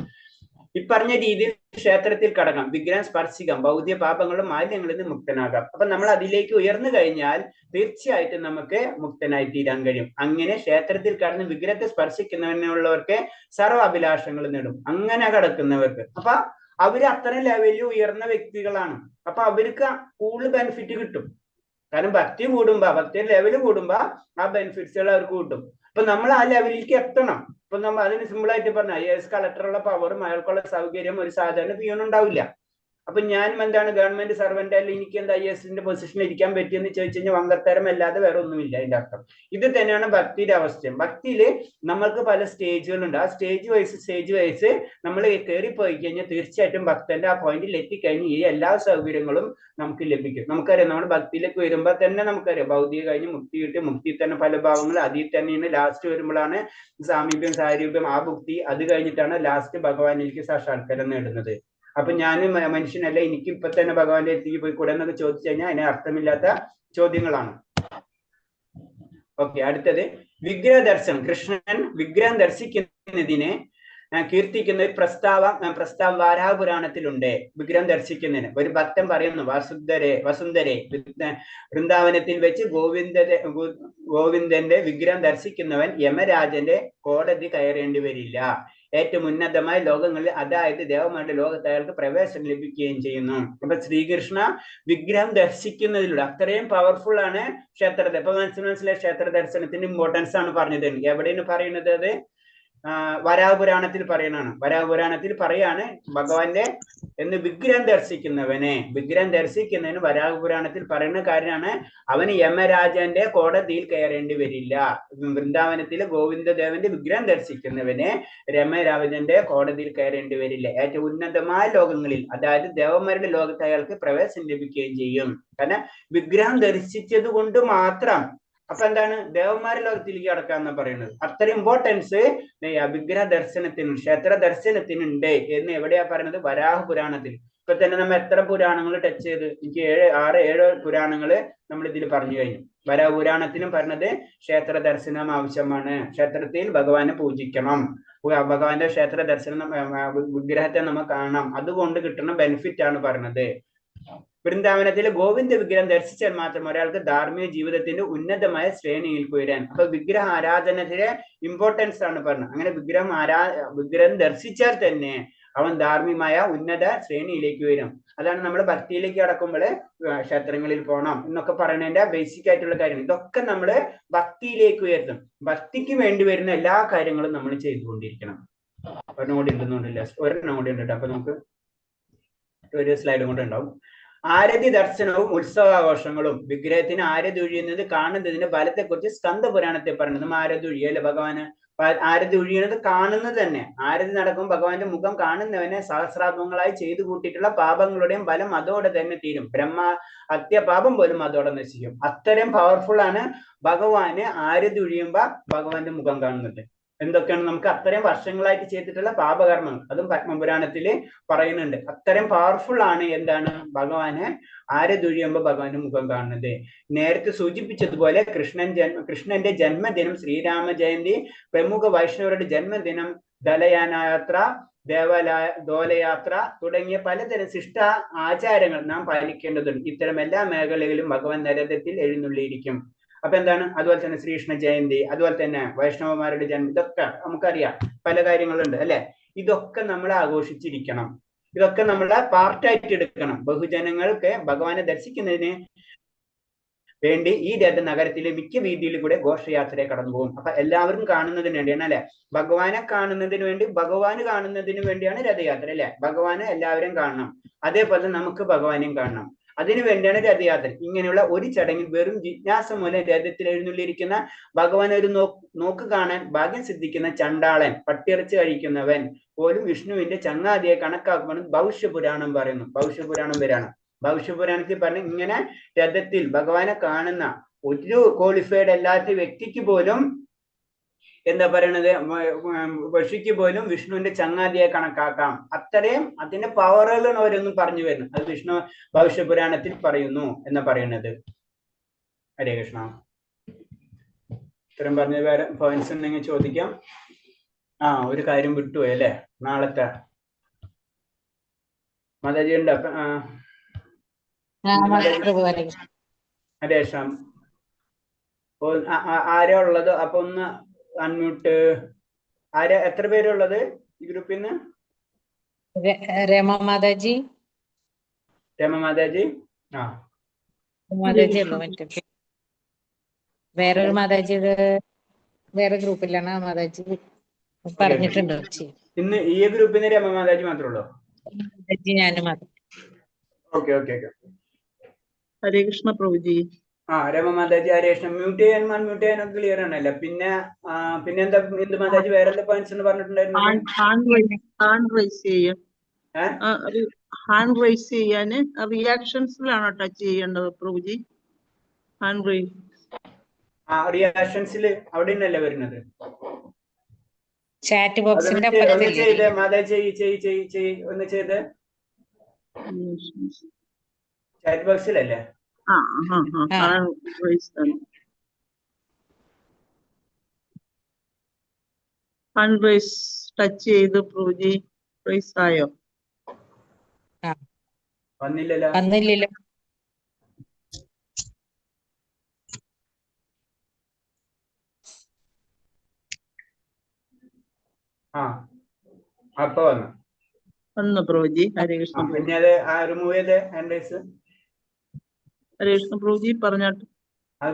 ഇപ്പറഞ്ഞ രീതിയിൽ ക്ഷേത്രത്തിൽ കടക്കാം, വിഗ്രഹം സ്പർശിക്കാം, ഭൗതിക പാപങ്ങളും മാലിന്യങ്ങളിൽ നിന്ന് മുക്തനാകാം. അപ്പൊ നമ്മൾ അതിലേക്ക് ഉയർന്നു കഴിഞ്ഞാൽ തീർച്ചയായിട്ടും നമുക്ക് മുക്തനായി തീരാൻ കഴിയും. അങ്ങനെ ക്ഷേത്രത്തിൽ കടന്ന് വിഗ്രഹത്തെ സ്പർശിക്കുന്നവനുള്ളവർക്ക് സർവ്വ അഭിലാഷങ്ങൾ നേടും. അങ്ങനെ കടക്കുന്നവർക്ക് അപ്പൊ അവര് അത്ര ലെവലിൽ ഉയർന്ന വ്യക്തികളാണ്. അപ്പൊ അവർക്ക് കൂടുതൽ ബെനിഫിറ്റ് കിട്ടും. കാരണം ഭക്തി കൂടുമ്പോ, ഭക്തി ലെവല് കൂടുമ്പോ ആ ബെനിഫിറ്റ്സുകൾ അവർക്ക് കിട്ടും. അപ്പൊ നമ്മൾ ആ ലെവലിലേക്ക് എത്തണം. ഇപ്പൊ നമ്മൾ അതിന് സിമ്പിൾ ആയിട്ട് പറഞ്ഞ IAS കളക്ടറുള്ള പവറും അയാൾക്കുള്ള സൗകര്യം ഒരു സാധാരണ പിയൂണുണ്ടാവില്ല. അപ്പൊ ഞാനും എന്താണ് ഗവൺമെന്റ് സർവന്റ് അല്ല, എനിക്ക് എന്താ IASന്റെ പൊസിഷനിൽ ഇരിക്കാൻ പറ്റിയെന്ന് ചോദിച്ചു കഴിഞ്ഞാൽ വങ്കത്തരം അല്ലാതെ വേറെ ഒന്നുമില്ല അതിന്റെ അർത്ഥം. ഇത് തന്നെയാണ് ഭക്തിയുടെ അവസ്ഥയും. ഭക്തിയില് നമ്മൾക്ക് പല സ്റ്റേജുകളുണ്ട്. ആ സ്റ്റേജ് വൈസ് നമ്മൾ കയറിപ്പോയി കഴിഞ്ഞാൽ തീർച്ചയായിട്ടും ഭക്തന്റെ ആ പോയിന്റിൽ എത്തിക്കഴിഞ്ഞ് ഈ എല്ലാ സൗകര്യങ്ങളും നമുക്ക് ലഭിക്കും. നമുക്കറിയാം, നമ്മൾ ഭക്തിയിലേക്ക് വരുമ്പോൾ തന്നെ നമുക്കറിയാം ഭൗതിക കഴിഞ്ഞ് മുക്തി കിട്ടി, മുക്തി തന്നെ പല ഭാവങ്ങൾ, അതിൽ തന്നെയാണ് ലാസ്റ്റ് വരുമ്പോഴാണ് സാമീപ്യം സാരൂപ്യം ആ ഭുക്തി. അത് കഴിഞ്ഞിട്ടാണ് ലാസ്റ്റ് ഭഗവാനിലേക്ക് സാക്ഷാത്കാരം നേടുന്നത്. അപ്പൊ ഞാൻ മനുഷ്യനല്ല, എനിക്ക് ഇപ്പൊ തന്നെ ഭഗവാന്റെ എത്തിക്ക് പോയി കൂടെ എന്നൊക്കെ ചോദിച്ചു കഴിഞ്ഞാൽ അതിന് അർത്ഥമില്ലാത്ത ചോദ്യങ്ങളാണ്. ഓക്കെ, അടുത്തത് വിഗ്രഹ ദർശനം. കൃഷ്ണൻ വിഗ്രഹം ദർശിക്കുന്നതിനെ കീർത്തിക്കുന്ന ഒരു പ്രസ്താവം വാരാഹപുരാണത്തിലുണ്ട്. വിഗ്രഹം ദർശിക്കുന്നതിന് ഒരു ഭക്തൻ പറയുന്നു, വസുന്ധരെ വൃന്ദാവനത്തിൽ വെച്ച് ഗോവിന്ദന്റെ വിഗ്രഹം ദർശിക്കുന്നവൻ യമരാജന്റെ കോടതി കയറേണ്ടി വരില്ല. ഏറ്റവും ഉന്നതമായ ലോകങ്ങളിൽ, അതായത് ദേവന്മാരുടെ ലോകത്ത് അയാൾക്ക് പ്രവേശനം ലഭിക്കുകയും ചെയ്യുന്നു. അപ്പൊ ശ്രീകൃഷ്ണ വിഗ്രഹം ദർശിക്കുന്നതിലൂടെ അത്രയും പവർഫുൾ ആണ് ക്ഷേത്രത്തെ. ഇപ്പൊ മനസ്സിലായി ക്ഷേത്ര ദർശനത്തിന്റെ ഇമ്പോർട്ടൻസ് ആണ് പറഞ്ഞത്. എവിടെയാണ് പറയുന്നത്? അത് വരാഹപുരാണത്തിൽ പറയണാണ്. വരാഹപുരാണത്തിൽ പറയാണ് ഭഗവാന്റെ എന്ന് വിഗ്രഹം ദർശിക്കുന്നതിന് വരാഹപുരാണത്തിൽ പറയുന്ന കാര്യമാണ് അവന് യമരാജന്റെ കോടതിയിൽ കയറേണ്ടി വരില്ല. വൃന്ദാവനത്തിലെ ഗോവിന്ദദേവന്റെ വിഗ്രഹം ദർശിക്കുന്നവന് യമരാജന്റെ കോടതിയിൽ കയറേണ്ടി വരില്ല. ഏറ്റവും ഉന്നതമായ ലോകങ്ങളിൽ, അതായത് ദേവന്മാരുടെ ലോകത്ത് അയാൾക്ക് പ്രവേശനം ലഭിക്കുകയും ചെയ്യും. കാരണം വിഗ്രഹം ദർശിച്ചത് കൊണ്ട് മാത്രം. അപ്പൊ എന്താണ് ദേവന്മാരുടെ ലോകത്തിലേക്ക് കടക്കാന്ന് പറയുന്നത്. അത്ര ഇമ്പോർട്ടൻസ് വിഗ്രഹ ദർശനത്തിന്, ക്ഷേത്ര ദർശനത്തിനുണ്ട് എന്ന് എവിടെയാ പറയുന്നത്? വരാഹപുരാണത്തിൽ. ഇപ്പൊ തന്നെ നമ്മൾ എത്ര പുരാണങ്ങൾ ടച്ച് ചെയ്ത്? എനിക്ക് 6-7 പുരാണങ്ങള് നമ്മൾ ഇതിൽ പറഞ്ഞു കഴിഞ്ഞു. വരാഹപുരാണത്തിലും പറഞ്ഞത് ക്ഷേത്ര ദർശനം ആവശ്യമാണ്, ക്ഷേത്രത്തിൽ ഭഗവാനെ പൂജിക്കണം, ഭഗവാന്റെ ക്ഷേത്ര ദർശനം വിഗ്രഹത്തെ നമ്മൾ കാണണം, അതുകൊണ്ട് കിട്ടുന്ന ബെനിഫിറ്റ് ആണ് പറഞ്ഞത്. വൃന്ദാവനത്തിലെ ഗോവിന്ദ വിഗ്രഹം ദർശിച്ചാൽ മാത്രം ഒരാൾക്ക് ധാർമ്മിക ജീവിതത്തിന്റെ ഉന്നതമായ ശ്രേണിയിലേക്ക് വരാൻ. അപ്പൊ വിഗ്രഹ ആരാധനത്തിലെ ഇമ്പോർട്ടൻസ് ആണ് പറഞ്ഞത്. അങ്ങനെ വിഗ്രഹം ദർശിച്ചാൽ തന്നെ അവൻ ധാർമ്മികമായ ഉന്നത ശ്രേണിയിലേക്ക് വരും. അതാണ് നമ്മൾ ഭക്തിയിലേക്ക് കടക്കുമ്പോൾ ക്ഷേത്രങ്ങളിൽ പോകണം എന്നൊക്കെ പറയുന്നതിന്റെ ബേസിക് ആയിട്ടുള്ള കാര്യങ്ങൾ. ഇതൊക്കെ നമ്മൾ ഭക്തിയിലേക്ക് ഉയർത്തും. ഭക്തിക്ക് വേണ്ടി വരുന്ന എല്ലാ കാര്യങ്ങളും നമ്മൾ ചെയ്തുകൊണ്ടിരിക്കണം. ഒരെണ്ണം കൂടി ഉണ്ട്. അപ്പൊ നമുക്ക് ഒരു സ്ലൈഡും കൂടെ ഉണ്ടാവും. ആരതി ദർശനവും ഉത്സവാഘോഷങ്ങളും. വിഗ്രഹത്തിന് ആരതി ഒഴിയുന്നത് കാണുന്നതിന്റെ ഫലത്തെക്കുറിച്ച് സ്കന്ദ പുരാണത്തിൽ പറയുന്നത്. ആരതി ഒഴിയല്ലേ ഭഗവാന്? ആരതി ഒഴിയുന്നത് കാണുന്നത് തന്നെ. ആരതി നടക്കും ഭഗവാന്റെ മുഖം കാണുന്നവനെ സഹസ്രാത്മങ്ങളായി ചെയ്തു കൂട്ടിയിട്ടുള്ള പാപങ്ങളുടെയും ഫലം അതോടെ തന്നെ തീരും. ഹത്യ പാപം പോലും അതോടെ നശിക്കും. അത്രയും പവർഫുൾ ആണ് ഭഗവാന് ആരതി ഒഴിയുമ്പോ ഭഗവാന്റെ മുഖം കാണുന്നത്. എന്തൊക്കെയാണ് നമുക്ക് അത്രയും വർഷങ്ങളായിട്ട് ചെയ്തിട്ടുള്ള പാപകർമ്മങ്ങൾ, അതും പത്മപുരാണത്തില് പറയുന്നുണ്ട്. അത്രയും പവർഫുൾ ആണ് എന്താണ് ഭഗവാന് ആരതി ഒഴിയുമ്പോ ഭഗവാന്റെ മുഖം കാണുന്നത്. നേരത്തെ സൂചിപ്പിച്ചതുപോലെ കൃഷ്ണന്റെ ജന്മദിനം, ശ്രീരാമ ജയന്തി, പ്രമുഖ വൈഷ്ണവരുടെ ജന്മദിനം, ദലയാനയാത്ര, ദോലയാത്ര തുടങ്ങിയ പലതരം ശിഷ്ട ആചാരങ്ങൾ നാം പാലിക്കേണ്ടതുണ്ട്. ഇത്തരം എല്ലാ മേഖലകളിലും ഭഗവാൻ നരകത്തിൽ എഴുന്നള്ളിയിരിക്കും. അപ്പൊ എന്താണ്? അതുപോലെ തന്നെ ശ്രീകൃഷ്ണ ജയന്തി, അതുപോലെ തന്നെ വൈഷ്ണവന്മാരുടെ ജന്മം, ഇതൊക്കെ നമുക്കറിയാം. പല കാര്യങ്ങളുണ്ട് അല്ലെ? ഇതൊക്കെ നമ്മൾ ആഘോഷിച്ചിരിക്കണം. ഇതൊക്കെ നമ്മളെ പാർട്ടായിട്ട് എടുക്കണം. ബഹുജനങ്ങൾക്ക് ഭഗവാനെ ദർശിക്കുന്നതിന് വേണ്ടി ഈ നഗരത്തിലെ മിക്ക വീതിയിലും കൂടെ ഘോഷയാത്രയെ കടന്നു പോകും. അപ്പൊ എല്ലാവരും കാണുന്നതിന് വേണ്ടിയാണ് അല്ലെ, ഭഗവാനെ കാണുന്നതിന് വേണ്ടി, ഭഗവാന് കാണുന്നതിന് വേണ്ടിയാണ് രഥയാത്ര അല്ലെ. ഭഗവാന് എല്ലാവരും കാണണം, അതേപോലെ നമുക്ക് ഭഗവാനെയും കാണണം. അതിനു വേണ്ടിയാണ് രഥയാത്ര. ഇങ്ങനെയുള്ള ഒരു ചടങ്ങിൽ വെറും ജിജ്ഞാസ മൂലം രഥത്തിൽ എഴുന്നള്ളിയിരിക്കുന്ന ഭഗവാൻ ഒരു നോക്ക് കാണാൻ ഭാഗ്യം സിദ്ധിക്കുന്ന ചണ്ടാളൻ, പട്ടിയിറച്ചി കഴിക്കുന്നവൻ പോലും വിഷ്ണുവിന്റെ ചങ്ങാതിയെ കണക്കാക്കുമെന്ന് ഭവിഷ്യപുരാണം പറയുന്നു. ഭവിഷ്യപുരാണം വരാണ്. ഭവിഷ്യപുരാണത്തിൽ പറഞ്ഞ ഇങ്ങനെ രഥത്തിൽ ഭഗവാനെ കാണുന്ന ഒരു ക്വാളിഫൈഡ് അല്ലാത്ത വ്യക്തിക്ക് പോലും എന്താ പറയണത്, ഋഷിക്ക് പോലും വിഷ്ണുവിന്റെ ചങ്ങാതിയെ കണക്കാക്കാം. അത്രയും അതിന്റെ പവറുകളാണ് അവരൊന്നും പറഞ്ഞു വരുന്നത്. അത് വിഷ്ണു ഭവിഷ്യപുരാണത്തിൽ പറയുന്നു എന്ന് പറയുന്നത്. ഹരേ കൃഷ്ണ. ഇത്രയും പറഞ്ഞ വേറെ പോയിന്റ്സ് ഉണ്ടെങ്കിൽ ചോദിക്കാം. ഒരു കാര്യം വിട്ടുപോയി അല്ലെ, നാളത്തെ മാതാജി ഉണ്ട്. ഹരേ കൃഷ്ണ. ആരാ ഉള്ളത്? അപ്പൊ ഒന്ന് അൺമ്യൂട്ട്. എത്ര പേരുള്ളത് ഈ ഗ്രൂപ്പിൽ നിന്ന്? രമ മാതാജി. രമ മാതാജി. മാതാജി ഉള്ളു. മറ്റേ വേറൊരു മാതാജിയുടെ വേറെ ഗ്രൂപ്പിലാണ് മാതാജി പറഞ്ഞിട്ടുണ്ട്. ഇന്ന് ഈ ഗ്രൂപ്പിൽ നിന്ന് രമ മാതാജി മാത്രമേ ഉള്ളൂ? ഞാനും മാത്രം. Okay okay okay. Hare Krishna പ്രഭുജി. രമ മാതാജി. ഹരേ കൃഷ്ണ. മ്യൂട്ട് ചെയ്യാനും അൺമ്യൂട്ട് ചെയ്യാനും ക്ലിയർ ആണല്ലോ. പിന്നെ എന്താ എന്ത് മാതാജി വേറെ എന്താ പോയിന്റ്സ് എന്ന് പറഞ്ഞിട്ടുണ്ടായിരുന്നു? ഹാൻഡ് റൈസ് ചെയ്യാന് റിയാക്ഷൻസിലാണോ ടച്ച് ചെയ്യേണ്ടത് പ്രഭുജി? ഹാൻഡ് റൈസ് റിയാക്ഷൻസിൽ അവിടെ നിന്നല്ലേ വരുന്നത്? ചാറ്റ് ബോക്സിന്റെ ചെയ്ത് മാതാജി ഒന്ന് ചെയ്ത് ചാറ്റ് ബോക്സിലല്ലേ? ഹാൻഡ് റൈസ് ടച്ച് ചെയ്ത് പ്രഭുജി റൈസ് ആയോ? വന്നില്ലല്ലോ. വന്നില്ലല്ലോ. അപ്പൊ വന്നു പ്രഭുജി. ഹരേ കൃഷ്ണ. പിന്നെ അത് റിമൂവ് ചെയ്ത് ഹാൻഡ് റൈസ്. ഹരേ കൃഷ്ണ പ്രഭുജി പറഞ്ഞാട്ട് അത്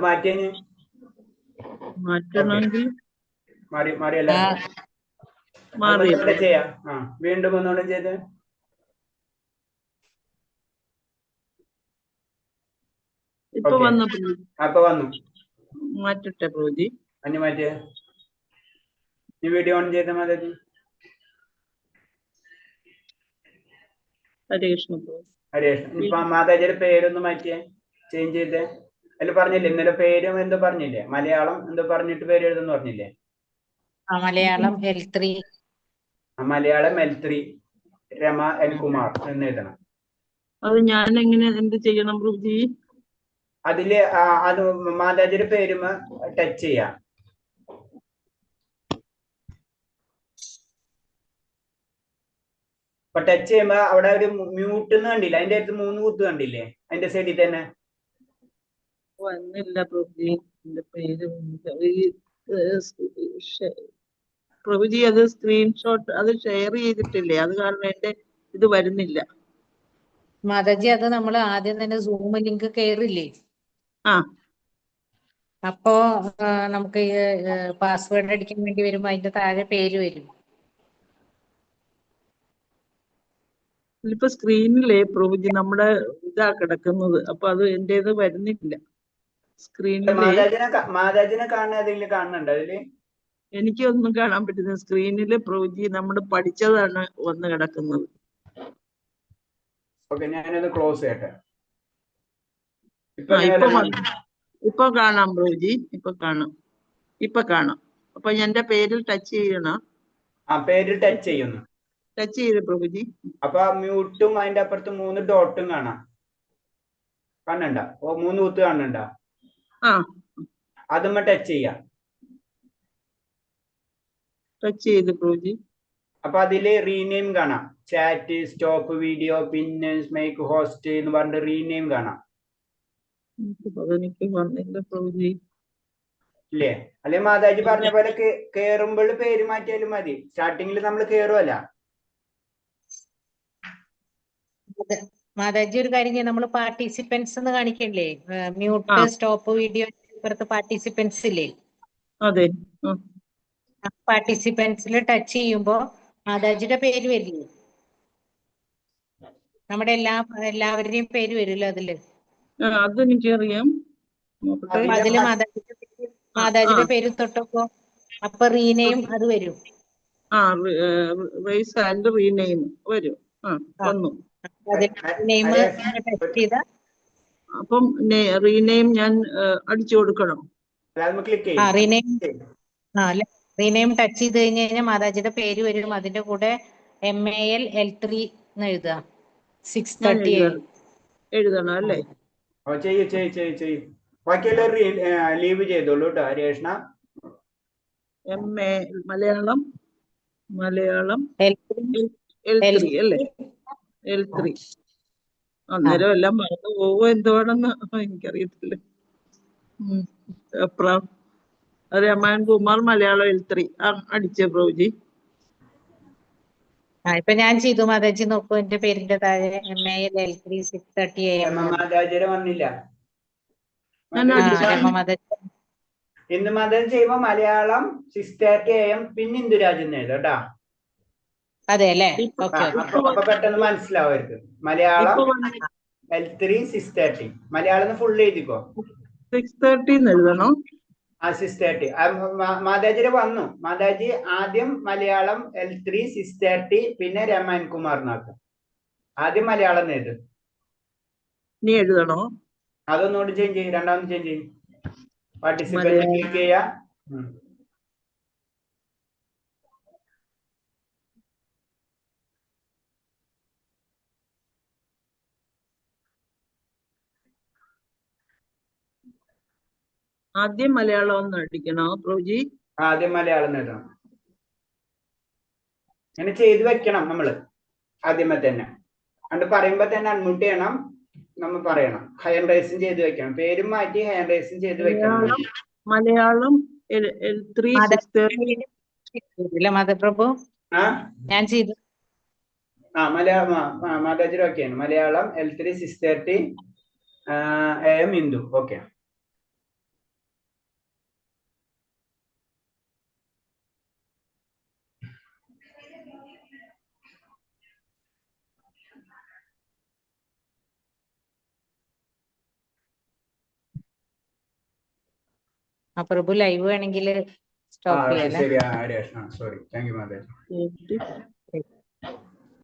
മാറ്റണമെങ്കിൽ മാറിയല്ല ചെയ്യാം. വീണ്ടും ഒന്നുകൂടെ ചെയ്ത് ഇപ്പൊ വന്നു. അപ്പൊ വന്നു. മാറ്റട്ടെ പ്രഭുജി. അഞ്ഞു മാറ്റിയ ഈ വീഡിയോ ഓൺ ചെയ്ത മാതാജി. ഹരേ കൃഷ്ണ പ്രഭു. ഹരേ കൃഷ്ണ. ഇപ്പൊ മാതാജിയുടെ പേരൊന്ന് മാറ്റിയേ, ചേഞ്ച് ചെയ്തേ. അതിൽ പറഞ്ഞില്ലേ ഇന്നലെ പേരും എന്തോ പറഞ്ഞില്ലേ, മലയാളം എന്തോ പറഞ്ഞിട്ട് പേര് എഴുതുന്നു പറഞ്ഞില്ലേ? Malayalam L3. Malayalam L3 Rama L Kumar എന്ന് എഴുതണം. അത് ഞാൻ എങ്ങനെ എന്ത് ചെയ്യണം പ്രഭുജി? അതില് അത് മാതാജിയുടെ പേരുമ ടച്ച് ചെയ്യാം. അപ്പൊ ടച്ച് ചെയ്യുമ്പോ അവിടെ ഒരു മ്യൂട്ട് എന്ന് കണ്ടില്ല, അതിന്റെ അടുത്ത് 3 കുത്ത് കണ്ടില്ലേ അതിന്റെ സൈഡിൽ തന്നെ? വന്നില്ല പ്രഭുജി. എന്റെ പേര് പ്രഭുജി അത് സ്ക്രീൻഷോട്ട് അത് ഷെയർ ചെയ്തിട്ടില്ലേ, അത് കാരണം എന്റെ ഇത് വരുന്നില്ല. മാതാജി അത് നമ്മൾ ആദ്യം തന്നെ സൂം ലിങ്ക് കയറില്ലേ, അപ്പോ നമുക്ക് പാസ്വേഡ് അടിക്കാൻ വേണ്ടി വരുമ്പോ അതിന്റെ താഴെ പേര് വരും. ഇപ്പൊ സ്ക്രീനിലെ പ്രഭുജി നമ്മുടെ ഇതാ കിടക്കുന്നത്, അപ്പൊ അത് എന്റേത് വരുന്നില്ല സ്ക്രീനിൽ. മാതാജിനെ കാണുന്നുണ്ട് അതില്? എനിക്കൊന്നും കാണാൻ പറ്റുന്ന സ്ക്രീനില് പ്രഭുജി നമ്മൾ പഠിച്ചതാണ് വന്ന് കിടക്കുന്നത്. ഞാനത് ക്ലോസ് ചെയ്യട്ടെ. ഇപ്പൊ കാണാം പ്രഭുജി. ഇപ്പൊ കാണാം. അപ്പൊ എന്റെ പേരിൽ ടച്ച് ചെയ്യണം. പേരിൽ ടച്ച് ചെയ്യുന്നു. ടച്ച് ചെയ്ത് പ്രഭുജി. അപ്പൊ മ്യൂട്ടും അതിന്റെ അപ്പുറത്ത് 3 ഡോട്ടും കാണാം. കാണണ്ട? 3 കുത്ത് കാണണ്ട? അതുമ്മ ടച്ച് ചെയ്യാം. ടച്ച് ചെയ്ത് പ്രഭുജി. അപ്പൊ അതില് റീനെയിം കാണാം. ചാറ്റ്, സ്റ്റോപ്പ് വീഡിയോ, പിന്നെ മേക്ക് ഹോസ്റ്റ് എന്ന് പറഞ്ഞിട്ട് റീനെയിം കാണാം. എനിക്ക് വന്നില്ല പ്രഭുജി. ഇല്ലേ? അല്ലെ മാതാജി പറഞ്ഞ പോലെ കേറുമ്പോൾ പേര് മാറ്റിയാലും മതി. സ്റ്റാർട്ടിങ്ങിൽ നമ്മൾ കേറുമല്ല. മാതാജി ഒരു കാര്യം ചെയ്യാം, നമ്മൾ പാർട്ടിസിപ്പൻസ് എന്ന് കാണിക്കണ്ടേ, മ്യൂട്ട് സ്റ്റോപ്പ് വീഡിയോ ഇപ്പുറത്ത് പാർട്ടിസിപ്പൻസ് ഇല്ലേ? അതെ. പാർട്ടിസിപ്പൻസിൽ ടച്ച് ചെയ്യുമ്പോ മാതാജിയുടെ പേര് വരില്ലേ? നമ്മുടെ എല്ലാവരുടെയും പേര് വരുമല്ലോ അതില്. അതെനിക്കറിയാം. അപ്പൊ അതില് മാതാജിയുടെ പേര് തൊട്ടപ്പോ അപ്പൊ റീനെയും അത് വരും. റേസ് ആൻഡ് റീനെയിം വരും. വന്നു. ടച്ച് ചെയ്ത അപ്പം റീനെയിം ഞാൻ അടിച്ചു കൊടുക്കണം. റീനെയിം ടച്ച് ചെയ്ത് കഴിഞ്ഞാൽ മാതാജിയുടെ പേര് വരും. അതിന്റെ കൂടെ MAL L3 എന്ന് എഴുതുക. 6:30 എഴുതണം അല്ലേ? ചെയ്യ്. ബാക്കിയെല്ലാം ലീവ് ചെയ്തോളൂ കേട്ടോ രേഷ്ണ. മലയാളം L3 അല്ലേ? L3. അന്നേരം എല്ലാം മറന്നു പോവോ എന്തുവാണെന്ന് എനിക്കറിയത്തില്ല. രമാൻ കുമാർ മലയാളം L3 അടിച്ച പ്രഭുജി. ഇപ്പൊ ഞാൻ ചെയ്തു മാതാജി, നോക്കൂ എന്റെ പേരിന്റെ താഴെ MAL L3 6:30 AM. മാതാജിയുടെ വന്നില്ല. ഇന്ന് മാതാജി ചെയ്യുമ്പോ മലയാളം 6:30 AM പിന്നെ ഇന്ദുരാജ് എഴുതാം. അതെ അല്ലേ? അപ്പൊ പെട്ടെന്ന് മനസ്സിലാവരുത്. മലയാളം L3 6:30. മലയാളം ഫുൾ എഴുതിക്കോ. 6:30 എഴുതണോ? 6:30. മാതാജിയുടെ വന്നു. മാതാജി ആദ്യം മലയാളം L3 6:30 പിന്നെ രമാൻ കുമാറിനാക്കും. ആദ്യം മലയാളം എഴുതും. നീ എഴുതണോ? അതൊന്നുകൂടി ചേഞ്ച് ചെയ്യും. രണ്ടാമത് ചേഞ്ച് ചെയ്യും. പാർട്ടിസിപ്പന്റ് ക്ലിക്ക് ചെയ്യാ. ആദ്യം മലയാളം ഒന്ന് അടിക്കണോ പ്രഭുജി? ആദ്യം മലയാളം എഴുതണം. അങ്ങനെ ചെയ്ത് വെക്കണം നമ്മള് ആദ്യമേ തന്നെ. അത് പറയുമ്പോ തന്നെ അൺമ്യൂട്ട് ചെയ്യണം. നമ്മൾ പറയണം. ഹാൻഡ് റൈസിങ് ചെയ്ത് വെക്കണം. പേരും മാറ്റി ഹാൻഡ് റൈസിങ് ചെയ്ത് വെക്കണം. മലയാളം L3 മാധവപ്രഭു ഞാൻ ചെയ്തു. മലയാളം മാതാജിയുടെ ഓക്കെയാണ്. Malayalam L3 6:30 AM Indu. Okay. Prabhu live വേണമെങ്കിൽ സ്റ്റോപ്പ് ചെയ്യാം. ശരി. സോറി. Thank you Mataji.